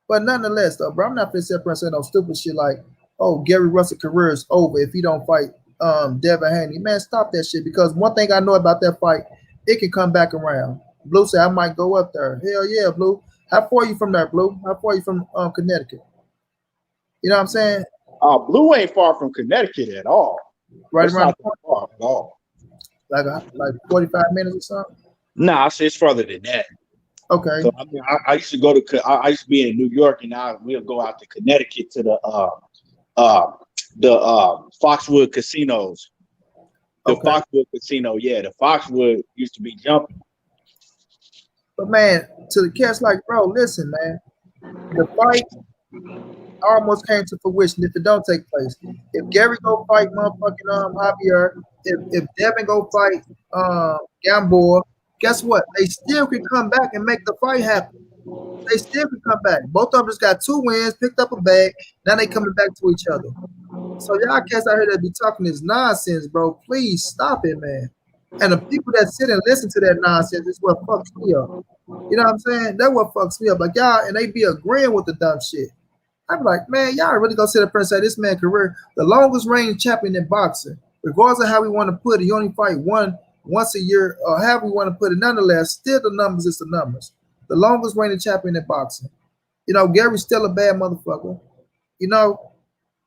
But nonetheless, though, bro, I'm not finna sit up and say no stupid shit like, oh, Gary Russell's career is over if he don't fight Devin Haney. Man, stop that shit. Because one thing I know about that fight, it can come back around. Blue said I might go up there. Hell yeah, Blue. How far are you from there, Blue? How far are you from Connecticut? You know what I'm saying? Blue ain't far from Connecticut at all. Right It's around not that far at all. like 45 minutes or something. Nah, I say it's further than that. Okay. So I mean, I used to go to. I used to be in New York, and we'll go out to Connecticut to the Foxwood casinos. The Foxwood casino, yeah, the Foxwood used to be jumping. But man, to the cats like, bro, listen, man, the fight almost came to fruition if it don't take place. If Gary go fight motherfucking Javier, if Devin go fight Gamboa, guess what? They still can come back and make the fight happen. They still can come back. Both of them just got 2 wins, picked up a bag. Now they coming back to each other. So y'all cats out here that be talking this nonsense, bro, please stop it, man. And the people that sit and listen to that nonsense is what fucks me up. You know what I'm saying? That's what fucks me up. Like y'all, and they be agreeing with the dumb shit. I'm like, man, y'all really gonna sit up and say this man career, the longest reigning champion in boxing, regardless of how we want to put it, you only fight once a year, or however we want to put it. Nonetheless, still the numbers is the numbers. The longest reigning champion in boxing. You know, Gary's still a bad motherfucker. You know,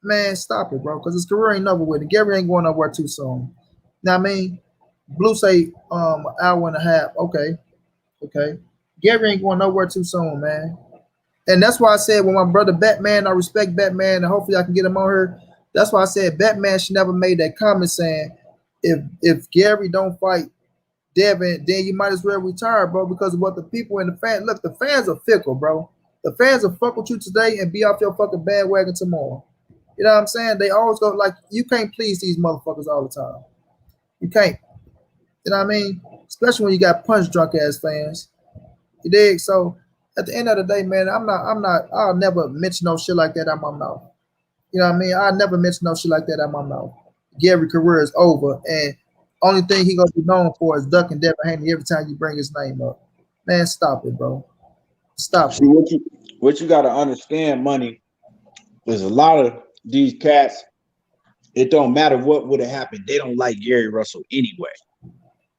man, stop it, bro, because his career ain't over with. And Gary ain't going nowhere too soon. Now, I mean, Blue say an hour and a half. Okay. Gary ain't going nowhere too soon, man. And that's why I said when my brother Batman, I respect Batman, and hopefully I can get him on here. That's why I said Batman should never made that comment saying if Gary don't fight Devin, then you might as well retire, bro, because of what the people and the fans. Look, the fans are fickle, bro. The fans will fuck with you today and be off your fucking bandwagon tomorrow. You know what I'm saying? They always go like, you can't please these motherfuckers all the time. You can't. You know what I mean? Especially when you got punch drunk ass fans. You dig? So at the end of the day, man, I'll never mention no shit like that out my mouth. You know what I mean? I'll never mention no shit like that out my mouth. Gary's career is over, and only thing he gonna be known for is ducking Devin Haney every time you bring his name up. Man, stop it, bro. Stop See, it. What you gotta understand, money, is a lot of these cats, it don't matter what would have happened. They don't like Gary Russell anyway.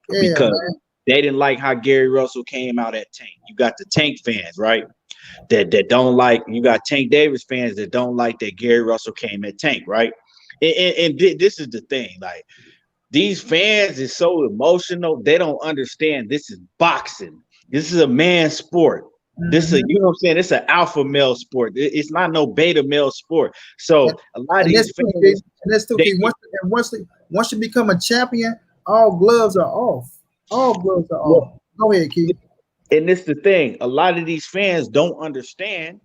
Yeah, because man. they didn't like how Gary Russell came out at Tank. You got the Tank fans, right? That don't like, you got Tank Davis fans that don't like that Gary Russell came at Tank, right? And this is the thing, like, these fans is so emotional, they don't understand this is boxing. This is a man's sport. This is, you know what I'm saying? It's an alpha male sport. It's not no beta male sport. So a lot of these fans, once you become a champion, all gloves are off. All gloves are off. Go ahead, Keith. And it's the thing. A lot of these fans don't understand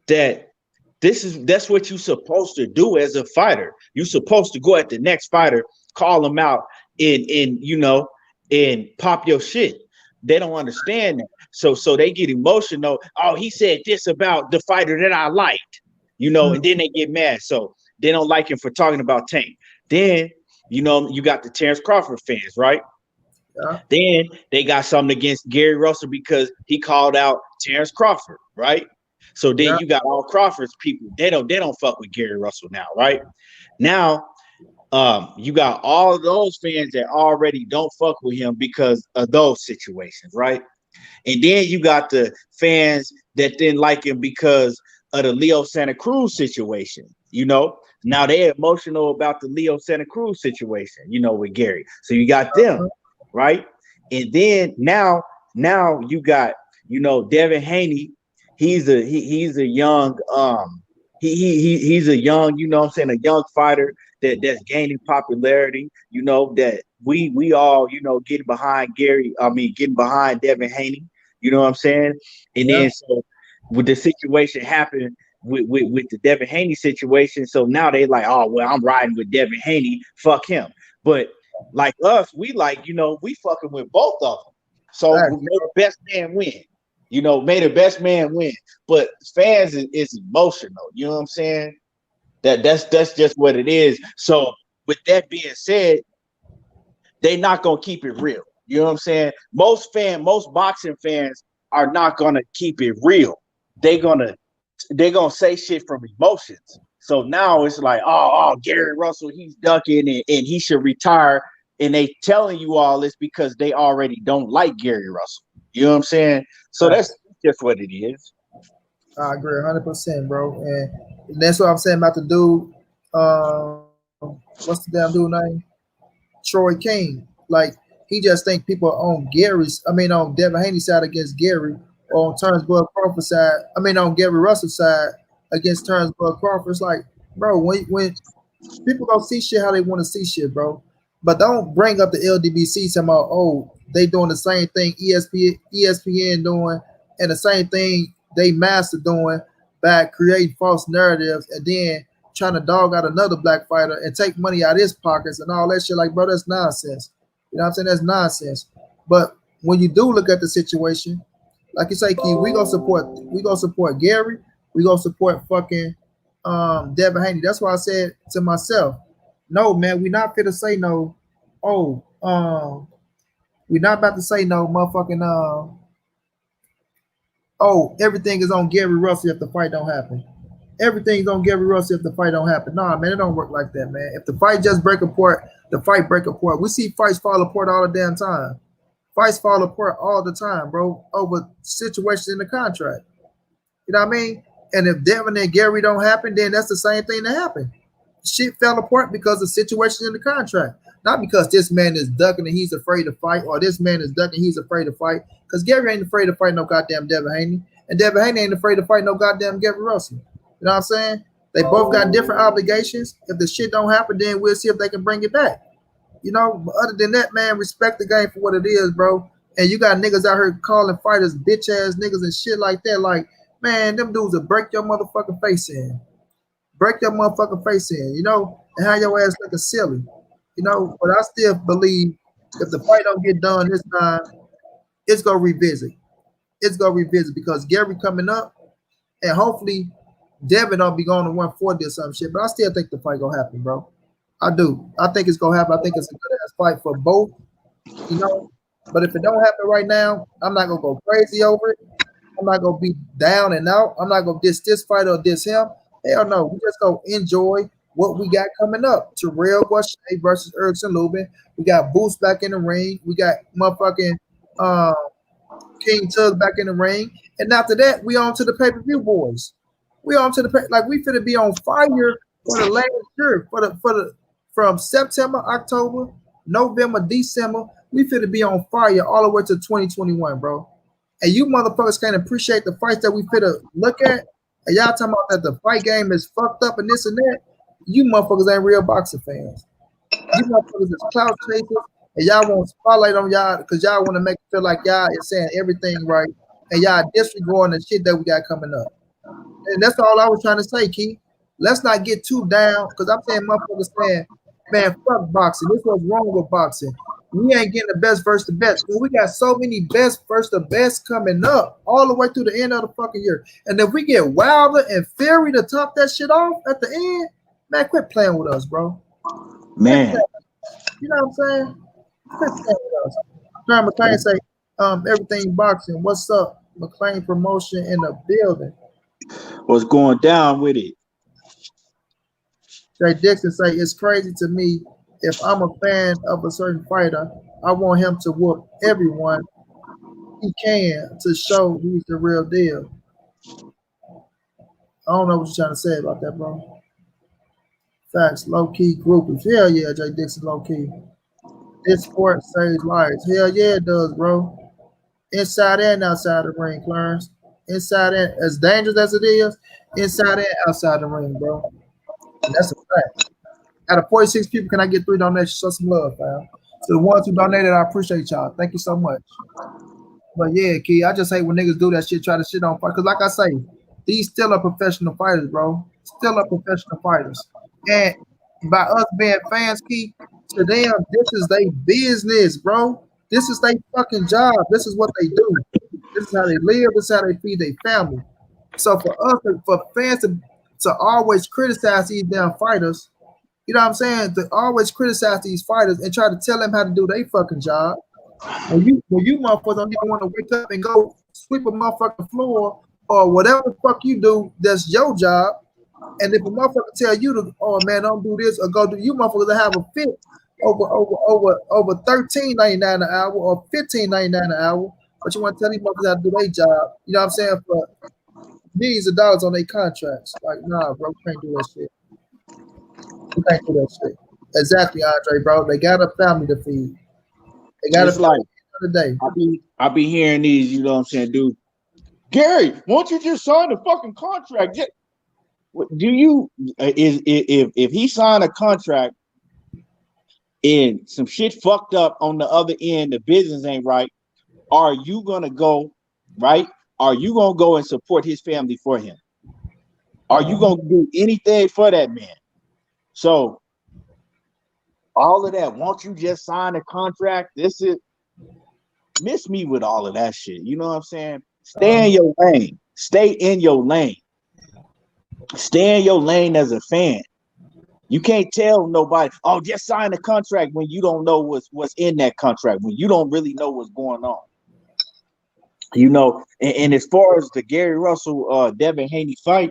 that that's what you're supposed to do as a fighter. You're supposed to go at the next fighter, call them out, and pop your shit. They don't understand that. So they get emotional. Oh, he said this about the fighter that I liked, and then they get mad. So they don't like him for talking about Tank. Then You know, you got the Terrence Crawford fans, right? Yeah. Then they got something against Gary Russell because he called out Terrence Crawford, right? So then you got all Crawford's people. They don't fuck with Gary Russell now, right? Now, you got all of those fans that already don't fuck with him because of those situations, right? And then you got the fans that didn't like him because of the Leo Santa Cruz situation. You know, now they're emotional about the Leo Santa Cruz situation, you know, with Gary. So you got them, right? And then now you got, you know, Devin Haney. He's a young he's a young, you know what I'm saying, a young fighter that's gaining popularity, you know, that we all, you know, getting behind getting behind Devin Haney, you know what I'm saying? And then so with the situation happened with the Devin Haney situation, so now they like, oh well, I'm riding with Devin Haney, fuck him. But like us, we like, you know, we fucking with both of them. So we made the best man win. You know, may the best man win. But fans is emotional. You know what I'm saying? That's just what it is. So with that being said, they not gonna keep it real. You know what I'm saying? Most boxing fans are not gonna keep it real. They're gonna say shit from emotions. So now it's like, oh, Gary Russell, he's ducking and he should retire. And they telling you all this because they already don't like Gary Russell. You know what I'm saying? So that's just what it is. I agree 100%, bro. And that's what I'm saying about the dude. What's the damn dude name? Troy King. Like, he just think people are on on Devin Haney's side against Gary, or on Terrence Bud Crawford's side. On Gary Russell's side against Terrence Bud Crawford. It's like, bro, when people don't see shit how they want to see shit, bro. But don't bring up the Ldbc talking about, oh, they doing the same thing ESPN doing, and the same thing they master doing by creating false narratives and then trying to dog out another black fighter and take money out of his pockets and all that shit. Like, bro, that's nonsense. You know what I'm saying? That's nonsense. But when you do look at the situation, like you say, Key, we gonna support Gary. We gonna support fucking Devin Haney. That's why I said to myself, no, man, we not fit to say no. Oh, we're not about to say no, motherfucking. Oh, everything is on Gary Russell if the fight don't happen. Everything's on Gary Russell if the fight don't happen. Nah, man, it don't work like that, man. If the fight just break apart, the fight break apart. We see fights fall apart all the damn time. Fights fall apart all the time, bro, over situations in the contract. You know what I mean? And if Devin and Gary don't happen, then that's the same thing that happened. Shit fell apart because of situations in the contract. Not because this man is ducking and he's afraid to fight, or this man is ducking, he's afraid to fight. Because Gary ain't afraid to fight no goddamn Devin Haney. And Devin Haney ain't afraid to fight no goddamn Gary Russell. You know what I'm saying? They both got different obligations. If the shit don't happen, then we'll see if they can bring it back. You know, but other than that, man, respect the game for what it is, bro. And you got niggas out here calling fighters bitch ass niggas and shit like that. Like, man, them dudes will break your motherfucking face in. Break your motherfucking face in, you know, and have your ass looking silly. You know, but I still believe if the fight don't get done this time, it's gonna revisit. It's gonna revisit because Gary coming up, and hopefully Devin don't be going to 140 or some shit. But I still think the fight gonna happen, bro. I do. I think it's gonna happen. I think it's a good ass fight for both. You know, but if it don't happen right now, I'm not gonna go crazy over it. I'm not gonna be down and out. I'm not gonna diss this fight or diss him. Hell no. We just gonna enjoy what we got coming up. Terrell Gausha versus Erikson Lubin. We got Boost back in the ring. We got motherfucking King Tug back in the ring. And after that, we on to the pay-per-view, boys. We on to the like we finna be on fire for the last year. From September, October, November, December. We finna be on fire all the way to 2021, bro. And you motherfuckers can't appreciate the fights that we finna look at. And y'all talking about that the fight game is fucked up and this and that. You motherfuckers ain't real boxing fans. You motherfuckers is clout chasers, and y'all want spotlight on y'all because y'all want to make it feel like y'all is saying everything right, and y'all disregarding the shit that we got coming up. And that's all I was trying to say, Keith. Let's not get too down because I'm saying motherfuckers saying, man, fuck boxing. This was wrong with boxing. We ain't getting the best versus the best. We got so many best versus the best coming up all the way through the end of the fucking year. And if we get Wilder and Fury to top that shit off at the end, man, quit playing with us, bro. Man, You know what I'm saying? John McClain say, everything boxing. What's up? McClain promotion in the building. What's going down with it? Jay Dixon say, it's crazy to me. If I'm a fan of a certain fighter, I want him to whoop everyone he can to show he's the real deal. I don't know what you're trying to say about that, bro. Facts, low key groupies. Hell yeah, Jay Dixon, low key. This sport saves lives. Hell yeah, it does, bro. Inside and outside the ring, Clarence. Inside and as dangerous as it is, inside and outside the ring, bro. And that's a fact. Out of 46 people, can I get 3 donations? Show some love, fam. To the ones who donated, I appreciate y'all. Thank you so much. But yeah, Key, I just hate when niggas do that shit, try to shit on fight. Because like I say, these still are professional fighters, bro. Still are professional fighters. And by us being fans, Key, to them, this is their business, bro. This is their fucking job. This is what they do. This is how they live. This is how they feed their family. So for us, for fans to always criticize these damn fighters, you know what I'm saying? To always criticize these fighters and try to tell them how to do their fucking job. When you motherfuckers don't even want to wake up and go sweep a motherfucking floor or whatever the fuck you do, that's your job. And if a motherfucker tell you to, oh man, don't do this or go do, you motherfuckers to have a fit over $13.99 an hour or $15.99 an hour, but you want to tell these motherfuckers how to do their job. You know what I'm saying? For millions of dollars on their contracts. Like, nah, bro, we can't do that shit. We can't do that shit. Exactly, Andre, bro. They got a family to feed. They got It's a like family today. I be hearing these, you know what I'm saying, dude. Gary, won't you just sign the fucking contract? Do you if he signed a contract and some shit fucked up on the other end, the business ain't right, are you gonna go, right? Are you gonna go and support his family for him? Are you gonna do anything for that man? So all of that, won't you just sign a contract? This is miss me with all of that shit. You know what I'm saying? Stay in your lane. Stay in your lane. Stay in your lane as a fan. You can't tell nobody, oh, just sign a contract when you don't know what's in that contract, when you don't really know what's going on. You know, and as far as the Gary Russell Devin Haney fight,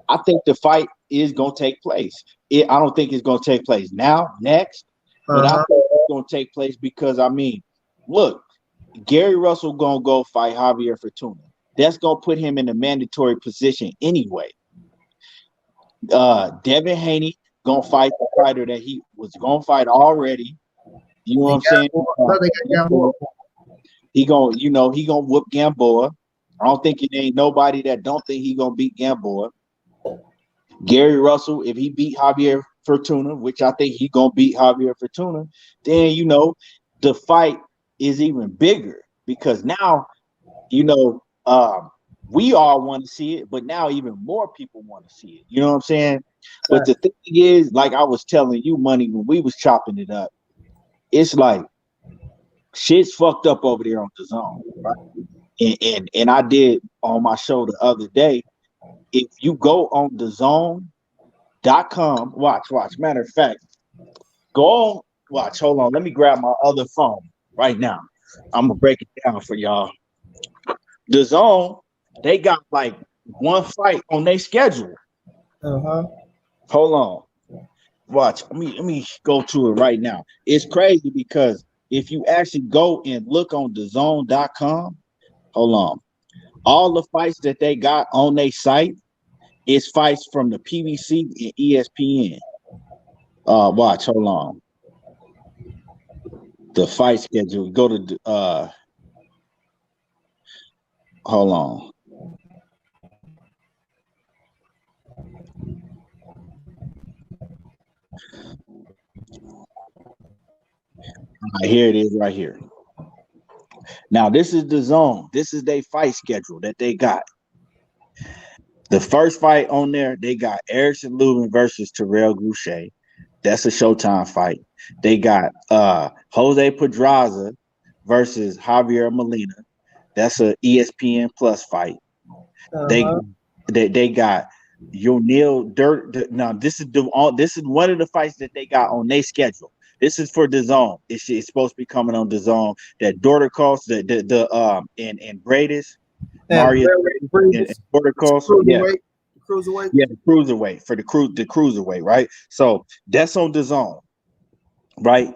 I think the fight is gonna take place. I don't think it's gonna take place now, next, but I think it's gonna take place because I mean, look, Gary Russell gonna go fight Javier Fortuna. That's gonna put him in a mandatory position anyway. Devin Haney gonna fight the fighter that he was gonna fight already. You know what I'm saying? He gonna whoop Gamboa. I don't think it ain't nobody that don't think he gonna beat Gamboa. Gary Russell, if he beat Javier Fortuna, which I think he gonna beat Javier Fortuna, then you know the fight is even bigger because now we all want to see it, but now even more people want to see it. You know what I'm saying? But the thing is, like I was telling you, Money, when we was chopping it up, it's like shit's fucked up over there on the zone, right? And I did on my show the other day. If you go on the zone.com, watch. Matter of fact, go on, watch. Hold on, let me grab my other phone right now. I'm gonna break it down for y'all. The zone, they got like one fight on their schedule. Hold on. Watch. Let me go to it right now. It's crazy because if you actually go and look on the zone.com, hold on. All the fights that they got on their site is fights from the PBC and ESPN. Watch, hold on. The fight schedule. Go to hold on. Here it is right here. Now, this is the zone. This is their fight schedule that they got. The first fight on there, they got Erickson Lubin versus Terrell Gausha. That's a Showtime fight. They got Jose Pedraza versus Javier Molina. That's a ESPN Plus fight. They got Yonil Dirt. Now, this is one of the fights that they got on their schedule. This is for DAZN. It's supposed to be coming on DAZN. That daughter cost and Bradis, Mario and daughter cost. Yeah. Cruiserweight. Yeah, the cruiserweight for the cruiserweight, right? So that's on DAZN, right?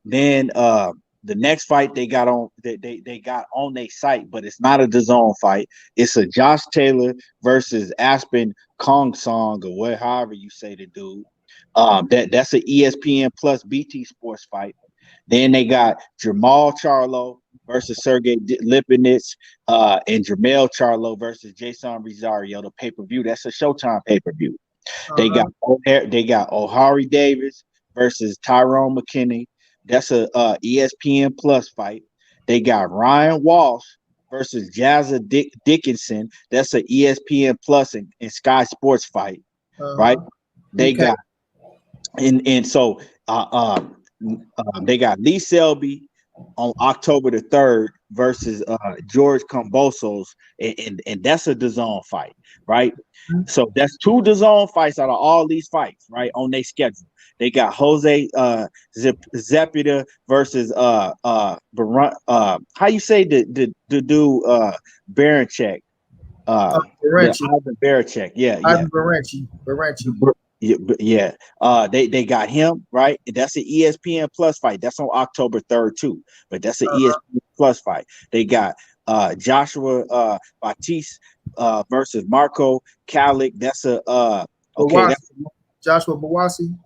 Then the next fight they got on they got on their site, but it's not a DAZN fight. It's a Josh Taylor versus Aspen Kong Song or however you say the dude. That's an ESPN Plus BT Sports fight. Then they got Jamal Charlo versus Sergey Lipinets, and Jamel Charlo versus Jason Rosario, the pay-per-view. That's a Showtime pay-per-view. They got O'Hari Davis versus Tyrone McKinney. That's a ESPN Plus fight. They got Ryan Walsh versus Jazza Dickinson. That's a ESPN Plus and Sky Sports fight, right? They got and so they got Lee Selby on October the 3rd versus George Kambosos, and that's a DAZN fight, right? So that's 2 DAZN fights out of all these fights, right, on their schedule. They got Jose Zepeda versus how you say the dude Baranchek? Ivan Baranchek, yeah. Ivan Baranchek. Yeah. They got him, right? That's an ESPN Plus fight. That's on October 3rd too. But that's an ESPN Plus fight. They got Joshua Batiste versus Marco Kalik. That's a that's Joshua Bawasi.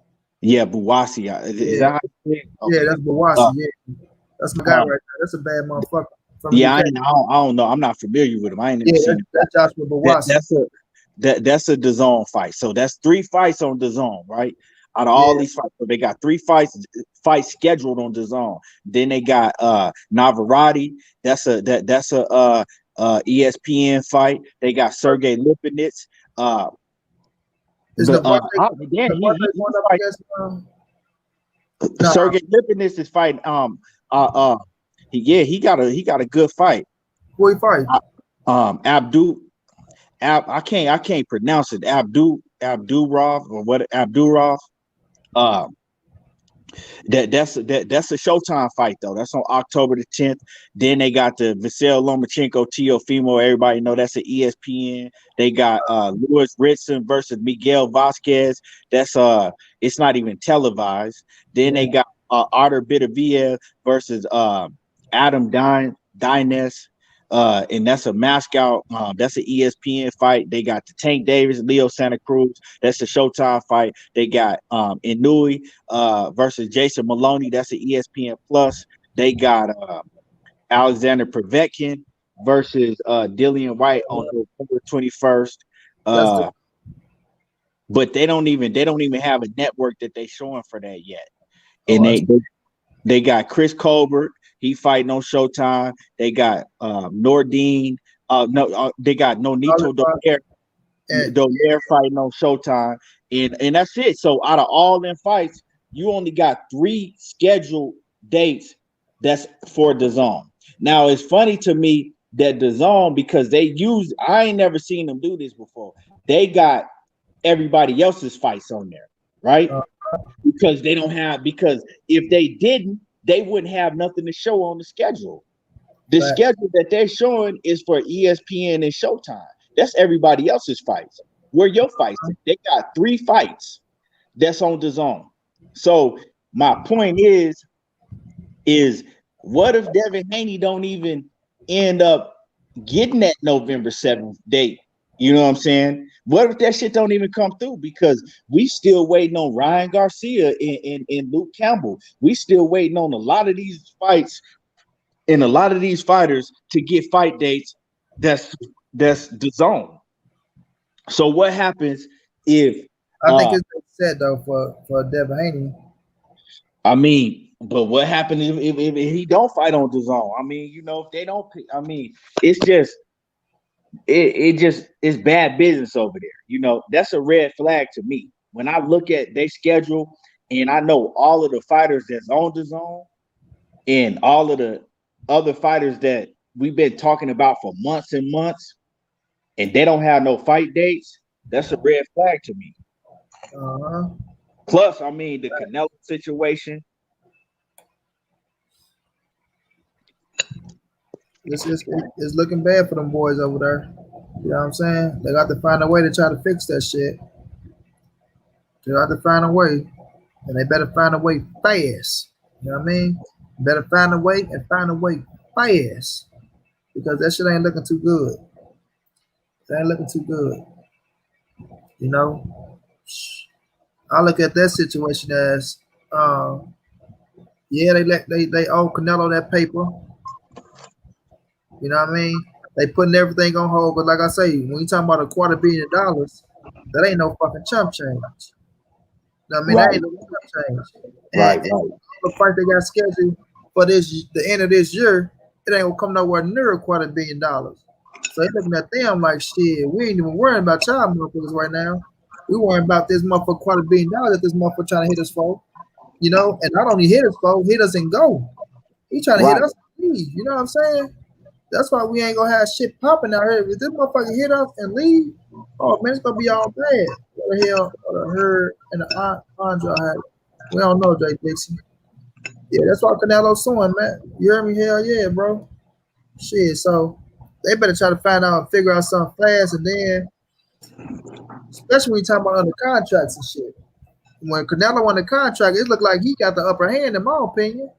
Yeah, Bawasi. Is that how you say it? Okay. Yeah, that's Bawasi. Yeah, that's my guy right there. That's a bad motherfucker. Yeah, I don't know. I'm not familiar with him. I ain't never seen him. That's Joshua Bawasi. That's a DAZN fight. So that's 3 fights on DAZN, right? Out of all these fights, so they got 3 fights scheduled on DAZN. Then they got Navarrete. That's a ESPN fight. They got Sergey Lipinets. Sergey Lipinets is fighting. He got a good fight. Who he fight? I can't pronounce it. Abdurov or what? Abdurov. That's a Showtime fight though. That's on October the 10th. Then they got the Vasyl Lomachenko Teofimo. Everybody know that's an ESPN. They got Louis Ritson versus Miguel Vasquez. That's it's not even televised. Then they got Artur Beterbiev versus Adam Dines. And that's a Moscow. That's an ESPN fight. They got the Tank Davis, Leo Santa Cruz. That's a Showtime fight. They got Inouye versus Jason Maloney. That's an ESPN Plus. They got Alexander Povetkin versus Dillian White on November 21st. But they don't even have a network that they showing for that yet. And they got Chris Colbert. He fighting on Showtime. They got Nordine. They got Nonito Donaire fighting on Showtime. And that's it. So out of all them fights, you only got 3 scheduled dates that's for DAZN. Now it's funny to me that DAZN, because I ain't never seen them do this before. They got everybody else's fights on there, right? Because if they didn't, they wouldn't have nothing to show on the schedule. The schedule that they're showing is for ESPN and Showtime. That's everybody else's fights. Where your fights? They got 3 fights that's on DAZN. So my point is what if Devin Haney don't even end up getting that November 7th date? You know what I'm saying? What if that shit don't even come through? Because we still waiting on Ryan Garcia and Luke Campbell. We still waiting on a lot of these fights and a lot of these fighters to get fight dates. That's DAZN. So what happens if I think it's set though for Devin Haney. I mean, but what happens if he don't fight on DAZN? I mean, if they don't pick, I mean, it's just it's bad business over there. That's a red flag to me. When I look at their schedule and I know all of the fighters that's on DAZN and all of the other fighters that we've been talking about for months and months, and they don't have no fight dates, that's a red flag to me. Plus, I mean, the Canelo situation. It's looking bad for them boys over there. You know what I'm saying? They got to find a way to try to fix that shit. They got to find a way, and they better find a way fast. You know what I mean? Better find a way and find a way fast because that shit ain't looking too good. It ain't looking too good. You know, I look at that situation as, yeah, they owe Canelo that paper. You know what I mean? They putting everything on hold, but like I say, when you talking about $250 million, that ain't no fucking chump change. You know what I mean? Right. That ain't no chump change. Right. And the fight they got scheduled for the end of this year, it ain't gonna come nowhere near $250 million. So they looking at them like shit. We ain't even worrying about y'all motherfuckers right now. We worrying about this motherfucker $250 million that this motherfucker trying to hit us for. You know, and not only hit us for, hit us and go. He trying to hit us and leave. You know what I'm saying? That's why we ain't gonna have shit popping out here. If this motherfucker hit us and leave, oh man, it's gonna be all bad. What the hell? What the herd and the Andre had. We don't know, Ldbc. Yeah, that's why Canelo's suing, man. You heard me? Hell yeah, bro. Shit, so they better try to find out and figure out something fast, and then, especially when you talk about under contracts and shit. When Canelo won the contract, it looked like he got the upper hand, in my opinion.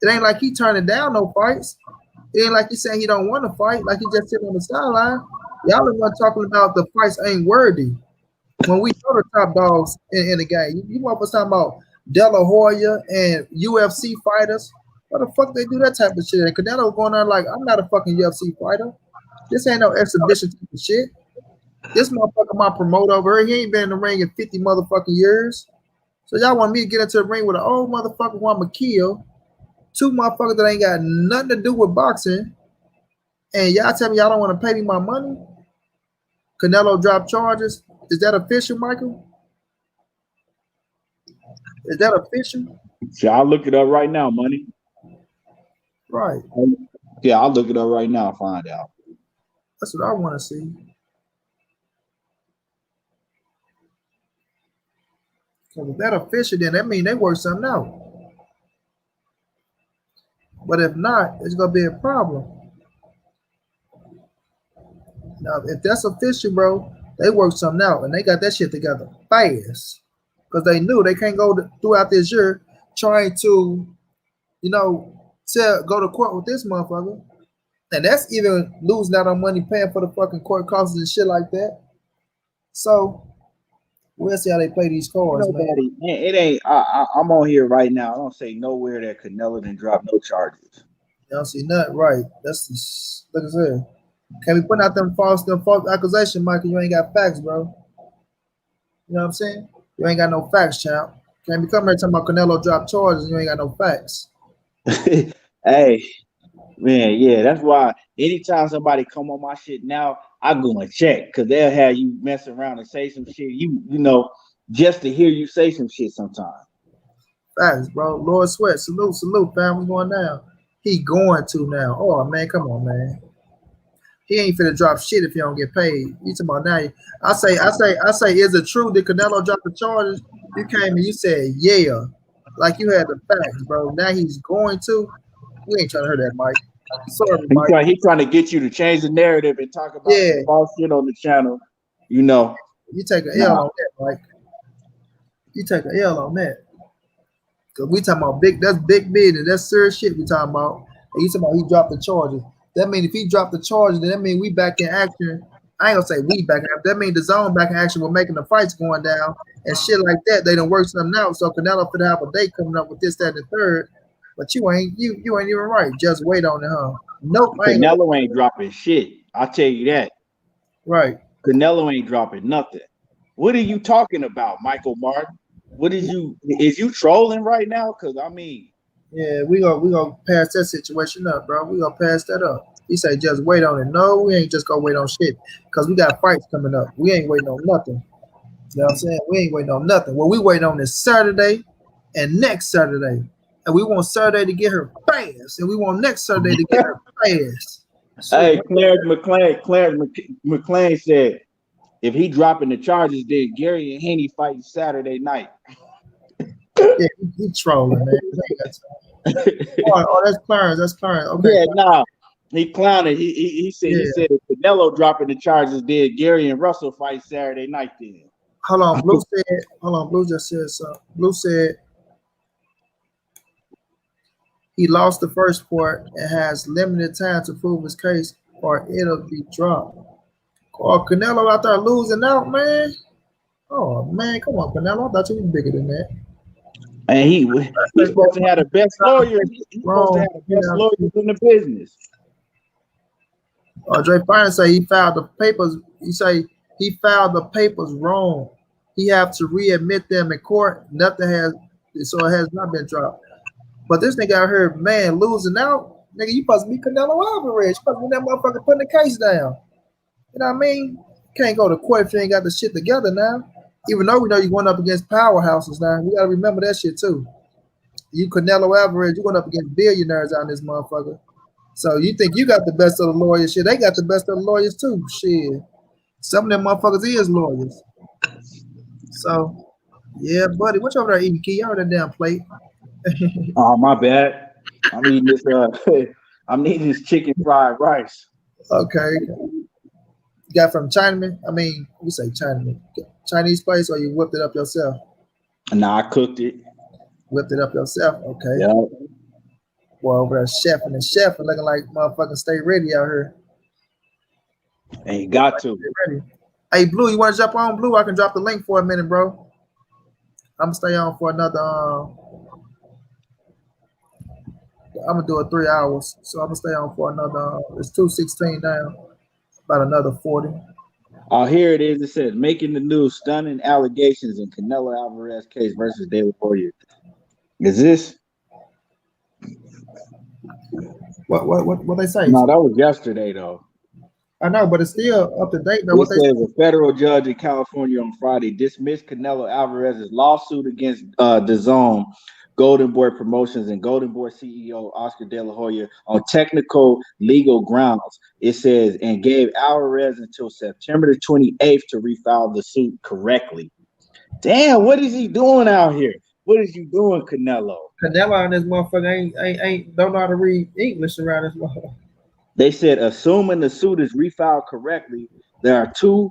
It ain't like he turning down no fights. It ain't like he's saying he don't want to fight, like he just sitting on the sideline. Y'all are one talking about the fights ain't worthy. When we know the top dogs in the game, you motherfuckers talking about De La Hoya and UFC fighters. What the fuck they do that type of shit? And Canelo going on like, I'm not a fucking UFC fighter. This ain't no exhibition type of shit. This motherfucker my promoter over here. He ain't been in the ring in 50 motherfucking years. So y'all want me to get into the ring with an old motherfucker who I'ma kill, two motherfuckers that ain't got nothing to do with boxing, and y'all tell me y'all don't want to pay me my money? Canelo dropped charges. Is that official, Michael? Is that official? Yeah, I'll look it up right now, money. Right. Yeah, I'll look it up right now and find out. That's what I want to see. Because if that official, then that means they work something out. But if not, it's gonna be a problem. Now, if that's official, bro, they worked something out and they got that shit together fast because they knew they can't go throughout this year trying to, you know, go to court with this motherfucker, and that's even losing out on money paying for the fucking court costs and shit like that. So we'll see how they play these cards, man. It ain't. I'm on here right now. I don't say nowhere that Canelo didn't drop no charges. You don't see nothing, right? That's just, like I said. Can't be putting out them false accusations, Michael. You ain't got facts, bro. You know what I'm saying? You ain't got no facts, champ. Can't be coming here talking about Canelo drop charges and you ain't got no facts. Hey, man, yeah, that's why anytime somebody come on my shit now, I go and check because they'll have you mess around and say some shit. You know, just to hear you say some shit sometimes. Facts, bro. Lord Sweat, salute, fam. What's going down? He going to now. Oh man, come on, man. He ain't finna drop shit if he don't get paid. You talking about now? I say, is it true that Canelo dropped the charges? You came and you said, yeah, like you had the facts, bro. Now he's going to. We ain't trying to hear that, Mike. Sorry, Mike. He's trying to get you to change the narrative and talk about false shit on the channel. You know, you take an L on that, Mike. You take an L on that. Cause we talking about big. That's big business. That's serious shit. We talking about. And you talking about he dropped the charges. That means if he dropped the charges, then that means we back in action. I ain't gonna say we back in action. That means the zone back in action. We're making the fights going down and shit like that. They done work something out. So Canelo could have a day coming up with this, that, and the third. But you ain't even right. Just wait on it, huh? Nope. Canelo ain't dropping shit. I'll tell you that. Right. Canelo ain't dropping nothing. What are you talking about, Michael Martin? Is you trolling right now? Cause I mean. Yeah, we gonna pass that situation up, bro. We gonna pass that up. He said, just wait on it. No, we ain't just gonna wait on shit because we got fights coming up. We ain't waiting on nothing. You know what I'm saying? We ain't waiting on nothing. What we waiting on is Saturday and next Saturday, and we want Saturday to get her fast, and we want next Saturday to get her fast. Hey, Clarence McClain said if he dropping the charges, then Gary and Haney fight Saturday night. Yeah, he trolling, man. He ain't got time. Oh, that's Clarence. That's Clarence. Okay. Yeah, nah. He clowning. He said Yeah. he said if Canelo dropping the charges, did Gary and Russell fight Saturday night then? Hold on, Blue said. Hold on, Blue just said something. Blue said he lost the first part and has limited time to prove his case, or it'll be dropped. Oh, Canelo out there losing out, man. Oh man, come on, Canelo. I thought you was bigger than that. And he's supposed to have the best lawyers. He's supposed to have the best lawyers in the business. Dre Fine say he filed the papers. He say he filed the papers wrong. He have to readmit them in court. Nothing has, so it has not been dropped. But this nigga out here, man, losing out. Nigga, you supposed to be Canelo Alvarez. You supposed to be that motherfucker putting the case down. You know what I mean? Can't go to court if you ain't got the shit together now. Even though we know you're going up against powerhouses now, we gotta remember that shit too. You Canelo Alvarez, you're going up against billionaires out in this motherfucker. So you think you got the best of the lawyers? Shit, they got the best of the lawyers too. Shit, some of them motherfuckers is lawyers. So yeah, buddy, what you over there eating? Key, you on that damn plate? Oh my bad. I'm eating this. I'm eating this chicken fried rice. Okay. You got from Chinaman? I mean, we say Chinaman. Chinese place, or you whipped it up yourself? Nah, I cooked it. Whipped it up yourself? Okay. Yeah. Boy, over there chef and the chef are looking like motherfucking stay ready out here. Ain't got to. Ready. Hey, Blue, you want to jump on? Blue, I can drop the link for a minute, bro. I'm going to stay on for another, I'm going to do it 3 hours. So I'm going to stay on for another, it's 2:16 now, about another 40. Oh, here it is. It says, making the news, stunning allegations in Canelo Alvarez case versus De La Hoya. Is this? What they say? No, that was yesterday, though. I know, but it's still up to date. Though. It says a federal judge in California on Friday dismissed Canelo Alvarez's lawsuit against DAZN, Golden Boy Promotions, and Golden Boy CEO Oscar De La Hoya on technical legal grounds. It says, and gave Alvarez until September the 28th to refile the suit correctly. Damn, what is he doing out here? What is you doing, Canelo? Canelo and this motherfucker ain't don't know how to read English around this motherfucker. They said, assuming the suit is refiled correctly, there are two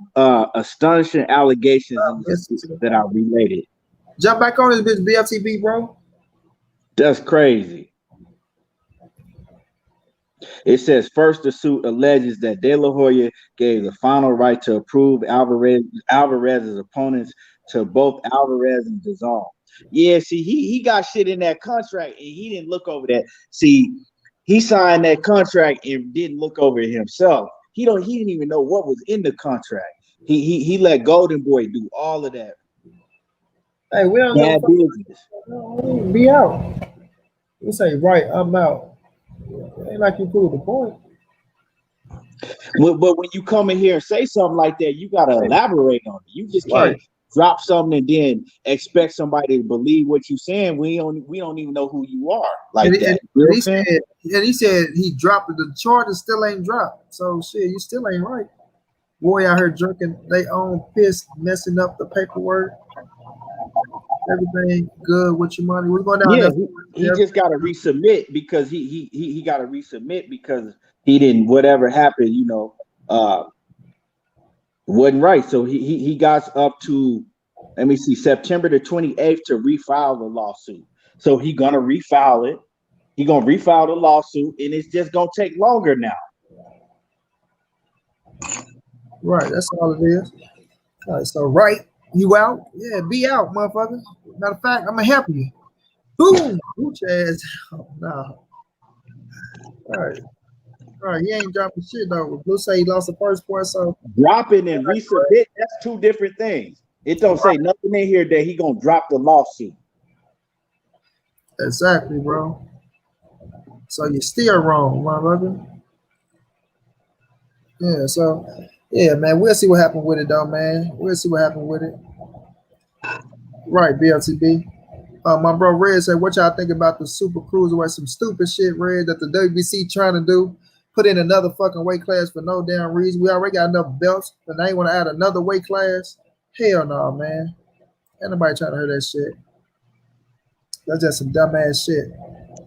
astonishing allegations in the suit that are related. Jump back on this bitch BFTB, bro. That's crazy. It says, first, the suit alleges that De La Hoya gave the final right to approve Alvarez's opponents to both Alvarez and DAZN. Yeah, see, he got shit in that contract, and he didn't look over that. See, he signed that contract and didn't look over it himself. He didn't even know what was in the contract. He let Golden Boy do all of that. Hey, we don't bad business. Be out. You say, right, I'm out. Ain't like you proved the point. But when you come in here and say something like that, you gotta elaborate on it. You just can't drop something and then expect somebody to believe what you're saying. We don't even know who you are. Like that. He said he dropped it. The charges still ain't dropped. So shit, you still ain't right. Boy out here drinking they own piss, messing up the paperwork. Everything good with your money. We're going down. Yeah, he just got to resubmit because he got to resubmit because he didn't, whatever happened, wasn't right. So he got up to, let me see, September the 28th to refile the lawsuit. So he gonna refile it. He gonna refile the lawsuit, and it's just gonna take longer now. Right, that's all it is. All right, so you out? Yeah, be out, motherfucker. Matter of fact, I'm gonna help you. Boom, boot your ass. Oh, no. All right, he ain't dropping shit though. Blue say he lost the first point, so dropping and resubmit, that's two different things. It don't say nothing in here that he gonna drop the lawsuit. Exactly, bro. So you're still wrong, motherfucker. Yeah, so yeah, man, we'll see what happened with it though, man. We'll see what happened with it. Right, BLTB. My bro Red said, what y'all think about the Super Cruiserweight? Some stupid shit, Red, that the WBC trying to do. Put in another fucking weight class for no damn reason. We already got enough belts, and they ain't want to add another weight class. Hell no, man. Ain't nobody trying to hear that shit. That's just some dumbass shit.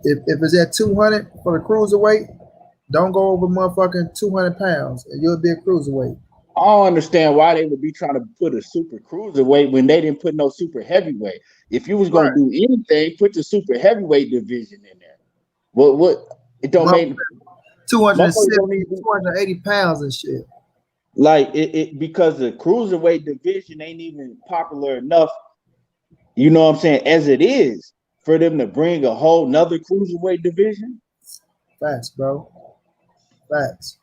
If it's at 200 for the cruiserweight, don't go over motherfucking 200 pounds, and you'll be a cruiserweight. I don't understand why they would be trying to put a super cruiserweight when they didn't put no super heavyweight. If you was gonna do anything, put the super heavyweight division in there. What? It don't make 270, 280 pounds and shit. Like it because the cruiserweight division ain't even popular enough. You know what I'm saying? As it is, for them to bring a whole nother cruiserweight division. Facts, bro. Facts.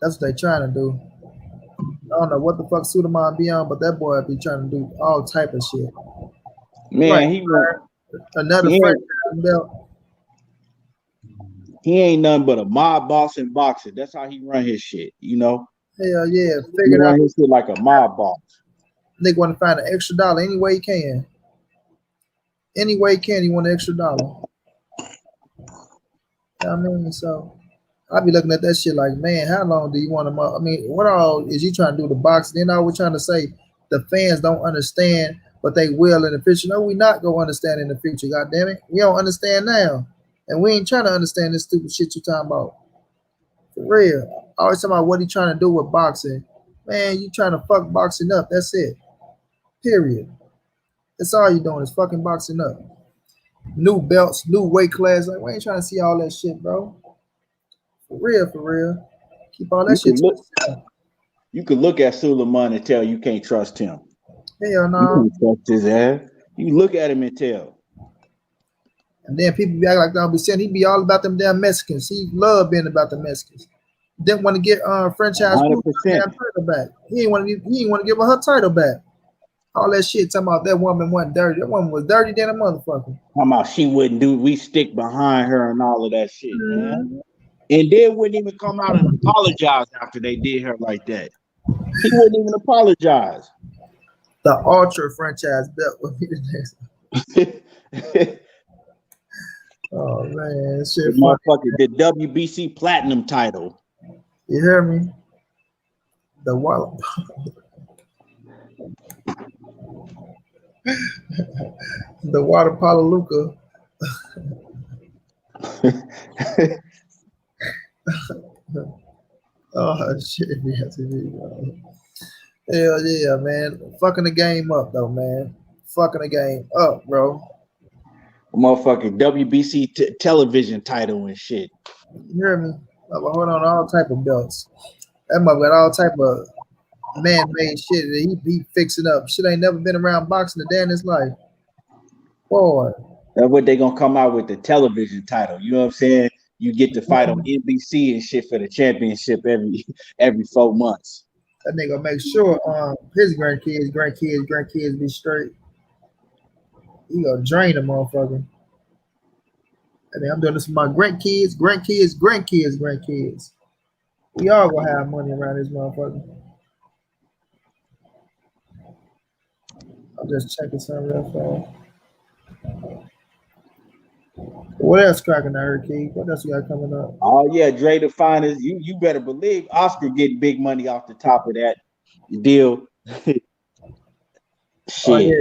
That's what they trying to do. I don't know what the fuck Suleiman be on, but that boy be trying to do all type of shit. Man, like, he another franchise belt. He ain't nothing but a mob boss and boxer. That's how he run his shit, you know? Hell yeah. He run his shit like a mob boss. Nigga want to find an extra dollar any way he can. Any way he can, he want an extra dollar. You know what I mean? So I be looking at that shit like, man, how long do you want to? I mean, what all is you trying to do the boxing? Then I was trying to say the fans don't understand, but they will in the future. No, we not gonna understand in the future. God damn it, we don't understand now, and we ain't trying to understand this stupid shit you talking about. For real, I always talking about what he trying to do with boxing. Man, you trying to fuck boxing up. That's it. Period. That's all you doing is fucking boxing up. New belts, new weight class. Like, we ain't trying to see all that shit, bro. For real. Keep all that shit to yourself. You could look at Suleiman and tell you can't trust him. Hell no. You can't trust his ass. You look at him and tell. And then people be acting like they'll be saying he be all about them damn Mexicans. He love being about the Mexicans. Didn't want to get franchise 100%. title back. He didn't want to give her title back. All that shit talking about that woman wasn't dirty. That woman was dirty than a motherfucker. Talking about she wouldn't do. We stick behind her and all of that shit, man. Mm-hmm. And then wouldn't even come out and apologize after they did her like that. He wouldn't even apologize. The Ultra franchise belt would be the next. Oh man, shit. Motherfucker, the WBC Platinum title. You hear me? The wallet. The water polo Luca. Oh shit, hell yeah, man. Fucking the game up though, man. Fucking the game up, bro. Motherfucking WBC television title and shit. You hear me? Hold on, all type of belts. That mother got all type of man-made shit that he fixing up. Shit ain't never been around boxing a day in his life. Boy. That's what they gonna come out with, the television title. You know what I'm saying? You get to fight on NBC and shit for the championship every 4 months. That nigga make sure his grandkids be straight. He gonna drain the motherfucker. And then I'm doing this for my grandkids. We all gonna have money around this motherfucker. I'm just checking something real fast. What else cracking out, Keith? What else you got coming up? Oh yeah, Dre the finest. You better believe Oscar getting big money off the top of that deal. Shit. Oh, yeah.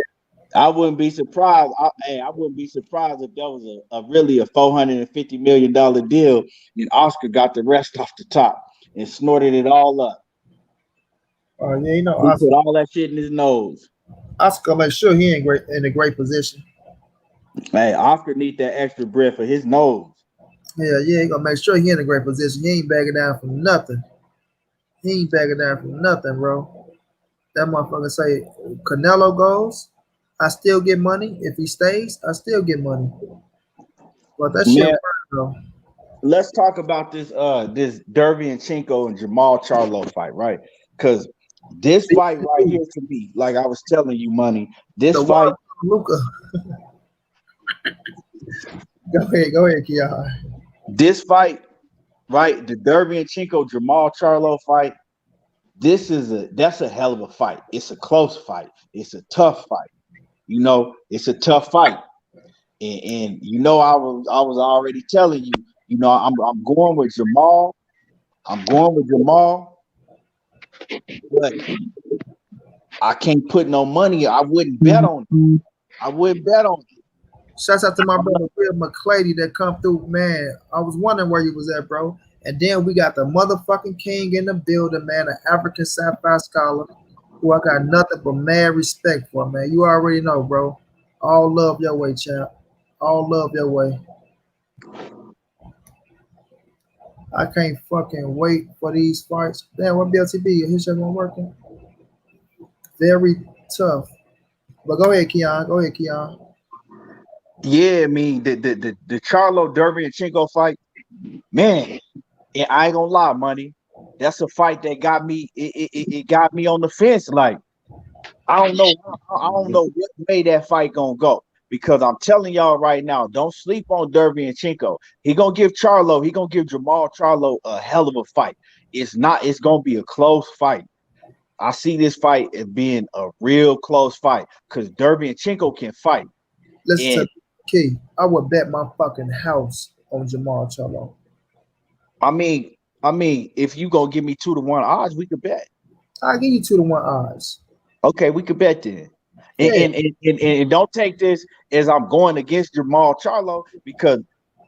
I wouldn't be surprised. I wouldn't be surprised if that was a really a $450 million deal, and Oscar got the rest off the top and snorted it all up. Oh yeah, you know, he put all that shit in his nose. Oscar make sure he in a great position. Hey, Oscar need that extra breath for his nose. Yeah, he gonna make sure he in a great position. He ain't backing down from nothing. Bro. That motherfucker say Canelo goes, I still get money. If he stays, I still get money. But that shit, bro. Let's talk about this Ldbc and Jamal Charlo fight, right? Because this fight right here to me, like I was telling you, money. This fight, Luca. Go ahead, Kiara. This fight, right? The Ldbc Jamal Charlo fight. That's a hell of a fight. It's a close fight. It's a tough fight. You know, it's a tough fight. And you know, I was already telling you. You know, I'm going with Jamal. But I can't put no money. I wouldn't bet on him. I wouldn't bet on it. Shouts out to my brother Will McClady that come through, man. I was wondering where you was at, bro. And then we got the motherfucking king in the building, man, an African Sapphire Scholar, who I got nothing but mad respect for, man. You already know, bro. All love your way, champ. All love your way. I can't fucking wait for these fights. Damn, what BLTB? His shit wasn't working. Very tough. But go ahead, Keon. Go ahead, Keon. Yeah, I mean the Charlo Derevyanchenko fight, man. And I ain't gonna lie, money. That's a fight that got me. It got me on the fence. Like I don't know what way that fight gonna go. Because I'm telling y'all right now, don't sleep on Derevyanchenko. He gonna give Jamal Charlo a hell of a fight. It's gonna be a close fight. I see this fight as being a real close fight because Derevyanchenko can fight. Listen to Key. I would bet my fucking house on Jamal Charlo. I mean, if you gonna give me 2-1 odds, we could bet. I'll give you 2-1 odds. Okay, we could bet then. Yeah. And don't take this as I'm going against Jamal Charlo because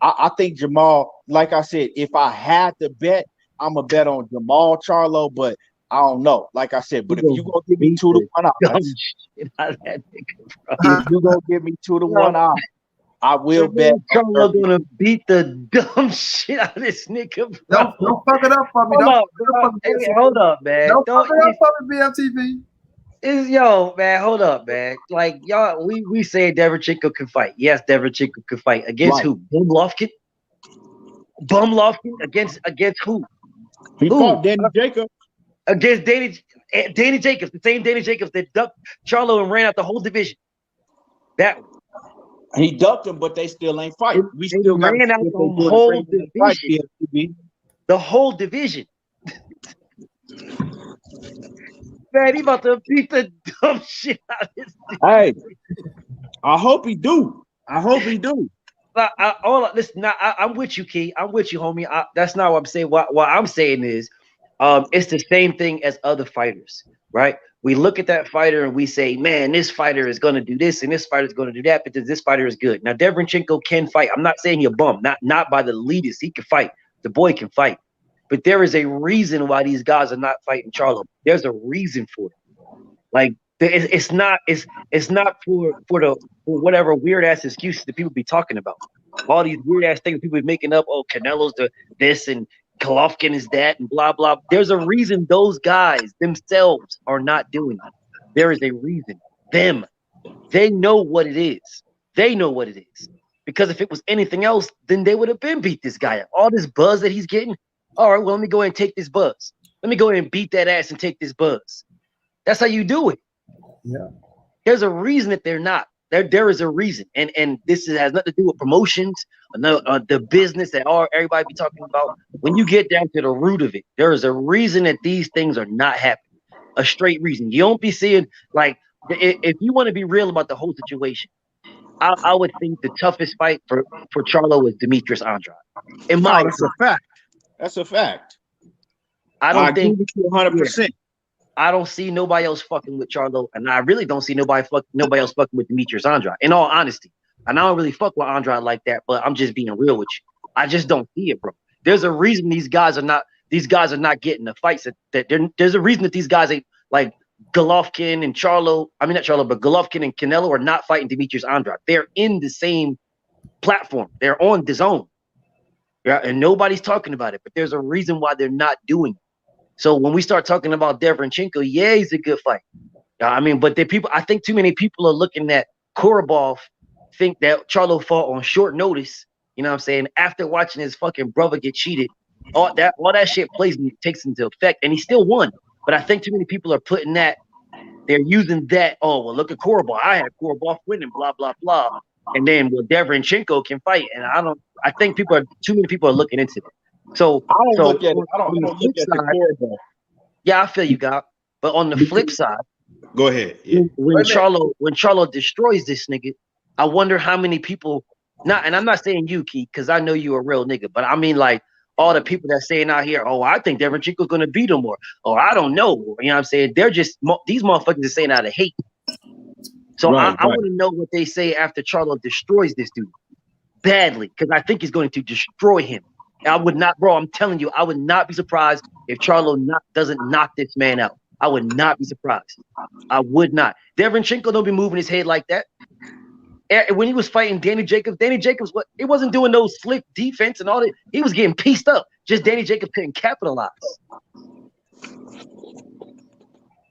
I think Jamal, like I said, if I had to bet, I'm gonna bet on Jamal Charlo, but I don't know. Like I said, but if you gonna give me 2-1 odds, if you gonna give me 2-1 odds, I will bet. Charlo gonna beat the dumb shit out of this nigga, bro. Don't fuck it up for me. Hold up, man. Don't fuck it up for me, BMTV. Yo, man, hold up, man. Like y'all, we say Derevyanchenko can fight. Yes, Derevyanchenko can fight against who? Bumlovkin against who? He fought Danny Jacobs. Against Danny Jacobs, the same Danny Jacobs that ducked Charlo and ran out the whole division. That one. He ducked him, but they still ain't fighting. We still ran out the whole division. The whole division. Man, he about to beat the dumb shit out of this dude. Hey, I hope he do. Listen, I'm with you, Key. I'm with you, homie. That's not what I'm saying. What I'm saying is, it's the same thing as other fighters, right? We look at that fighter and we say, man, this fighter is going to do this and this fighter is going to do that because this fighter is good. Now, Derevyanchenko can fight. I'm not saying he's a bum. Not by the elitists. He can fight. The boy can fight. But there is a reason why these guys are not fighting Charlo. There's a reason for it. Like it's not for whatever weird ass excuses that people be talking about. All these weird ass things people be making up. Oh, Canelo's this and Golovkin is that and blah blah. There's a reason those guys themselves are not doing it. There is a reason. They know what it is. They know what it is. Because if it was anything else, then they would have been beat this guy up. All this buzz that he's getting. All right, well, let me go ahead and take this buzz. Let me go ahead and beat that ass and take this buzz. That's how you do it. Yeah. There's a reason that they're not. There is a reason. And this has nothing to do with promotions, the business that everybody be talking about. When you get down to the root of it, there is a reason that these things are not happening. A straight reason. You don't be seeing, like, if you want to be real about the whole situation, I would think the toughest fight for Charlo is Demetrius Andrade. That's a fact. That's a fact. I agree with you 100%. I don't see nobody else fucking with Charlo, and I really don't see nobody else fucking with Demetrius Andrade. In all honesty, and I don't really fuck with Andrade like that, but I'm just being real with you. I just don't see it, bro. There's a reason these guys are not getting the fights. There's a reason that these guys ain't like Golovkin and Charlo. I mean not Charlo, but Golovkin and Canelo are not fighting Demetrius Andrade. They're in the same platform. They're on the zone. Yeah, and nobody's talking about it, but there's a reason why they're not doing it. So when we start talking about Derevyanchenko, yeah, he's a good fight. I mean, but I think too many people are looking at Korobov, think that Charlo fought on short notice. You know what I'm saying? After watching his fucking brother get cheated, all that shit takes into effect, and he still won. But I think too many people are putting that, they're using that. Oh, well, look at Korobov. I had Korobov winning, blah blah blah. And then Derevyanchenko can fight, and I think too many people are looking into it. So I don't look at the Korobov. Yeah, I feel you, God. But on the flip side, go ahead. Yeah. When Charlo destroys this nigga, I wonder how many people. And I'm not saying you, Keith, because I know you a real nigga. But I mean, like all the people that saying out here, oh, I think Derevyanchenko's gonna beat him, or I don't know. You know what I'm saying? They're just these motherfuckers are saying out of hate. So Right, I right. want to know what they say after Charlo destroys this dude badly, because I think he's going to destroy him. I would not, bro. I'm telling you, I would not be surprised if Charlo doesn't knock this man out. I would not be surprised. I would not. Derenchenko don't be moving his head like that. When he was fighting Danny Jacobs, it wasn't doing no slick defense and all that. He was getting pieced up. Just Danny Jacobs couldn't capitalize.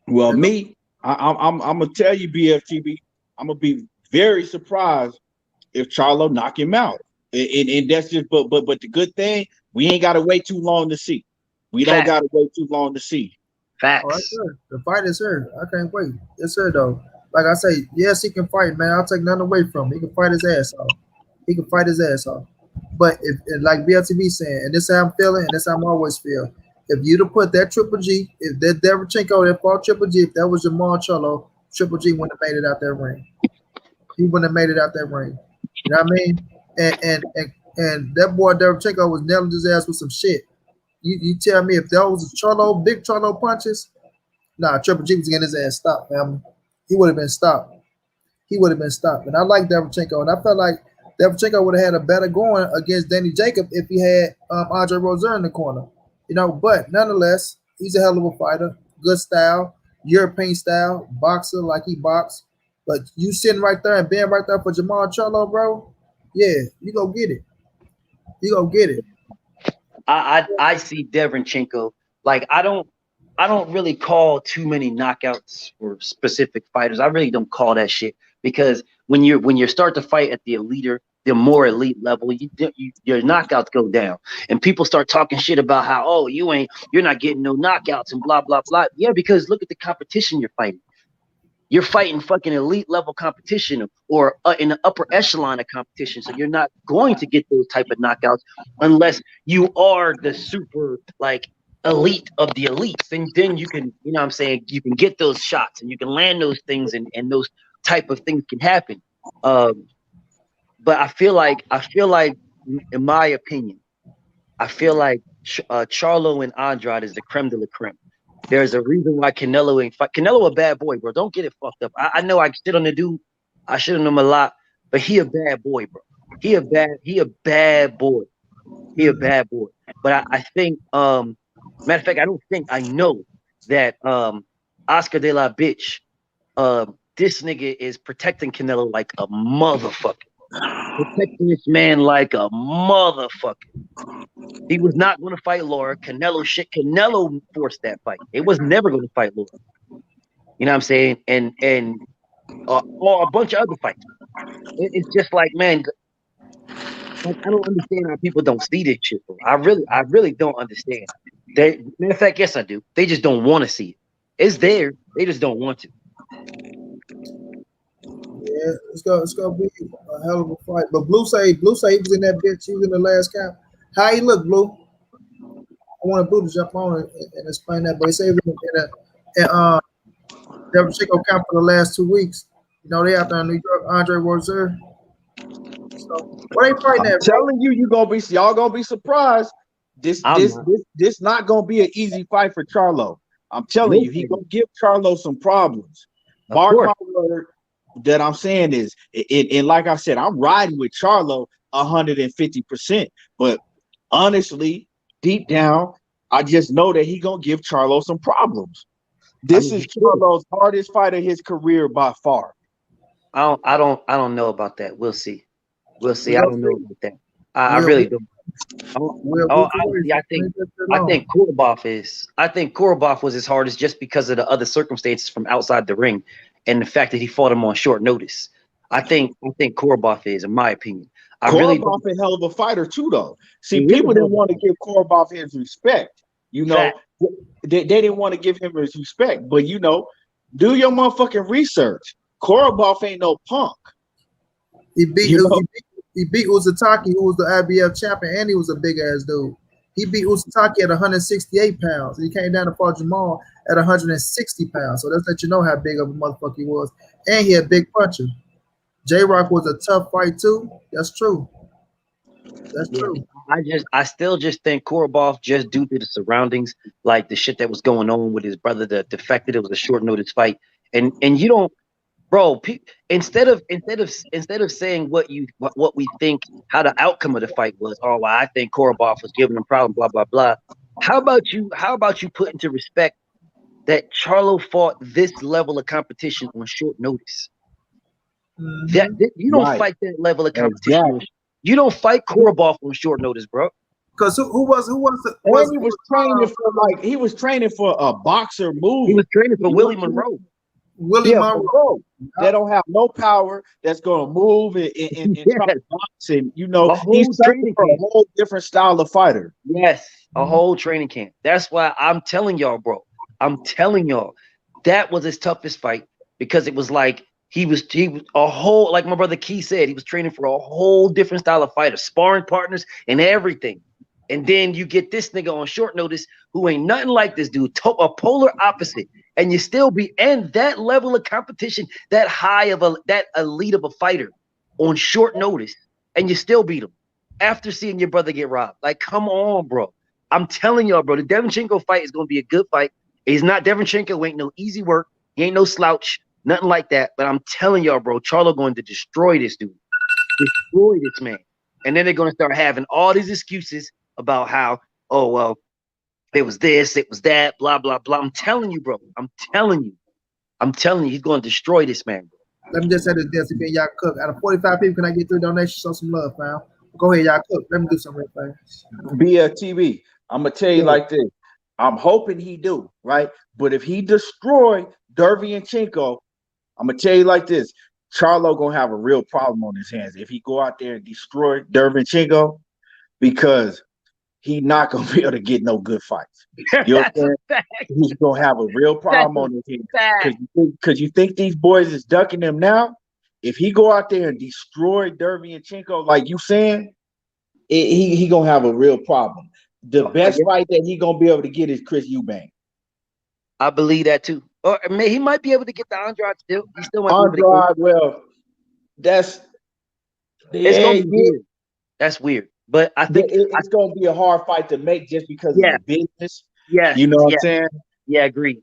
Well, I'm gonna tell you, BFTB, I'm gonna be very surprised if Charlo knock him out. And that's just but the good thing, we ain't gotta wait too long to see. We don't gotta wait too long to see. Facts. All right, sir. The fight is here. I can't wait. It's here though. Like I say, yes, he can fight, man. I'll take nothing away from him. He can fight his ass off. He can fight his ass off. But if, like BLTV saying, and this is how I'm feeling, and this is how I'm always feel. If you'd have put that Triple G, if that Derenchenko that fought Triple G, if that was Jamal Charlo, Triple G wouldn't have made it out that ring. He wouldn't have made it out that ring. You know what I mean? And that boy Derenchenko was nailing his ass with some shit. You tell me if that was Charlo, big Charlo punches, nah, Triple G was getting his ass stopped, family. He would have been stopped. He would have been stopped. And I like Derenchenko, and I felt like Derenchenko would have had a better going against Danny Jacob if he had Andre Rozier in the corner. You know, but nonetheless, he's a hell of a fighter. Good style, European style, boxer like he boxed. But you sitting right there and being right there for Jamal Charlo, bro, yeah, you go get it. You go get it. I see Derenchenko, like I don't really call too many knockouts for specific fighters. I really don't call that shit, because when you start to fight at the more elite level, your knockouts go down, and people start talking shit about how you're not getting no knockouts and blah blah blah. Yeah, because look at the competition you're fighting. You're fighting fucking elite level competition, or in the upper echelon of competition. So you're not going to get those type of knockouts unless you are the super like elite of the elites. And then you can, you know what I'm saying, you can get those shots and you can land those things, and those type of things can happen. But I feel like, in my opinion, I feel like Charlo and Andrade is the creme de la creme. There's a reason why Canelo ain't fight. Canelo a bad boy, bro. Don't get it fucked up. I know I shit on the dude. I shit on him a lot, but he a bad boy, bro. He a bad boy. He a bad boy. But I think, matter of fact, I know that Oscar de la Bitch, this nigga is protecting Canelo like a motherfucker. Protecting this man like a motherfucker. He was not going to fight Laura. Canelo forced that fight. It was never going to fight Laura. You know what I'm saying? And or a bunch of other fights. It's just like, man, like, I don't understand how people don't see this shit, bro. I really don't understand. Matter of fact, yes, I do. They just don't want to see it. It's there. They just don't want to. Yeah, it's gonna be a hell of a fight. But Blue say he was in that bitch. He was in the last count. How he look, Blue? I want Blue to jump on and explain that. But he said he was in Derenchenko camp for the last 2 weeks. You know, they out there in New York, Andre Rozier. So what they fighting at, bro? Telling you, y'all gonna be surprised. This not gonna be an easy fight for Charlo. I'm telling you, he gonna give Charlo some problems. Mark my word. That I'm saying is, and like I said, I'm riding with Charlo 150%. But honestly, deep down, I just know that he gonna give Charlo some problems. This is Charlo's hardest fight of his career by far. I don't know about that. We'll see. I don't know about that. I really don't. I think Korobov was his hardest just because of the other circumstances from outside the ring, and the fact that he fought him on short notice. I think Korobov is, in my opinion. Korobov a hell of a fighter too, though. See, people didn't want to give Korobov his respect. You know, they didn't want to give him his respect. But you know, do your motherfucking research. Korobov ain't no punk. He beat Uzataki, who was the IBF champion, and he was a big ass dude. He beat Uzataki at 168 pounds. And he came down to fight Jamal at 160 pounds. So that's let you know how big of a motherfucker he was. And he had big puncher. J-Rock was a tough fight too. That's true. That's true. I still just think Korobov, just due to the surroundings, like the shit that was going on with his brother, the fact that it was a short notice fight, and you don't. bro. Instead of saying what we think how the outcome of the fight was. Oh, well, I think Korobov was giving them problem. Blah blah blah. How about you put into respect that Charlo fought this level of competition on short notice? Mm-hmm. You don't Right. fight that level of competition. Exactly. You don't fight Korobov on short notice, bro. Because who was And he was training for a boxer move. He was training for Willie Monroe. Willie Monroe. That don't have no power. That's gonna move and try to box, and A whole he's training training for a camp. whole different style of fighter. Yes, a whole training camp. That's why I'm telling y'all, bro. I'm telling y'all, that was his toughest fight because it was like he was a whole, like my brother Key said, he was training for a whole different style of fighter, sparring partners and everything. And then you get this nigga on short notice who ain't nothing like this dude, a polar opposite, and you still be and that level of competition, that high of that elite of a fighter on short notice, and you still beat him after seeing your brother get robbed. Like, come on, bro. I'm telling y'all, bro, the Devonchenko fight is gonna be a good fight. He's not Devonchenko, ain't no easy work. He ain't no slouch, nothing like that. But I'm telling y'all, bro, Charlo going to destroy this dude, destroy this man, and then they're gonna start having all these excuses about how, oh, well, it was this, it was that, blah, blah, blah. I'm telling you, bro. I'm telling you, he's going to destroy this man, bro. Let me just say this, y'all cook. Out of 45 people, can I get 3 donations? Show some love, fam. Go ahead, y'all cook. Let me do something real fast. BLTV, I'm gonna tell you like this. I'm hoping he do, right? But if he destroy Derevyanchenko, I'm gonna tell you like this. Charlo gonna have a real problem on his hands if he go out there and destroy Derevyanchenko, because he's not gonna be able to get no good fights. You know what I'm saying? He's gonna have a real problem on his hands. Because you think these boys is ducking him now? If he go out there and destroy Derevyanchenko, like you saying, he gonna have a real problem. The best fight that he gonna be able to get is Chris Eubank. I believe that too. Or he might be able to get the Andrade still. He still might Andrade, well, it's gonna be weird. That's weird. But I think it's gonna be a hard fight to make just because of the business. Yeah, you know what I'm saying? Yeah, agreed.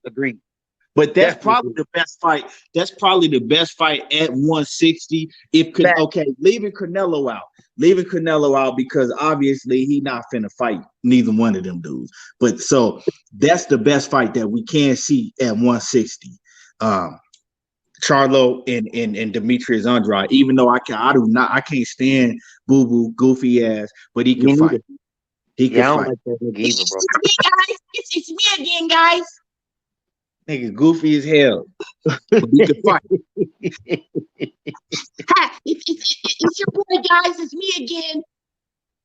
But that's probably the best fight. That's probably the best fight at 160. Leaving Canelo out because obviously he not finna fight neither one of them dudes. But so that's the best fight that we can see at 160. Charlo and Demetrius Andrade. Even though I can't stand Boo Boo goofy ass, but he can fight. He can fight. Like that nigga either, bro. It's me again, guys. Nigga goofy as hell. But he can fight. It's your boy, guys. It's me again.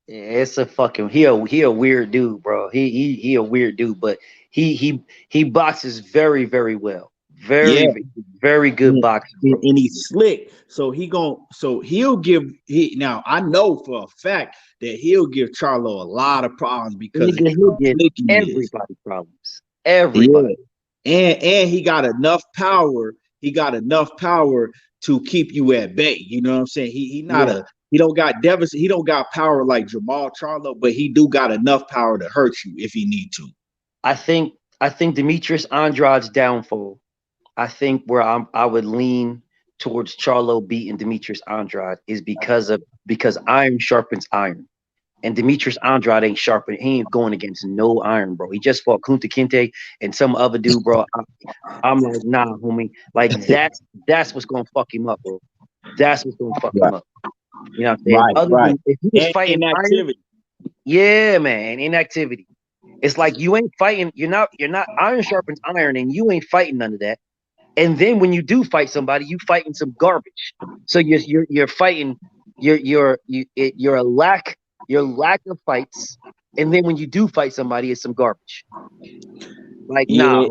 Yeah, it's a fucking he a weird dude, bro. He a weird dude, but he boxes very, very well. Very good boxer. And he's slick. So he'll give now I know for a fact that he'll give Charlo a lot of problems because he'll give everybody problems. Everybody. Yeah. And he got enough power. He got enough power to keep you at bay. You know what I'm saying? He don't got power like Jamal Charlo, but he do got enough power to hurt you if he need to. I think Demetrius Andrade's downfall. I think where I would lean towards Charlo beating Demetrius Andrade is because iron sharpens iron. And Demetrius Andrade ain't sharpening. He ain't going against no iron, bro. He just fought Kunta Kinte and some other dude, bro. I'm like, nah, homie. Like that's what's gonna fuck him up, bro. That's what's gonna fuck him up. You know what I'm saying? Right. If he was fighting inactivity. Yeah, man, inactivity. It's like you ain't fighting. You're not iron sharpens iron, and you ain't fighting none of that. And then when you do fight somebody, you fighting some garbage. So you're fighting your lack of fights. And then when you do fight somebody, it's some garbage. Like nah,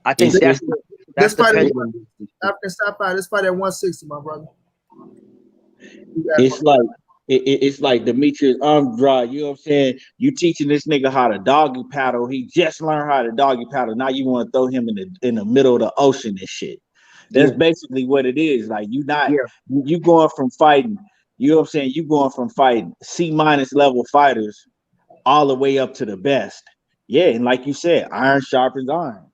I think that's this fight. African stop fight. This fight at 160, my brother. It's like Demetrius Andrade, you know what I'm saying? You teaching this nigga how to doggy paddle. He just learned how to doggy paddle. Now you want to throw him in the middle of the ocean and shit. That's basically what it is. Like you going from fighting, you know what I'm saying? You going from fighting C- level fighters all the way up to the best. Yeah, and like you said, iron sharpens iron.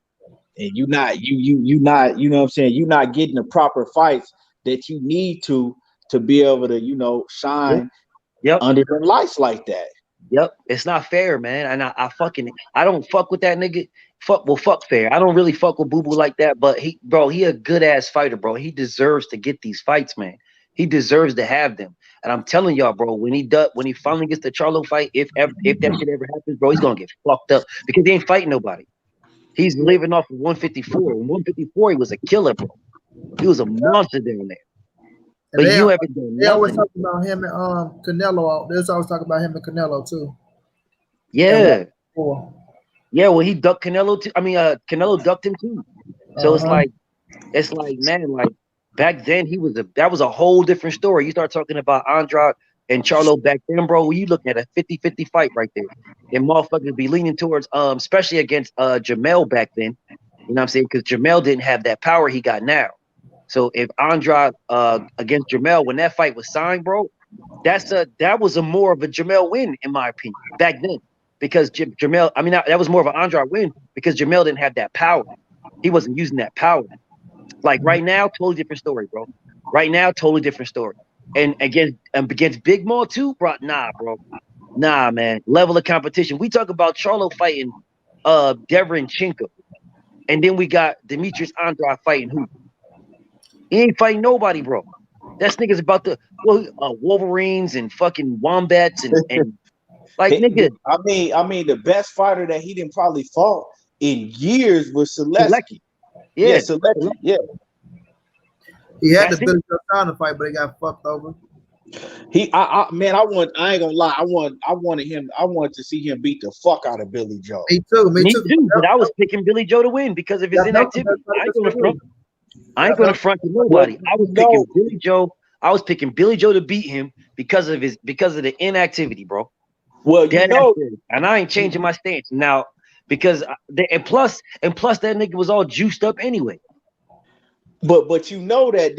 and you not you not, you know what I'm saying, you not getting the proper fights that you need to be able to, you know, shine Yep. under the lights like that. Yep. It's not fair, man. And I don't fuck with that nigga. Fuck fair. I don't really fuck with Boo Boo like that, but he a good ass fighter, bro. He deserves to get these fights, man. He deserves to have them. And I'm telling y'all, bro, when he finally gets the Charlo fight, if that shit ever happens, bro, he's gonna get fucked up because he ain't fighting nobody. He's living off of 154. In 154, he was a killer, bro. He was a monster down there. But you haven't done They always nothing. talk about him and Canelo. They always talk about him and Canelo too. Yeah. Yeah, well, he ducked Canelo too. I mean, Canelo ducked him too. So it's like, man, like back then that was a whole different story. You start talking about Andrade and Charlo back then, bro. You look at a 50-50 fight right there. And motherfuckers be leaning towards, especially against Jamel back then. You know what I'm saying? Because Jamel didn't have that power he got now. So if Andrade against Jamel, when that fight was signed, bro, that was a more of a Jamel win, in my opinion, back then. Because Jamel, I mean, that was more of an Andrade win because Jamel didn't have that power. He wasn't using that power. Like right now, totally different story, bro. Right now, totally different story. And against Big Maul too, bro. Nah, man. Level of competition. We talk about Charlo fighting Derevyanchenko, and then we got Demetrius Andrade fighting who? He ain't fighting nobody, bro. That nigga's about to Wolverines and fucking wombats and like nigga. I mean, the best fighter that he didn't probably fought in years was Selesky. Yeah, Selesky. Yeah. He had the Billy Joe Saunders fight, but he got fucked over. I ain't gonna lie. I wanted to see him beat the fuck out of Billy Joe. Me too. But I was picking Billy Joe to win because of his inactivity. I ain't gonna front to nobody. I was picking Billy Joe. I was picking Billy Joe to beat him because of the inactivity, bro. Well, you know, and I ain't changing my stance now because and plus that nigga was all juiced up anyway. But you know that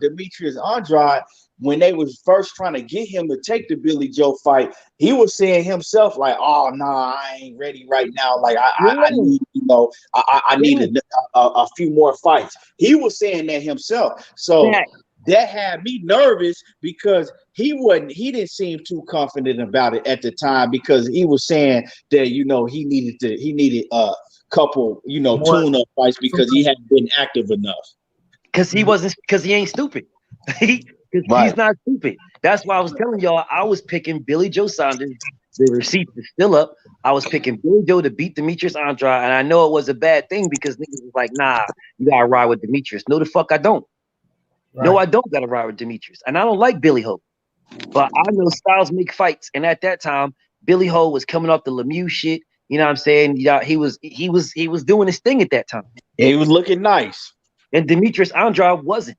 Demetrius Andrade, when they was first trying to get him to take the Billy Joe fight, he was saying himself like, "Oh nah, I ain't ready right now. Like I need, you know, I need a few more fights." He was saying that himself. So that had me nervous because he didn't seem too confident about it at the time because he was saying that, you know, he needed a couple, you know, tune-up fights because he hadn't been active enough. Because he ain't stupid. He's not stupid. That's why I was telling y'all I was picking Billy Joe Saunders. The receipt is still up. I was picking Billy Joe to beat Demetrius Andrade, and I know it was a bad thing because niggas was like, nah, you gotta ride with Demetrius. No, the fuck I don't. Right. No, I don't gotta ride with Demetrius. And I don't like Billy Ho. But I know styles make fights. And at that time, Billy Ho was coming off the Lemieux shit. You know what I'm saying? Yeah, he was doing his thing at that time. He was looking nice. And Demetrius Andrade wasn't.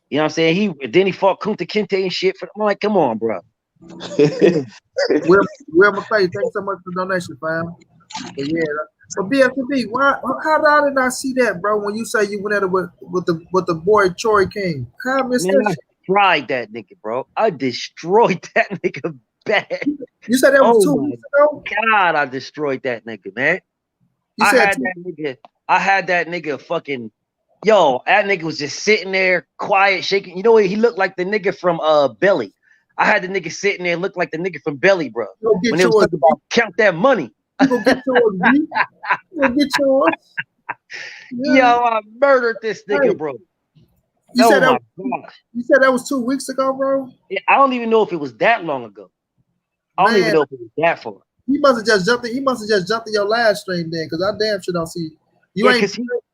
You know what I'm saying? Then he fought Kunta Kinte and shit. I'm like, come on, bro. Will McClay, thanks so much for the donation, fam. But yeah, but BFTB, how did I see that, bro? When you say you went at it with the boy Troy King, how I missed that? I tried that nigga, bro. I destroyed that nigga bad. You said that was 2 weeks ago? God, I destroyed that nigga, man. I had that nigga fucking. Yo, that nigga was just sitting there, quiet, shaking. You know what? He looked like the nigga from Belly. I had the nigga sitting there, look like the nigga from Belly, bro. When they was talking about count that money. You go get yours, B. You go get yours. Yeah. Yo, I murdered this nigga, bro. You said that was 2 weeks ago, bro? Yeah, I don't even know if it was that long ago. I don't even know if it was that far. He must have just jumped in your live stream then, because I damn sure don't see you ain't put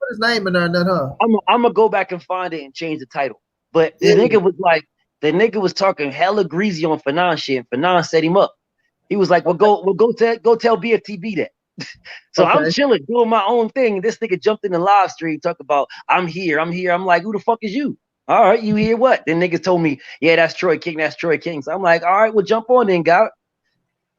his name in there and that, huh? I'm gonna go back and find it and change the title. But the nigga was like, the nigga was talking hella greasy on Fanon shit, and Fanon set him up. He was like, go tell BFTB that. So I'm chilling, doing my own thing. And this nigga jumped in the live stream, talk about I'm here. I'm like, who the fuck is you? All right, you here what? Then niggas told me, yeah, that's Troy King. So I'm like, all right, well, jump on then, guy.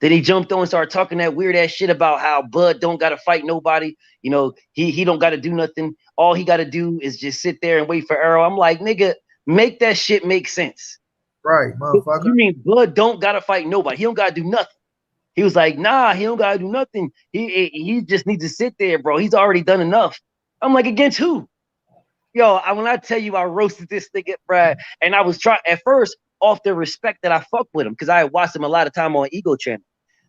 Then he jumped on and started talking that weird ass shit about how Bud don't gotta fight nobody. You know, he don't gotta do nothing. All he gotta do is just sit there and wait for Earl. I'm like, nigga, make that shit make sense. Right, motherfucker. You mean Bud don't gotta fight nobody? He don't gotta do nothing. He was like, nah, he don't gotta do nothing. He just needs to sit there, bro. He's already done enough. I'm like, against who? Yo, when I tell you I roasted this nigga, bruh, and I was trying at first off the respect that I fuck with him, because I watched him a lot of time on Ego Channel.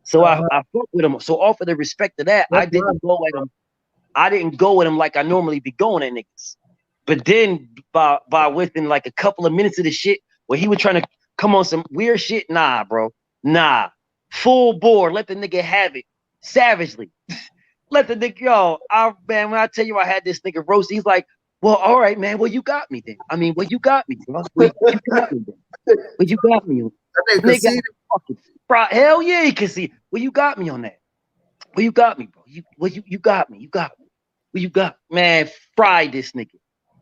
So I fuck with him. So off of the respect of that, I didn't go at him. I didn't go at him like I normally be going at niggas. But then by within like a couple of minutes of the shit where he was trying to come on some weird shit, nah, bro. Nah. Full bore, let the nigga have it. Savagely. Let the nigga, yo, man, when I tell you I had this nigga roast, he's like, well, all right, man. Well, you got me then. I mean, well, you got me, bro. Well, you got me then. Well, you got me. Nigga, hell yeah, he can see. Well, you got me on that. Well, you got me, bro. You got me. You got me. Well, you got, man, fry this nigga.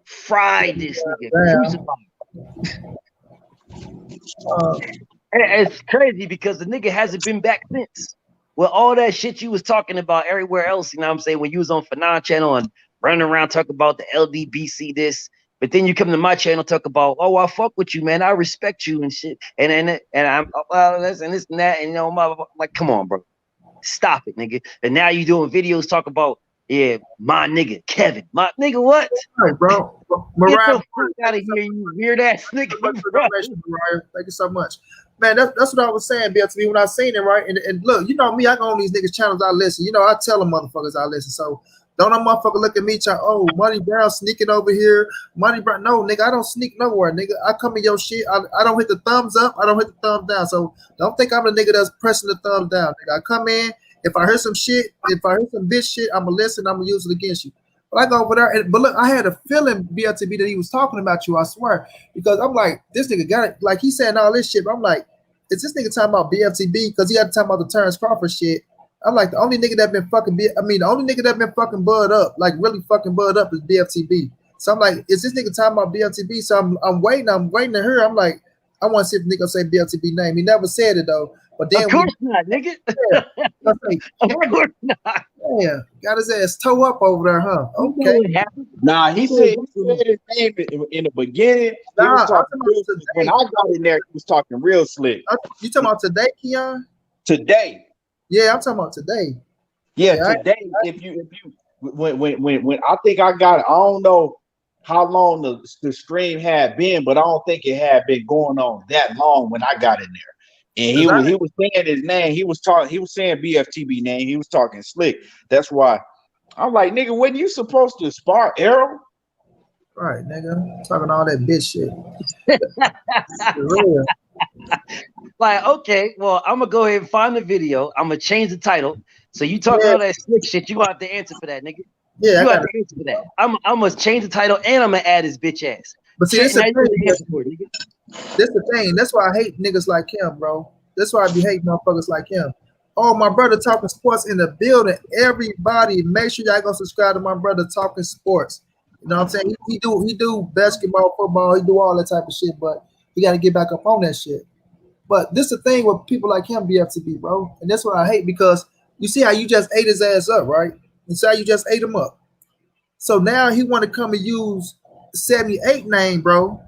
Fry this nigga. It's crazy because the nigga hasn't been back since. Well, all that shit you was talking about everywhere else, you know what I'm saying, when you was on Fanon channel and running around talking about the Ldbc this, but then you come to my channel talk about, oh, I fuck with you, man, I respect you and shit, and I'm this and this and that, and you know, I'm like, come on, bro, stop it, nigga. And now you doing videos talk about, yeah, my nigga Kevin, my nigga, what? All right, bro. Get the fuck out of here, you weird ass nigga. Thank you so much. Man, that's what I was saying, Bill, to me when I seen it, right? And look, you know me, I go on these niggas' channels, I listen. You know, I tell them motherfuckers I listen. So don't no motherfucker look at me trying, oh, Money Brown sneaking over here. Money Brown, no, nigga, I don't sneak nowhere, nigga. I come in your shit. I don't hit the thumbs up. I don't hit the thumbs down. So don't think I'm the nigga that's pressing the thumbs down, nigga. I come in. If I hear some shit, if I hear some bitch shit, I'm going to listen. I'm going to use it against you. But I go over there, but look, I had a feeling, BLTB, that he was talking about you, I swear. Because I'm like, this nigga got it. Like, he saying all this shit, but I'm like, is this nigga talking about BFTB? Because he had to talk about the Terrence Crawford shit. I'm like, the only nigga that been fucking, the only nigga that been fucking bud up, like really fucking bud up is BFTB. So I'm like, is this nigga talking about BFTB? So I'm waiting to hear. I'm like, I want to see if the nigga say BFTB name. He never said it though. But then of course not, nigga. Yeah, like, of course not. Yeah, got his ass toe up over there, huh? Okay. Nah, he said his name in the beginning. He was talking real slick. When I got in there, he was talking real slick. You talking about today, Keon? Today. Yeah, I'm talking about today. Yeah, today. If you when I think I got it, I don't know how long the stream had been, but I don't think it had been going on that long when I got in there. And he was saying his name. He was saying BFTB name. He was talking slick. That's why I'm like, nigga, wasn't you supposed to spar Arrow? Right, nigga. Talking all that bitch shit. Like, okay, well, I'm gonna go ahead and find the video. I'm gonna change the title. So you talking all that slick shit, you gonna have to answer for that, nigga. Yeah, you have to answer for that. I'm gonna change the title and I'm gonna add his bitch ass. But see, this the thing. That's why I hate niggas like him, bro. That's why I be hating motherfuckers like him. Oh, my brother Talking Sports in the building. Everybody, make sure y'all go subscribe to my brother Talking Sports. You know what I'm saying? He do basketball, football, he do all that type of shit, but he got to get back up on that shit. But this the thing with people like him, BFTB, bro. And that's what I hate, because you see how you just ate his ass up, right? You see how you just ate him up. So now he want to come and use 78 name, bro.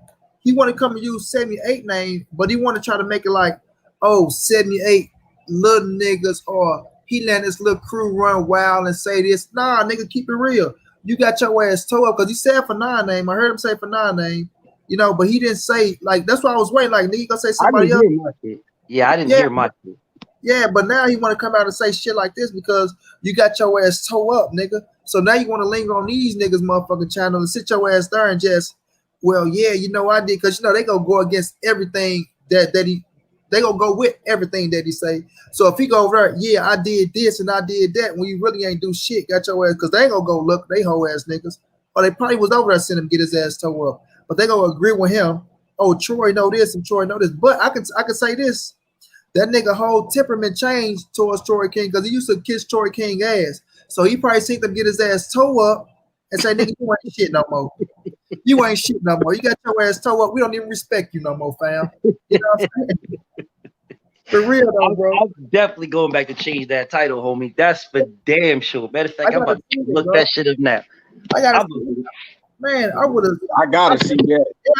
He want to come and use 78 name, but he want to try to make it like, oh, 78 little niggas, or he letting his little crew run wild and say this. Nah, nigga, keep it real. You got your ass toe up, because he said Fanon name. I heard him say Fanon name, you know, but he didn't say, like, that's why I was waiting, like, nigga, you gonna say somebody else? Yeah, I didn't hear much. Yeah, but now he want to come out and say shit like this because you got your ass toe up, nigga. So now you want to linger on these niggas motherfucking channel and sit your ass there and just, well, yeah, you know I did, because you know they gonna go against everything that they gonna go with everything that he say. So if he go over there, yeah, I did this and I did that, when you really ain't do shit, got your ass, because they ain't gonna go look, they hoe ass niggas. Or they probably was over there seeing him get his ass toe up. But they gonna agree with him. Oh, Troy know this and Troy know this. But I can say this. That nigga whole temperament changed towards Troy King, because he used to kiss Troy King ass. So he probably seen them get his ass toe up and say, nigga, you ain't shit no more. You ain't shit no more. You got your ass toe up. We don't even respect you no more, fam. You know what I'm saying? For real though, bro. I'm definitely going back to change that title, homie. That's for damn sure. Matter of fact, I'm about to look that shit up now. Man, I would have. I gotta see that. Yeah,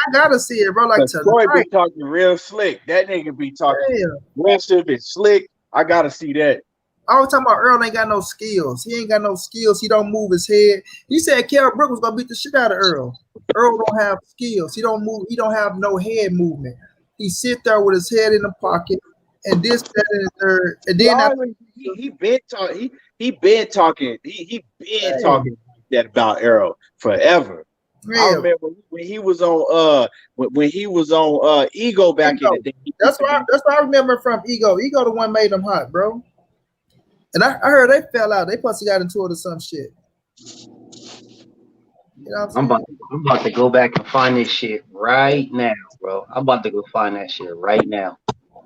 I gotta see it, bro. Like Troy be talking real slick. That nigga be talking real shit, be slick. I gotta see that. I was talking about Earl ain't got no skills. He ain't got no skills. He don't move his head. He said Kell Brook was gonna beat the shit out of Earl. Earl don't have skills. He don't move. He don't have no head movement. He sit there with his head in the pocket and this, that, and the third. And then He been talking. He been talking. He been talking that about Arrow forever. Yeah. I remember when he was on when he was on Ego back in the day. That's what I remember from Ego. Ego the one made them hot, bro. And I heard they fell out. They possibly got into it or some shit. You know what I'm about to go back and find this shit right now, bro. I'm about to go find that shit right now.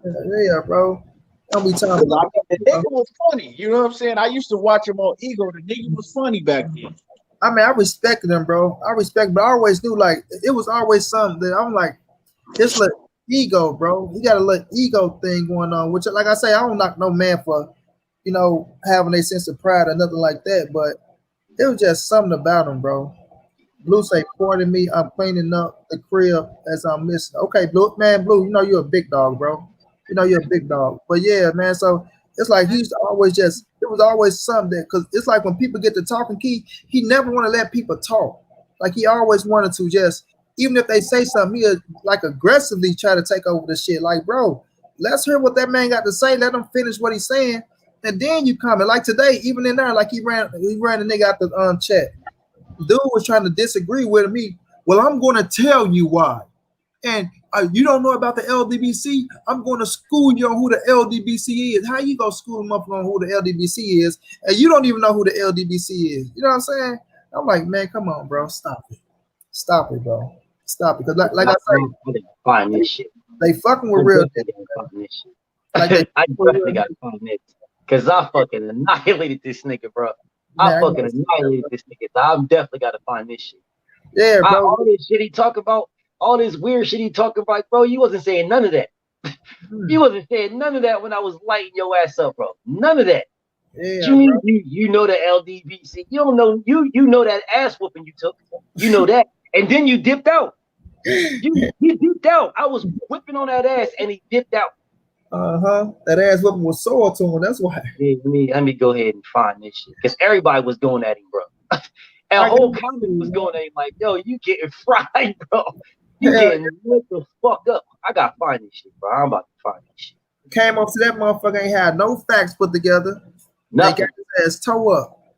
Yeah, bro. Don't be talking. The nigga was funny. You know what I'm saying? I used to watch him on Ego. The nigga was funny back then. I mean, I respected him, bro. But I always knew, like, it was always something that I'm like, this little ego, bro. He got a little ego thing going on, which, like I say, I don't knock no man for, you know, having a sense of pride or nothing like that, but it was just something about him, bro. Blue say, pardon me, I'm cleaning up the crib as I'm missing. Okay, Blue, you know you're a big dog, bro. You know you're a big dog. But yeah, man, so it's like he used to always it was always something because it's like when people get to talking, he never want to let people talk. Like he always wanted to just, even if they say something, he'll like aggressively try to take over the shit. Like, bro, let's hear what that man got to say. Let him finish what he's saying. And then you come. And like today, even in there, like he ran the nigga out the chat. Dude was trying to disagree with me. Well, I'm going to tell you why. And you don't know about the Ldbc? I'm going to school you on who the Ldbc is. How you going to school them up on who the Ldbc is? And you don't even know who the Ldbc is. You know what I'm saying? I'm like, man, come on, bro. Stop it. Stop it, bro. Stop it. Because like I say, find this shit. They fucking with real niggas. Like I definitely got to find this. Because I fucking annihilated this nigga, bro. I fucking annihilated this nigga. So I'm definitely got to find this shit. Yeah, bro. All this shit he talk about, all this weird shit he talking about, bro, you wasn't saying none of that. You wasn't saying none of that when I was lighting your ass up, bro. None of that. Yeah, you mean you know the Ldbc? You don't know you know that ass whooping you took. You know that, and then you dipped out. You dipped out. I was whipping on that ass, and he dipped out. That ass whooping was sore to him. That's why. Let me go ahead and find this shit because everybody was going at him, bro. And the whole comment was going at him like, "Yo, you getting fried, bro? You getting lit the fuck up." I gotta find this shit, bro. I'm about to find this shit. Came up to that motherfucker, ain't had no facts put together. Nothing. They got his ass toe up.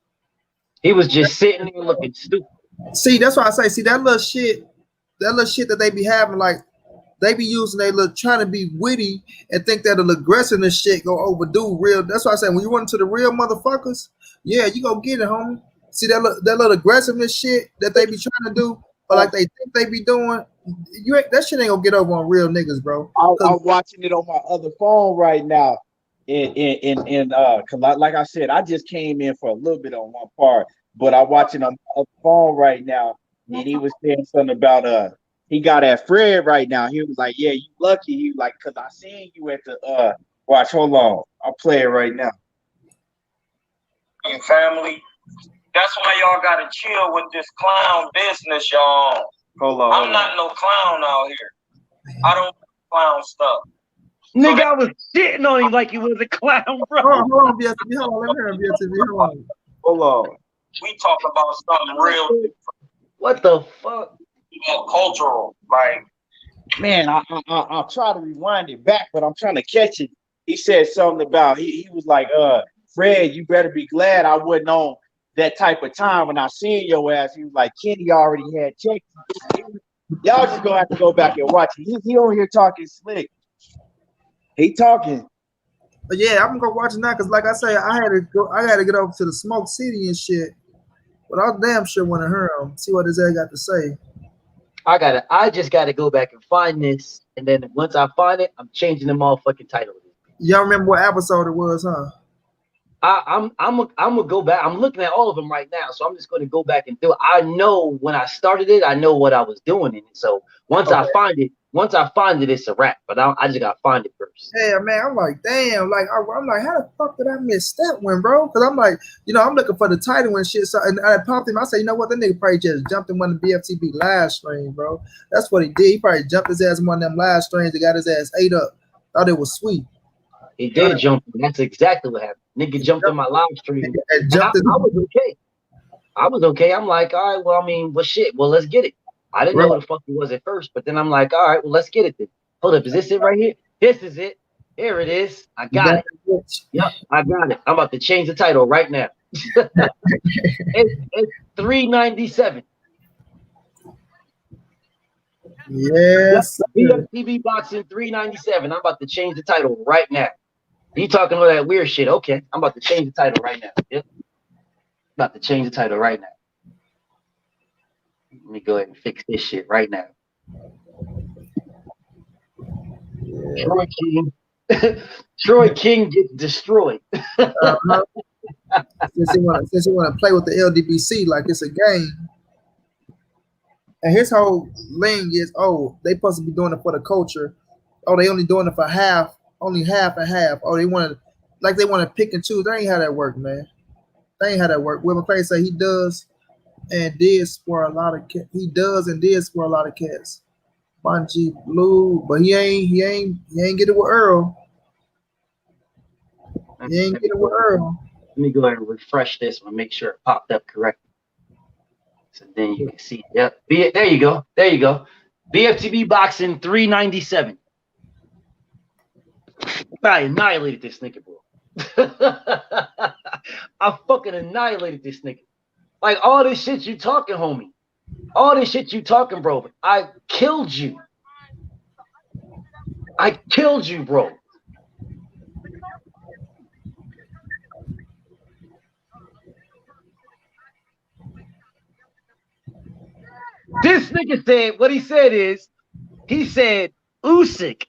He was just sitting there looking stupid. See, that's why I say, that little shit that they be having, like they be using, they look trying to be witty and think that the aggressiveness shit go overdo real. That's why I say when you run into the real motherfuckers, yeah, you go get it, homie. See that little aggressiveness shit that they be trying to do, or like they think they be doing, that shit ain't gonna get over on real niggas, bro. I'm watching it on my other phone right now. Cause like I said, I just came in for a little bit on one part, but I'm watching on my other phone right now, and he was saying something about he got at Fred right now. He was like, "Yeah, you lucky." He was like, "Cause I seen you at the watch. Hold on, I'll play it right now." Your family. That's why y'all gotta chill with this clown business, y'all. Hold on. I'm not no clown out here. I don't do clown stuff. Nigga, I was shitting on him like he was a clown, bro. Hold on, BSTV. Hold on, let me hear BSTV. Hold on. We talk about something real. What the fuck? Cultural, like. Man, I'll try to rewind it back, but I'm trying to catch it. He said something about he was like, Fred, you better be glad I wasn't on that type of time when I seen your ass. He was like, Kenny already had checked. Y'all just gonna have to go back and watch it. He over here talking slick. He talking. But yeah, I'm gonna go watch it now because, like I say, I had to get over to the Smoke City and shit. But I damn sure want to hear him, see what his ass got to say. I just gotta go back and find this, and then once I find it, I'm changing the motherfucking title. Y'all remember what episode it was, huh? I'm gonna go back. I'm looking at all of them right now, so I'm just gonna go back and do it. I know when I started it, I know what I was doing in it. So once I find it, it's a wrap. But I just gotta find it first. Yeah, man. I'm like, damn. Like, I'm like, how the fuck did I miss that one, bro? Because I'm like, I'm looking for the title and shit. So and I popped him. I said, you know what? That nigga probably just jumped in one of the BFTB live streams, bro. That's what he did. He probably jumped his ass in one of them live streams and got his ass ate up. Thought it was sweet. He did jump. That's exactly what happened. Nigga jumped in my live stream. And I was okay. I was okay. I'm like, all right, well, I mean, well, shit. Well, let's get it. I didn't know who the fuck he was at first, but then I'm like, all right, well, let's get it then. Hold up, is this it right here? This is it. Here it is. I got it. Yep, I got it. I'm about to change the title right now. it's 397. Yes. BFTV Boxing 397. I'm about to change the title right now. You talking all that weird shit? Okay, I'm about to change the title right now. Yep. About to change the title right now. Let me go ahead and fix this shit right now. Troy King. Troy King gets destroyed. Since he want to play with the LDBC like it's a game, and his whole thing is, oh, they supposed to be doing it for the culture. Oh, they only doing it for half, only half and half. Oh, they want to pick and choose. That ain't how that work, man. That ain't how that work. Will McClay say he does and did for a lot of cats. He does and did for a lot of cats. Bungie Blue, but he ain't get it with Earl. He ain't get it with Earl. Let me go ahead and refresh this one, make sure it popped up correctly. So then you can see. Yep. There you go. There you go. BFTB Boxing 397. I annihilated this nigga, bro. I fucking annihilated this nigga. Like all this shit you talking, homie. All this shit you talking, bro. I killed you. I killed you, bro. This nigga said, what he said is, he said Usyk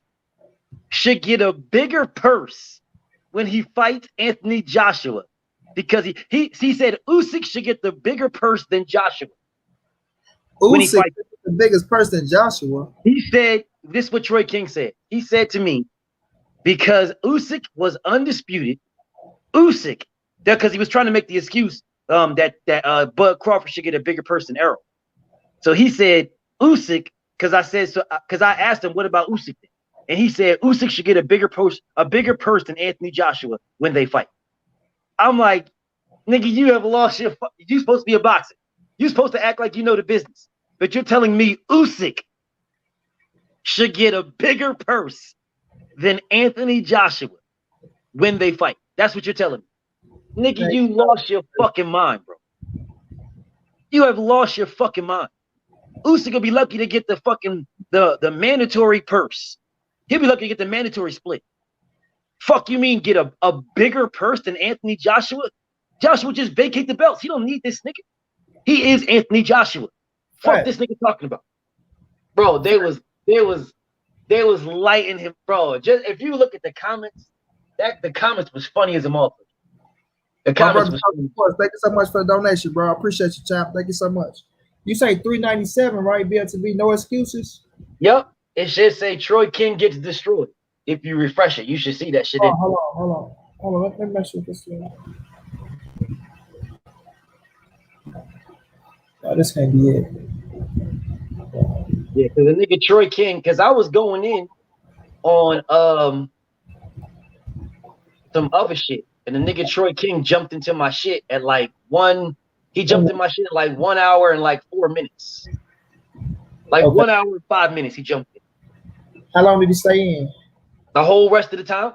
should get a bigger purse when he fights Anthony Joshua. Because he said Usyk should get the bigger purse than Joshua. When he fights the biggest purse than Joshua. He said, this is what Troy King said. He said to me, because Usyk was undisputed, Usyk, because he was trying to make the excuse that Bud Crawford should get a bigger purse than Errol. So he said Usyk, because I asked him, what about Usyk then? And he said Usyk should get a bigger purse than Anthony Joshua when they fight. I'm like, nigga, you have lost your. You supposed to be a boxer. You supposed to act like you know the business, but you're telling me Usyk should get a bigger purse than Anthony Joshua when they fight. That's what you're telling me, nigga. You lost your fucking mind, bro. You have lost your fucking mind. Usyk will be lucky to get the fucking the mandatory purse. He'll be lucky to get the mandatory split. Fuck you mean get a bigger purse than Anthony Joshua? Joshua just vacate the belts. He don't need this nigga. He is Anthony Joshua. Fuck this nigga talking about. Bro, they was lighting him, bro. Just if you look at the comments, the comments was funny as a motherfucker. The comments was funny. Thank you so much for the donation, bro. I appreciate you, champ. Thank you so much. You say 397, right? BLTV, no excuses. Yep. It should say Troy King gets destroyed. If you refresh it, you should see that shit. Hold on. Let me mess with this thing. Oh, this can't be it. Yeah, because the nigga Troy King, because I was going in on some other shit, and the nigga Troy King jumped into my shit at like 1 hour and like 4 minutes. Like 1 hour and 5 minutes he jumped in. How long did he stay in? The whole rest of the time.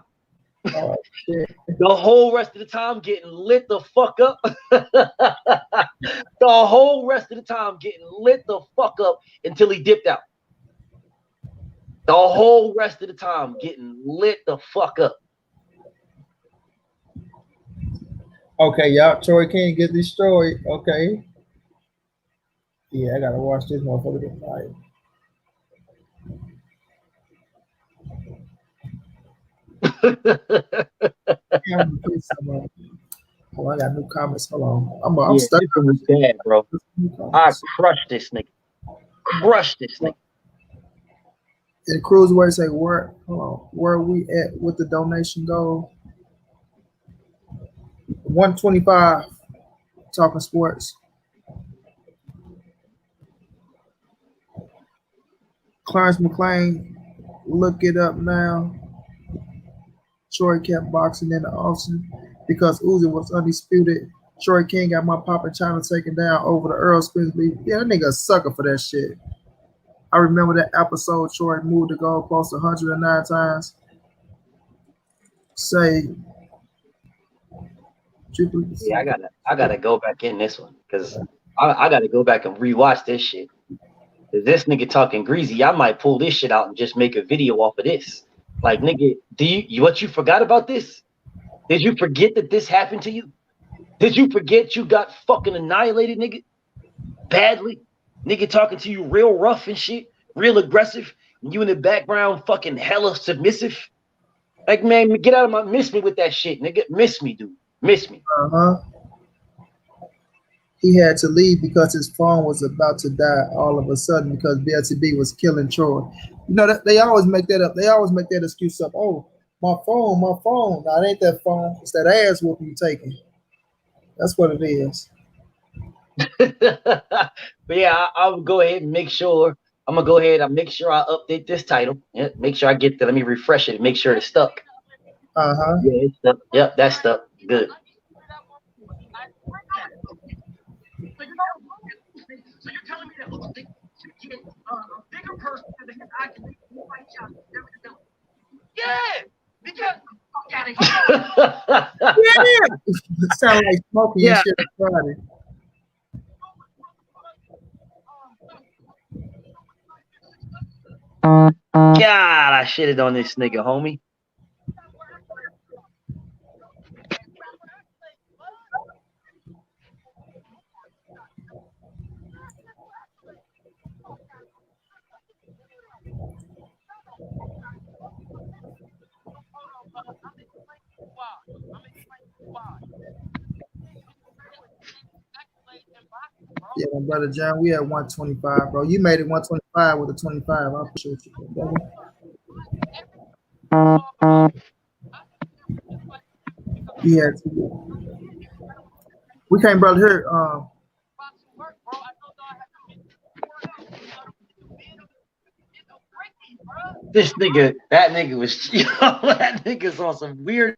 Oh, shit. The whole rest of the time getting lit the fuck up. The whole rest of the time getting lit the fuck up until he dipped out. The whole rest of the time getting lit the fuck up. Okay, y'all. Troy King get destroyed. Okay. Yeah, I gotta watch this motherfucker tonight. Oh, I got new comments. Hold on. I'm stuck. This was bad, bro. I crushed this nigga. Crushed this nigga. And Cruiserweight say, hold on, where are we at with the donation goal? 125. Talking sports. Clarence McLean, look it up now. Troy kept boxing in the offseason because Uzi was undisputed. Troy King got my pop and China taken down over the Earl Spence beef. Yeah, that nigga a sucker for that shit. I remember that episode Troy moved the goalpost 109 times. Say, Yeah, I gotta go back in this one because I gotta go back and rewatch this shit. If this nigga talking greasy, I might pull this shit out and just make a video off of this. Like, nigga, what you forgot about this? Did you forget that this happened to you? Did you forget you got fucking annihilated, nigga? Badly? Nigga talking to you real rough and shit, real aggressive, and you in the background fucking hella submissive? Like, man, get out of my, miss me with that shit, nigga. Miss me, dude. Miss me. He had to leave because his phone was about to die all of a sudden because BLTB was killing Troy. You know, they always make that up. They always make that excuse up. Oh, my phone. No, it ain't that phone. It's that ass whooping you taking. That's what it is. But yeah, I'll go ahead and make sure. I'm gonna go ahead and make sure I update this title. Yeah, make sure I get that. Let me refresh it. Make sure it's stuck. Yeah, it's stuck. Yep, that's stuck. Good. So you're telling me that to get a bigger person to the hip I can make you fight shot. Yeah, because fuck out of here. Yeah. It sounds like smoking and shit on Friday. God, I shitted on this nigga, homie. Yeah, my brother John, we at 125, bro. You made it 125 with a 25. I appreciate you, brother. Yeah, we can't brother here. This nigga, that nigga was, that nigga's on some weird.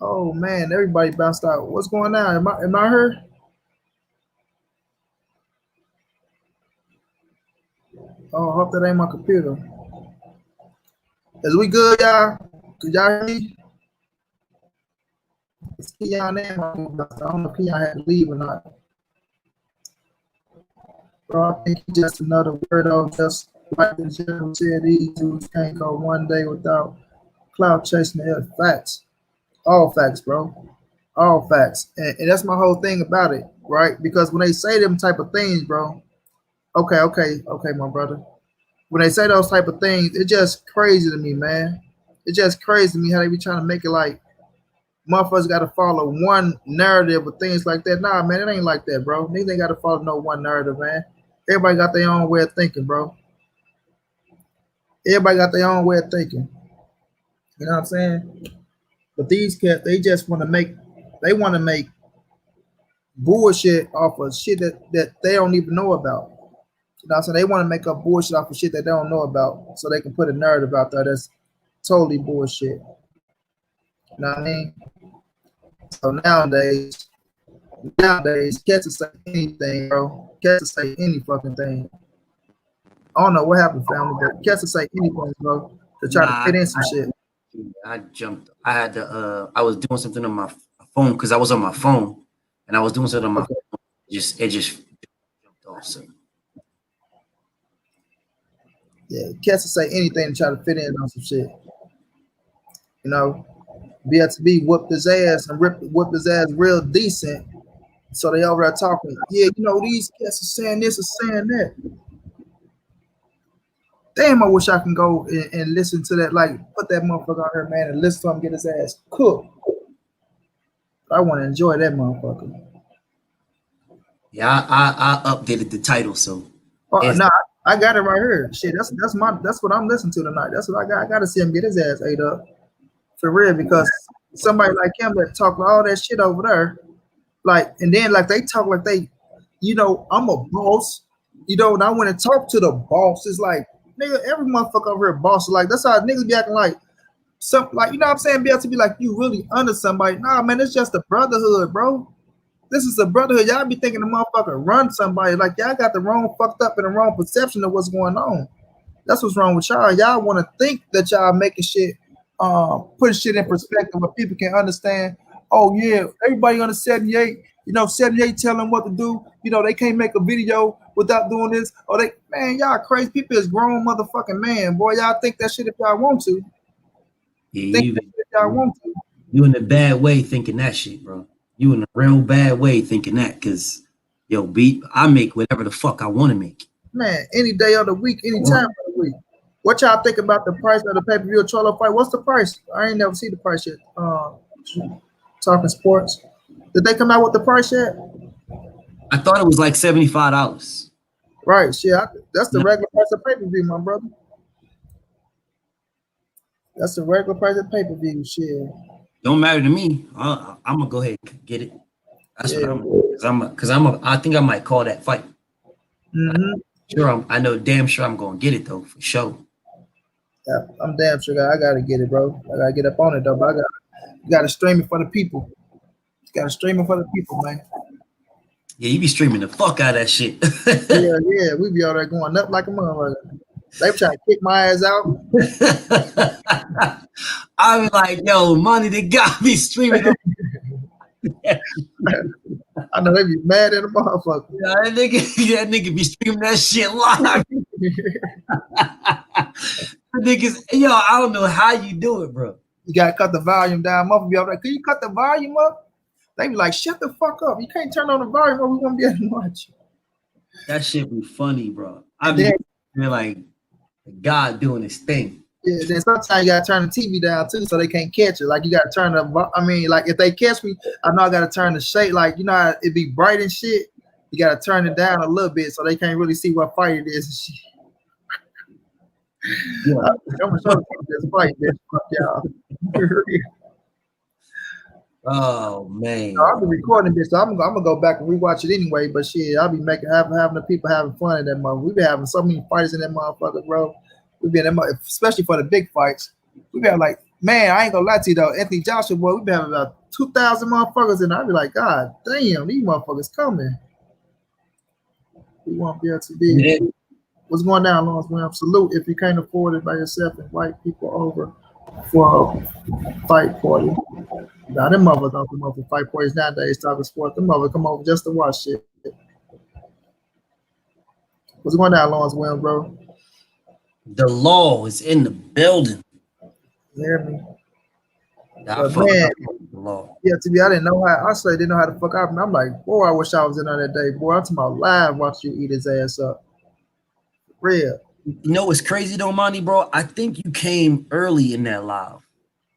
Oh man, everybody bounced out. What's going on? Am I her? Oh, I hope that ain't my computer. Is we good, y'all? Could y'all hear me? It's Keon and I don't know if Keon had to leave or not. Bro, I think he's just another weirdo, just like the Jaron said, these dudes can't go one day without cloud chasing the facts. All facts, bro. All facts. And that's my whole thing about it, right? Because when they say them type of things, bro, okay, my brother. When they say those type of things, it's just crazy to me, man. It's just crazy to me how they be trying to make it like motherfuckers got to follow one narrative or things like that. Nah, man, it ain't like that, bro. Niggas ain't got to follow no one narrative, man. Everybody got their own way of thinking, bro. Everybody got their own way of thinking. You know what I'm saying? But these cats, they just want to make bullshit off of shit that they don't even know about. You know what I'm saying? They want to make up bullshit off of shit that they don't know about so they can put a narrative out there that's totally bullshit. You know what I mean? So nowadays, cats will say anything, bro. Cats will say any fucking thing. I don't know what happened, family, but cats will say anything, bro, to try to fit in some shit. I jumped. I had to. I was doing something on my phone because I was on my phone, and I was doing something on my phone. It just jumped off. So. Yeah, cats will say anything to try to fit in on some shit. You know, BLTB whooped his ass and whooped his ass real decent. So they over there talking. Yeah, you know, these cats are saying this or saying that. Damn, I wish I can go and listen to that. Like, put that motherfucker on here, man, and listen to him get his ass cooked. I want to enjoy that motherfucker. Yeah, I updated the title, so. Nah, I got it right here. Shit, that's what I'm listening to tonight. That's what I got. I got to see him get his ass ate up for real, because somebody like him that talk all that shit over there, like, and then like they talk like they, you know, I'm a boss, you know, and I went and talk to the boss. It's like, nigga, every motherfucker over here boss. Like, that's how niggas be acting like, Some like you know what I'm saying, be able to be like you really under somebody. Nah, man, it's just a brotherhood, bro. This is a brotherhood. Y'all be thinking the motherfucker run somebody. Like y'all got the wrong fucked up and the wrong perception of what's going on. That's what's wrong with y'all. Y'all want to think that y'all making shit, putting shit in perspective where people can understand. Oh yeah, everybody on the 78, you know, 78 tell them what to do. You know, they can't make a video without doing this. Or they, man, y'all crazy. People is grown motherfucking man. Boy, y'all think that shit if y'all want to. Yeah, Think that shit if y'all want to. you in a bad way thinking that shit, bro. You in a real bad way thinking that, cause yo, beat I make whatever the fuck I want to make. Man, any day of the week, any time of the week. What y'all think about the price of the pay-per-view Cholo fight? What's the price? I ain't never see the price yet. Talking sports. Did they come out with the price yet? I thought it was like $75. Right, shit. That's the regular price of pay-per-view, my brother. That's the regular price of pay-per-view, shit. Don't matter to me. I'm gonna go ahead and get it. That's what I'm gonna, cause I think I might call that fight. I know damn sure I'm gonna get it though, for sure. Yeah, I'm damn sure I gotta get it, bro. I gotta get up on it though. But you gotta stream it for the people. You gotta stream it for the people, man. Yeah, you be streaming the fuck out of that shit. yeah, we be out there going up like a motherfucker. They trying to kick my ass out. I be like, yo, money, they got me streaming. I know they be mad at the motherfucker. Yeah, that nigga be streaming that shit live. Niggas, yo, I don't know how you do it, bro. You gotta cut the volume down. Motherfucker be up there. Can you cut the volume up? They be like, shut the fuck up. You can't turn on the volume or we gonna be able to watch. That shit be funny, bro. I mean, they're like God doing his thing. Yeah, then sometimes you gotta turn the TV down too, so they can't catch it. Like you gotta turn the. I mean, like if they catch me, I know I gotta turn the shade. Like you know, how it be bright and shit. You gotta turn it down a little bit so they can't really see what fight it is and shit. Yeah. I'm gonna show you this fight, bitch. Fuck y'all. Oh man, I'll be recording this, so I'm gonna go back and rewatch it anyway. But shit, I'll be having the people having fun in that motherfucker. We've been having so many fighters in that motherfucker, bro. We've been especially for the big fights. We've been like, man, I ain't gonna lie to you though, Anthony Joshua, boy, we've been having about 2,000 motherfuckers, and I'll be like, God damn, these motherfuckers coming. We won't be able to be. Yeah. What's going down, Lawrence Williams? Salute if you can't afford it by yourself, invite people over for a fight party. Now, them mothers don't come over for fight parties nowadays talking sports. Them mothers come over just to watch shit. What's going down, Lawrence Williams, bro? The law is in the building. You hear me? Man, yeah, to be, I didn't know how. I say didn't know how to fuck up. And I'm like, boy, I wish I was in on that day. Boy, I'm talking about live watch you eat his ass up. Real. You know what's crazy though, Monty, bro? I think you came early in that live.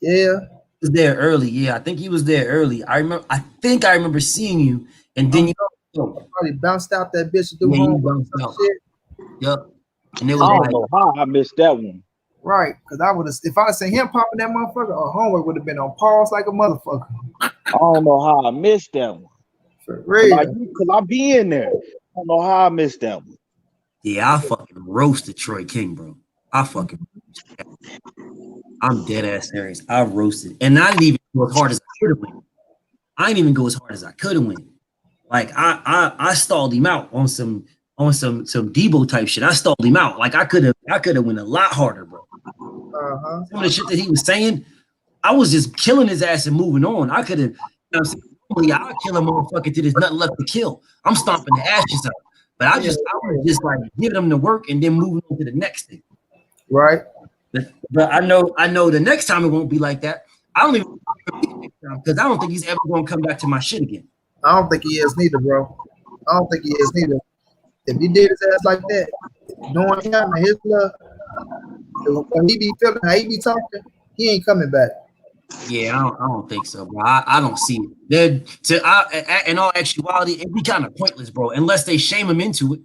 Yeah. He was there early. Yeah, I think he was there early. I remember seeing you, and then you probably bounced out that bitch to do home shit. Yep. And it was I don't know how I missed that one. Right, because I would have, if I seen him popping that motherfucker, our homework would have been on pause like a motherfucker. I don't know how I missed that one. For real. Because I be in there. I don't know how I missed that one. Yeah, I fucking roasted Troy King, bro. I'm dead ass serious. I roasted. And I didn't even go as hard as I could have went. I didn't even go as hard as I could have went. Like I stalled him out on some Debo type shit. I stalled him out. Like I could have went a lot harder, bro. Some of the shit that he was saying, I was just killing his ass and moving on. I could have, I'll kill a motherfucker till there's nothing left to kill. I'm stomping the ashes out. But I was just like giving him the work and then moving on to the next thing. Right. But I know the next time it won't be like that. I don't even because I don't think he's ever going to come back to my shit again. I don't think he is neither, bro. I don't think he is neither. If he did his ass like that, knowing him and his love, when he be feeling how he be talking, he ain't coming back. Yeah, I don't think so, bro. I don't see it. In all actuality, it'd be kind of pointless, bro, unless they shame him into it.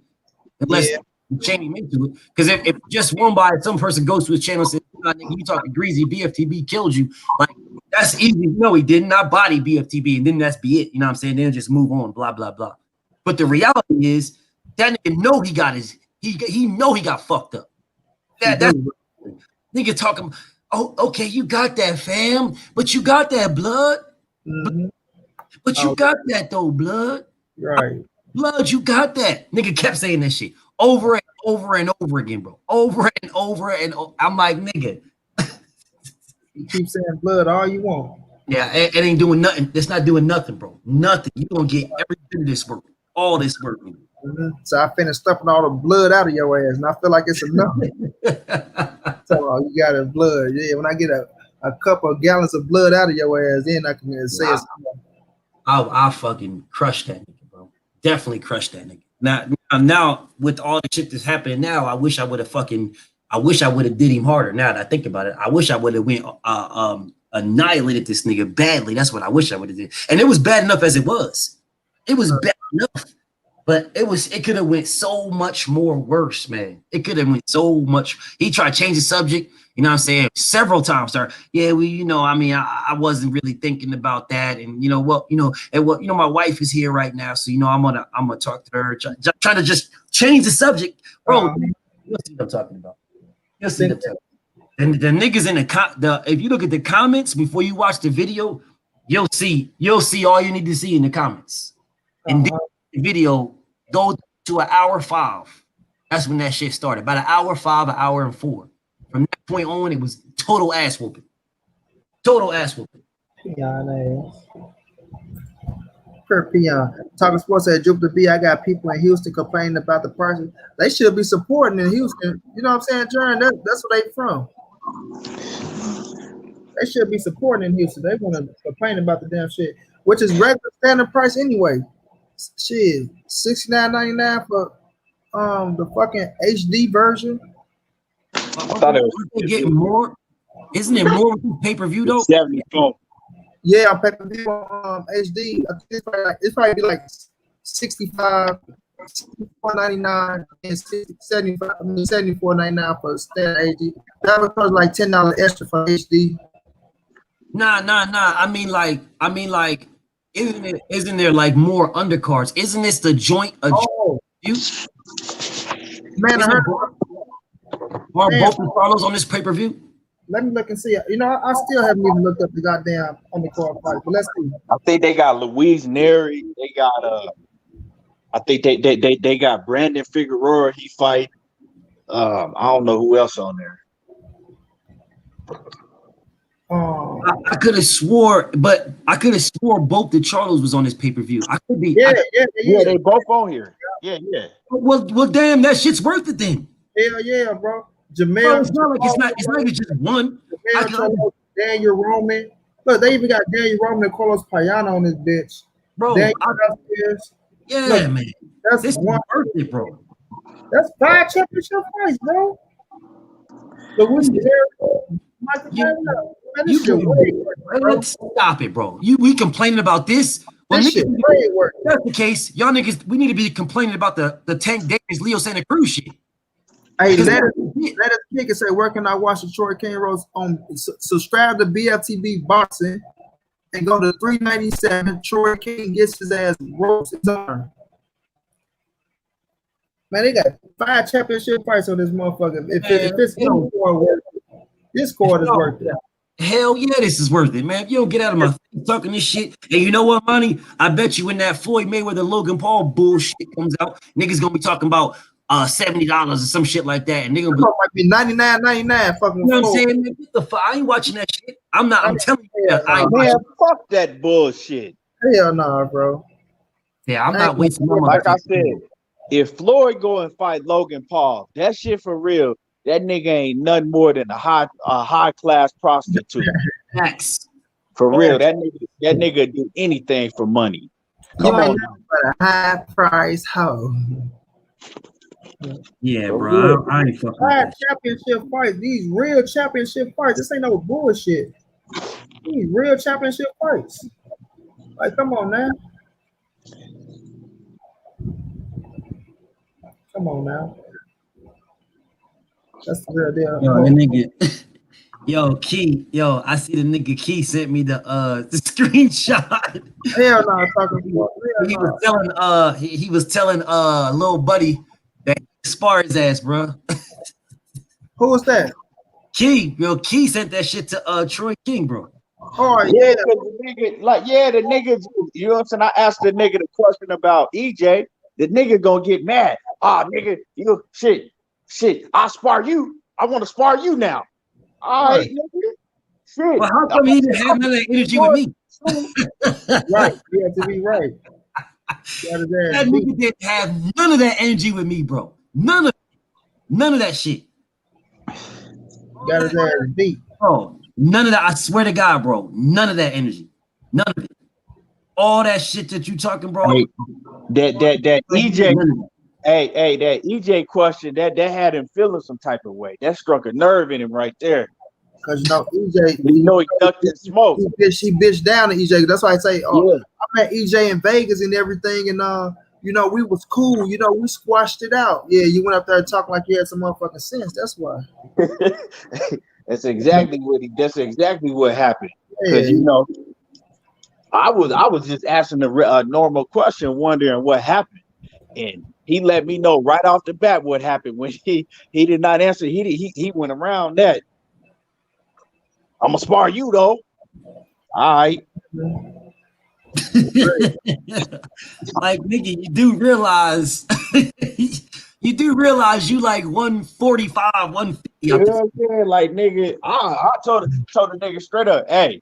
Unless they shame him into it. Because if just one by some person goes to his channel and says, you talking greasy, BFTB killed you, like that's easy. No, he did not body BFTB, and then that's be it. You know what I'm saying? Then just move on, blah, blah, blah. But the reality is that nigga know he got fucked up. That's nigga talking. Oh, okay, you got that, fam. But you got that, blood. Mhm. But you Oh, got that though, blood. right. Blood, you got that. Nigga kept saying that shit over and over and over again, bro. Over and over and I'm like, nigga, You keep saying blood all you want. yeah, it ain't doing nothing. It's not doing nothing, bro. Nothing. You gonna get every bit of this work, all this work. Mhm. So I finished stuffing all the blood out of your ass, and I feel like it's enough. So you got a blood. Yeah, when I get a couple of gallons of blood out of your ass, then I can say it's enough. I fucking crushed that nigga, bro. Definitely crushed that nigga. Now with all the shit that's happening now, I wish I would have did him harder. Now that I think about it, I wish I would have went annihilated this nigga badly. That's what I wish I would have did. And it was bad enough as it was. It was bad enough. But it could have went so much more worse, man. It could have went so much. He tried to change the subject, you know what I'm saying, several times, sir. Yeah, I wasn't really thinking about that. And my wife is here right now. So, I'm gonna talk to her, trying to just change the subject. Bro, you'll see what I'm talking about. You'll see what I'm talking about. And the niggas in if you look at the comments before you watch the video, you'll see all you need to see in the comments. And then the video go to an hour 5. That's when that shit started. About an hour 5, an hour and 4. From that point on, it was total ass whooping. Total ass whooping. Peon ass. Per peon. Talking sports at Jupiter B. I got people in Houston complaining about the prices. They should be supporting in Houston. You know what I'm saying, Jaron? That's where they from. They should be supporting in Houston. They want to complain about the damn shit, which is regular standard price anyway. Shit, $69.99 for the fucking HD version. I thought it was getting more. Isn't it more with pay-per-view though? 74. Yeah, on pay-per-view HD. I think it's probably be like 65, $64.99 and $74.99 for standard HD. That would cost like $10 extra for HD. Nah. I mean like, isn't there like more undercards? Isn't this the joint? Man, I heard. Are both the Carlos on this pay-per-view? Let me look and see. I still haven't even looked up the goddamn undercard fight, but let's see. I think they got Luis Neri. They got I think they got Brandon Figueroa. He fight. I don't know who else on there. I could have swore both the Charlos was on this pay-per-view. I could be. Yeah, they both on here. Yeah. Well, damn, that shit's worth it then. Hell yeah, bro. Jamel. Bro, it's not like it's just one. Daniel Roman. Look, they even got Daniel Roman and Carlos Payano on this bitch. Bro, man. That's one worth it, bro. That's 5 championship fights, bro. Let's stop it, bro. We complaining about this? Well, this shit work. If that's the case, y'all niggas, we need to be complaining about the Tank Davis, Leo Santa Cruz shit. Hey, let us kick and say, where can I watch the Troy King Rose on? Subscribe to BFTB Boxing and go to 397. Troy King gets his ass roasted. Man, they got 5 championship fights on this motherfucker. If this card is worth it. Hell yeah, this is worth it, man. If you don't get out of my face talking this shit, and you know what, money? I bet you when that Floyd Mayweather Logan Paul bullshit comes out, niggas gonna be talking about $70 or some shit like that, and nigga might be $99.99. Fucking, you know what I'm saying? Man, what the fuck? I ain't watching that shit. I'm telling you, man, fuck that bullshit. Hell nah, bro. Yeah, I'm not wasting my money. Like I said, if Floyd go and fight Logan Paul, that shit for real. That nigga ain't nothing more than a high class prostitute. Facts. For real, that nigga do anything for money. Come on, but a high price hoe. Yeah, bro. I ain't fucking. 5 championship fights. These real championship fights. This ain't no bullshit. These real championship fights. Like, come on now. Come on now. That's the real deal. Yo, the nigga. Yo, I see the nigga Key sent me the screenshot. Hell no, talking about. He was telling little buddy that he spar his ass, bro. Who was that? Key sent that shit to Troy King, bro. Oh Yeah, yeah. 'cause the nigga, the nigga, you know what I'm saying? I asked the nigga the question about EJ. The nigga gonna get mad. Nigga, you shit. I spar you. I want to spar you now. All right, nigga. Shit. Well, how come he didn't have none of that energy with me? Right. You have to be right. That nigga didn't have none of that energy with me, bro. None of that shit. Got his ass beat. Bro, none of that. I swear to God, bro. None of that energy. None of it. All that shit that you talking, bro. Hey, that EJ. Hey, that EJ question that had him feeling some type of way. That struck a nerve in him right there. Cause you know EJ, he ducked in smoke. He bitched down to EJ. That's why I say, Yeah. I met EJ in Vegas and everything, and you know, we was cool. You know, we squashed it out. Yeah, you went up there talking like you had some motherfucking sense. That's why. That's exactly what happened. Because you know, I was just asking a normal question, wondering what happened, and he let me know right off the bat what happened when he did not answer. He went around that. I'm gonna spar you though. All right. Like, nigga, you do realize you like 145, 150. Yeah, like nigga, I told the nigga straight up, hey,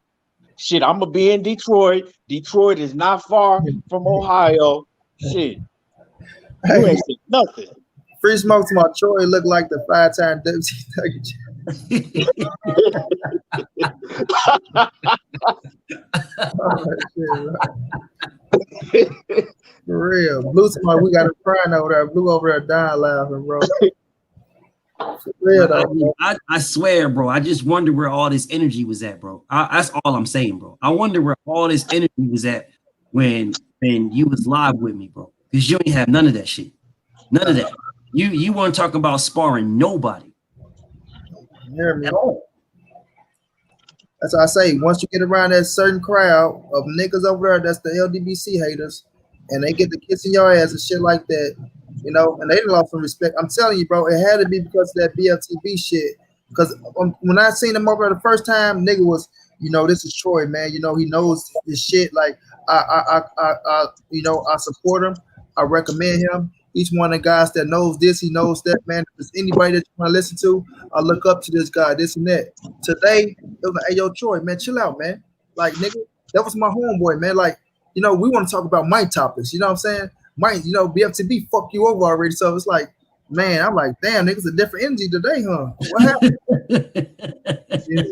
shit, I'm gonna be in Detroit. Detroit is not far from Ohio. Shit. You ain't said nothing. Free Smoke to my Troy looked like the 5-time WC For real. Blue Smart, we got a crying over there. Blue over there dying laughing, bro. For real, though, I swear, bro. I just wonder where all this energy was at, bro. That's all I'm saying, bro. I wonder where all this energy was at when you was live with me, bro. Because you ain't have none of that shit. None of that. You weren't talking about sparring nobody. Hear me? That's why I say, once you get around that certain crowd of niggas over there, that's the Ldbc haters, and they get to kissing your ass and shit like that, you know, and they lost some respect. I'm telling you, bro, it had to be because of that BFTB shit. Because when I seen him over there the first time, nigga was, you know, this is Troy, man. You know, he knows his shit. Like, you know, I support him. I recommend him. Each one of the guys that knows this, he knows that, man. If there's anybody that you want to listen to, I look up to this guy, this and that. Today, it was like, hey, yo, Troy, man, chill out, man. Like, nigga, that was my homeboy, man. Like, you know, we want to talk about my topics. You know what I'm saying? Mike, you know, BFTB fucked you over already. So it's like, man, I'm like, damn, niggas a different energy today, huh? What happened? Yeah.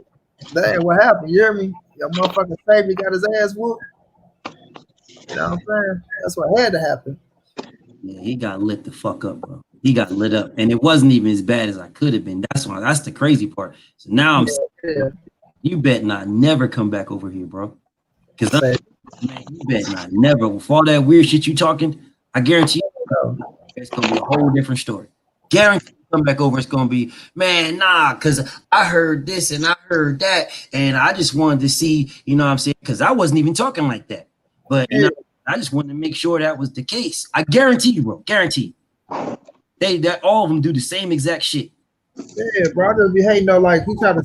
Damn, what happened? You hear me? Your motherfucking savior got his ass whooped. You know what I'm saying? That's what had to happen. Yeah, he got lit the fuck up, bro. He got lit up, and it wasn't even as bad as I could have been. That's the crazy part. So now I'm saying, you bet not never come back over here, bro. Because man, you bet not never. With all that weird shit you talking, I guarantee you, it's gonna be a whole different story. Guarantee you come back over, it's gonna be, man, nah, because I heard this and I heard that, and I just wanted to see, you know what I'm saying? Because I wasn't even talking like that. But you know, I just wanted to make sure that was the case. I guarantee you, bro. Guarantee. That all of them do the same exact shit. Yeah, bro. I just be hating though. Like he tried to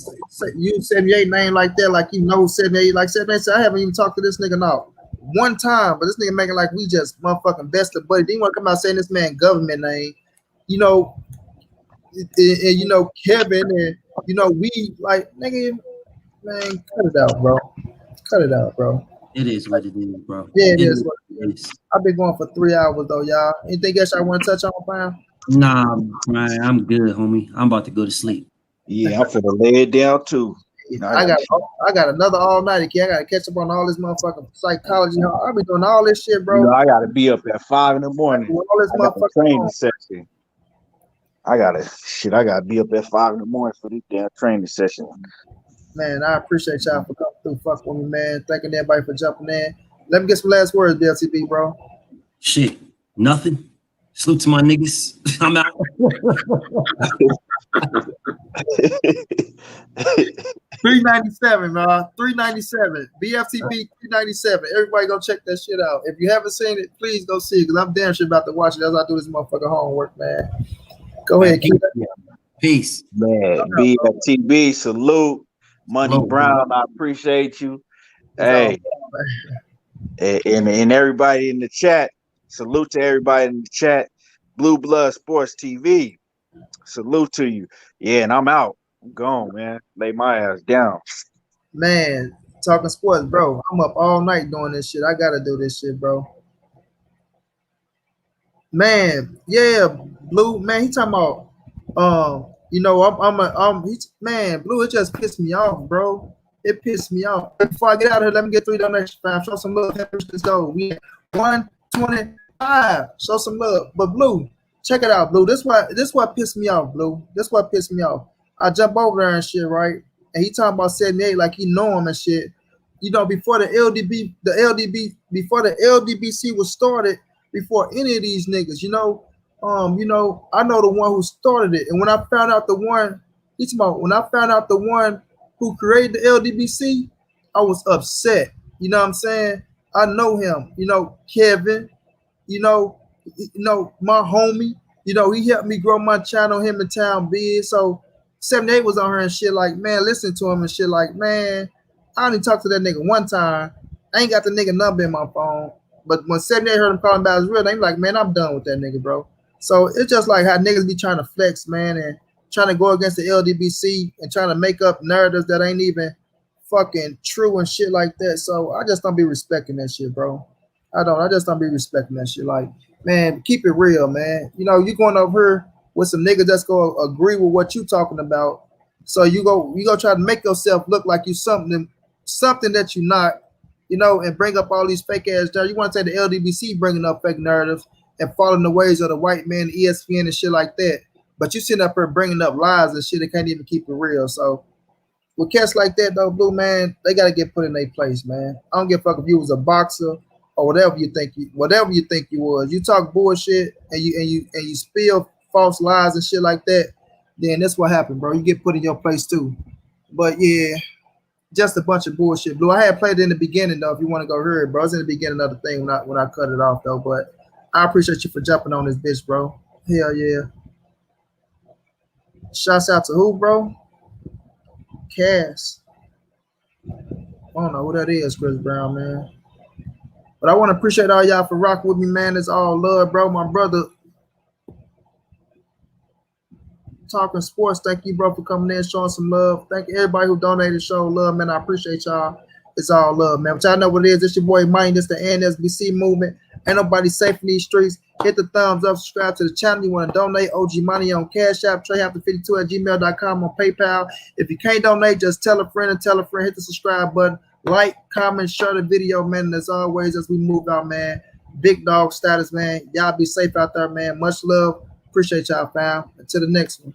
use 78 name like that, like he knows 78. Like 78 said, I haven't even talked to this nigga now one time, but this nigga making like we just motherfucking best of buddy. Then you want to come out saying this man government name, you know, and you know Kevin, and you know we like nigga, man, cut it out, bro. Cut it out, bro. It is what it is, bro. Yeah, it is what it is. I've been going for 3 hours though, y'all. Anything else I want to touch on, fam? Nah, man, I'm good, homie. I'm about to go to sleep. Yeah, I'm finna lay it down too. I got another all night. I gotta catch up on all this motherfucking psychology. I'll be doing all this shit, bro. You know, I gotta be up at 5 in the morning. All this motherfucking training session. I gotta be up at 5 in the morning for this damn training session. Man, I appreciate y'all for coming through. Fuck with me, man. Thanking everybody for jumping in. Let me get some last words, BLTB, bro. Shit, nothing. Salute to my niggas. I'm out. 397, man. 397. BFTB 397. Everybody go check that shit out. If you haven't seen it, please go see it because I'm damn sure about to watch it as I do this motherfucking homework, man. Go ahead, keep it. Peace. Man, BFTB, salute. Money Salute. Brown, I appreciate you. It's all Hey, and everybody in the chat, salute to everybody in the chat. Blue Blood Sports TV, salute to you. Yeah, and I'm out. I'm gone, man. Lay my ass down. man. Talking sports, bro. I'm up all night doing this shit. I gotta do this shit, bro. Man, yeah, Blue, man, he talking about, you know, man, Blue, it just pissed me off, bro. It pissed me off. Before I get out of here, let me get 3 donations, fam. Show some love. Let's go. We at 125. Show some love. But Blue, check it out, Blue. This what pissed me off, Blue. This what pissed me off. I jump over there and shit, right? And he talking about 78 like he know him and shit. You know, before the LDBC was started, before any of these niggas, you know, I know the one who started it. And when I found out when I found out the one who created the LDBC, I was upset. You know what I'm saying? I know him, you know, Kevin, you know, my homie, you know, he helped me grow my channel, him and Town Big. So 78 was on her and shit like, man, listen to him and shit like, man, I only talked to that nigga one time. I ain't got the nigga number in my phone. But when 78 heard him calling about his real name, like, man, I'm done with that nigga, bro. So it's just like how niggas be trying to flex, man, and trying to go against the LDBC and trying to make up narratives that ain't even fucking true and shit like that. So I just don't be respecting that shit, bro. I just don't be respecting that shit. Like, man, keep it real, man. You know, you going over here with some niggas that's gonna agree with what you talking about. So you go try to make yourself look like you something that you're not. You know, and bring up all these fake ass narratives. You want to say the LDBC bringing up fake narratives and following the ways of the white man, ESPN and shit like that. But you sitting up here bringing up lies and shit that can't even keep it real. So with cats like that, though, Blue, man, they got to get put in their place, man. I don't give a fuck if you was a boxer or whatever you think you was. You talk bullshit and you spill false lies and shit like that, then that's what happened, bro. You get put in your place too. But yeah. Just a bunch of bullshit, Blue. I had played it in the beginning though. If you want to go hear it, bro, it's in the beginning of the thing when I cut it off though. But I appreciate you for jumping on this bitch, bro. Hell yeah. Shouts out to who, bro? Cass. I don't know who that is, Chris Brown, man. But I want to appreciate all y'all for rocking with me, man. It's all love, bro. My brother. Talking sports, thank you, bro, for coming in, showing some love. Thank you, everybody who donated, showing love, man. I appreciate y'all. It's all love, man. But y'all know what it is. It's your boy Mike. It's the NSBC movement. Ain't nobody safe in these streets. Hit the thumbs up, subscribe to the channel. You want to donate OG money on Cash App, TreyHampton52@gmail.com on PayPal. If you can't donate, just tell a friend and tell a friend. Hit the subscribe button. Like, comment, share the video, man. And as always, as we move out, man, big dog status, man. Y'all be safe out there, man. Much love. Appreciate y'all, fam. Until the next one.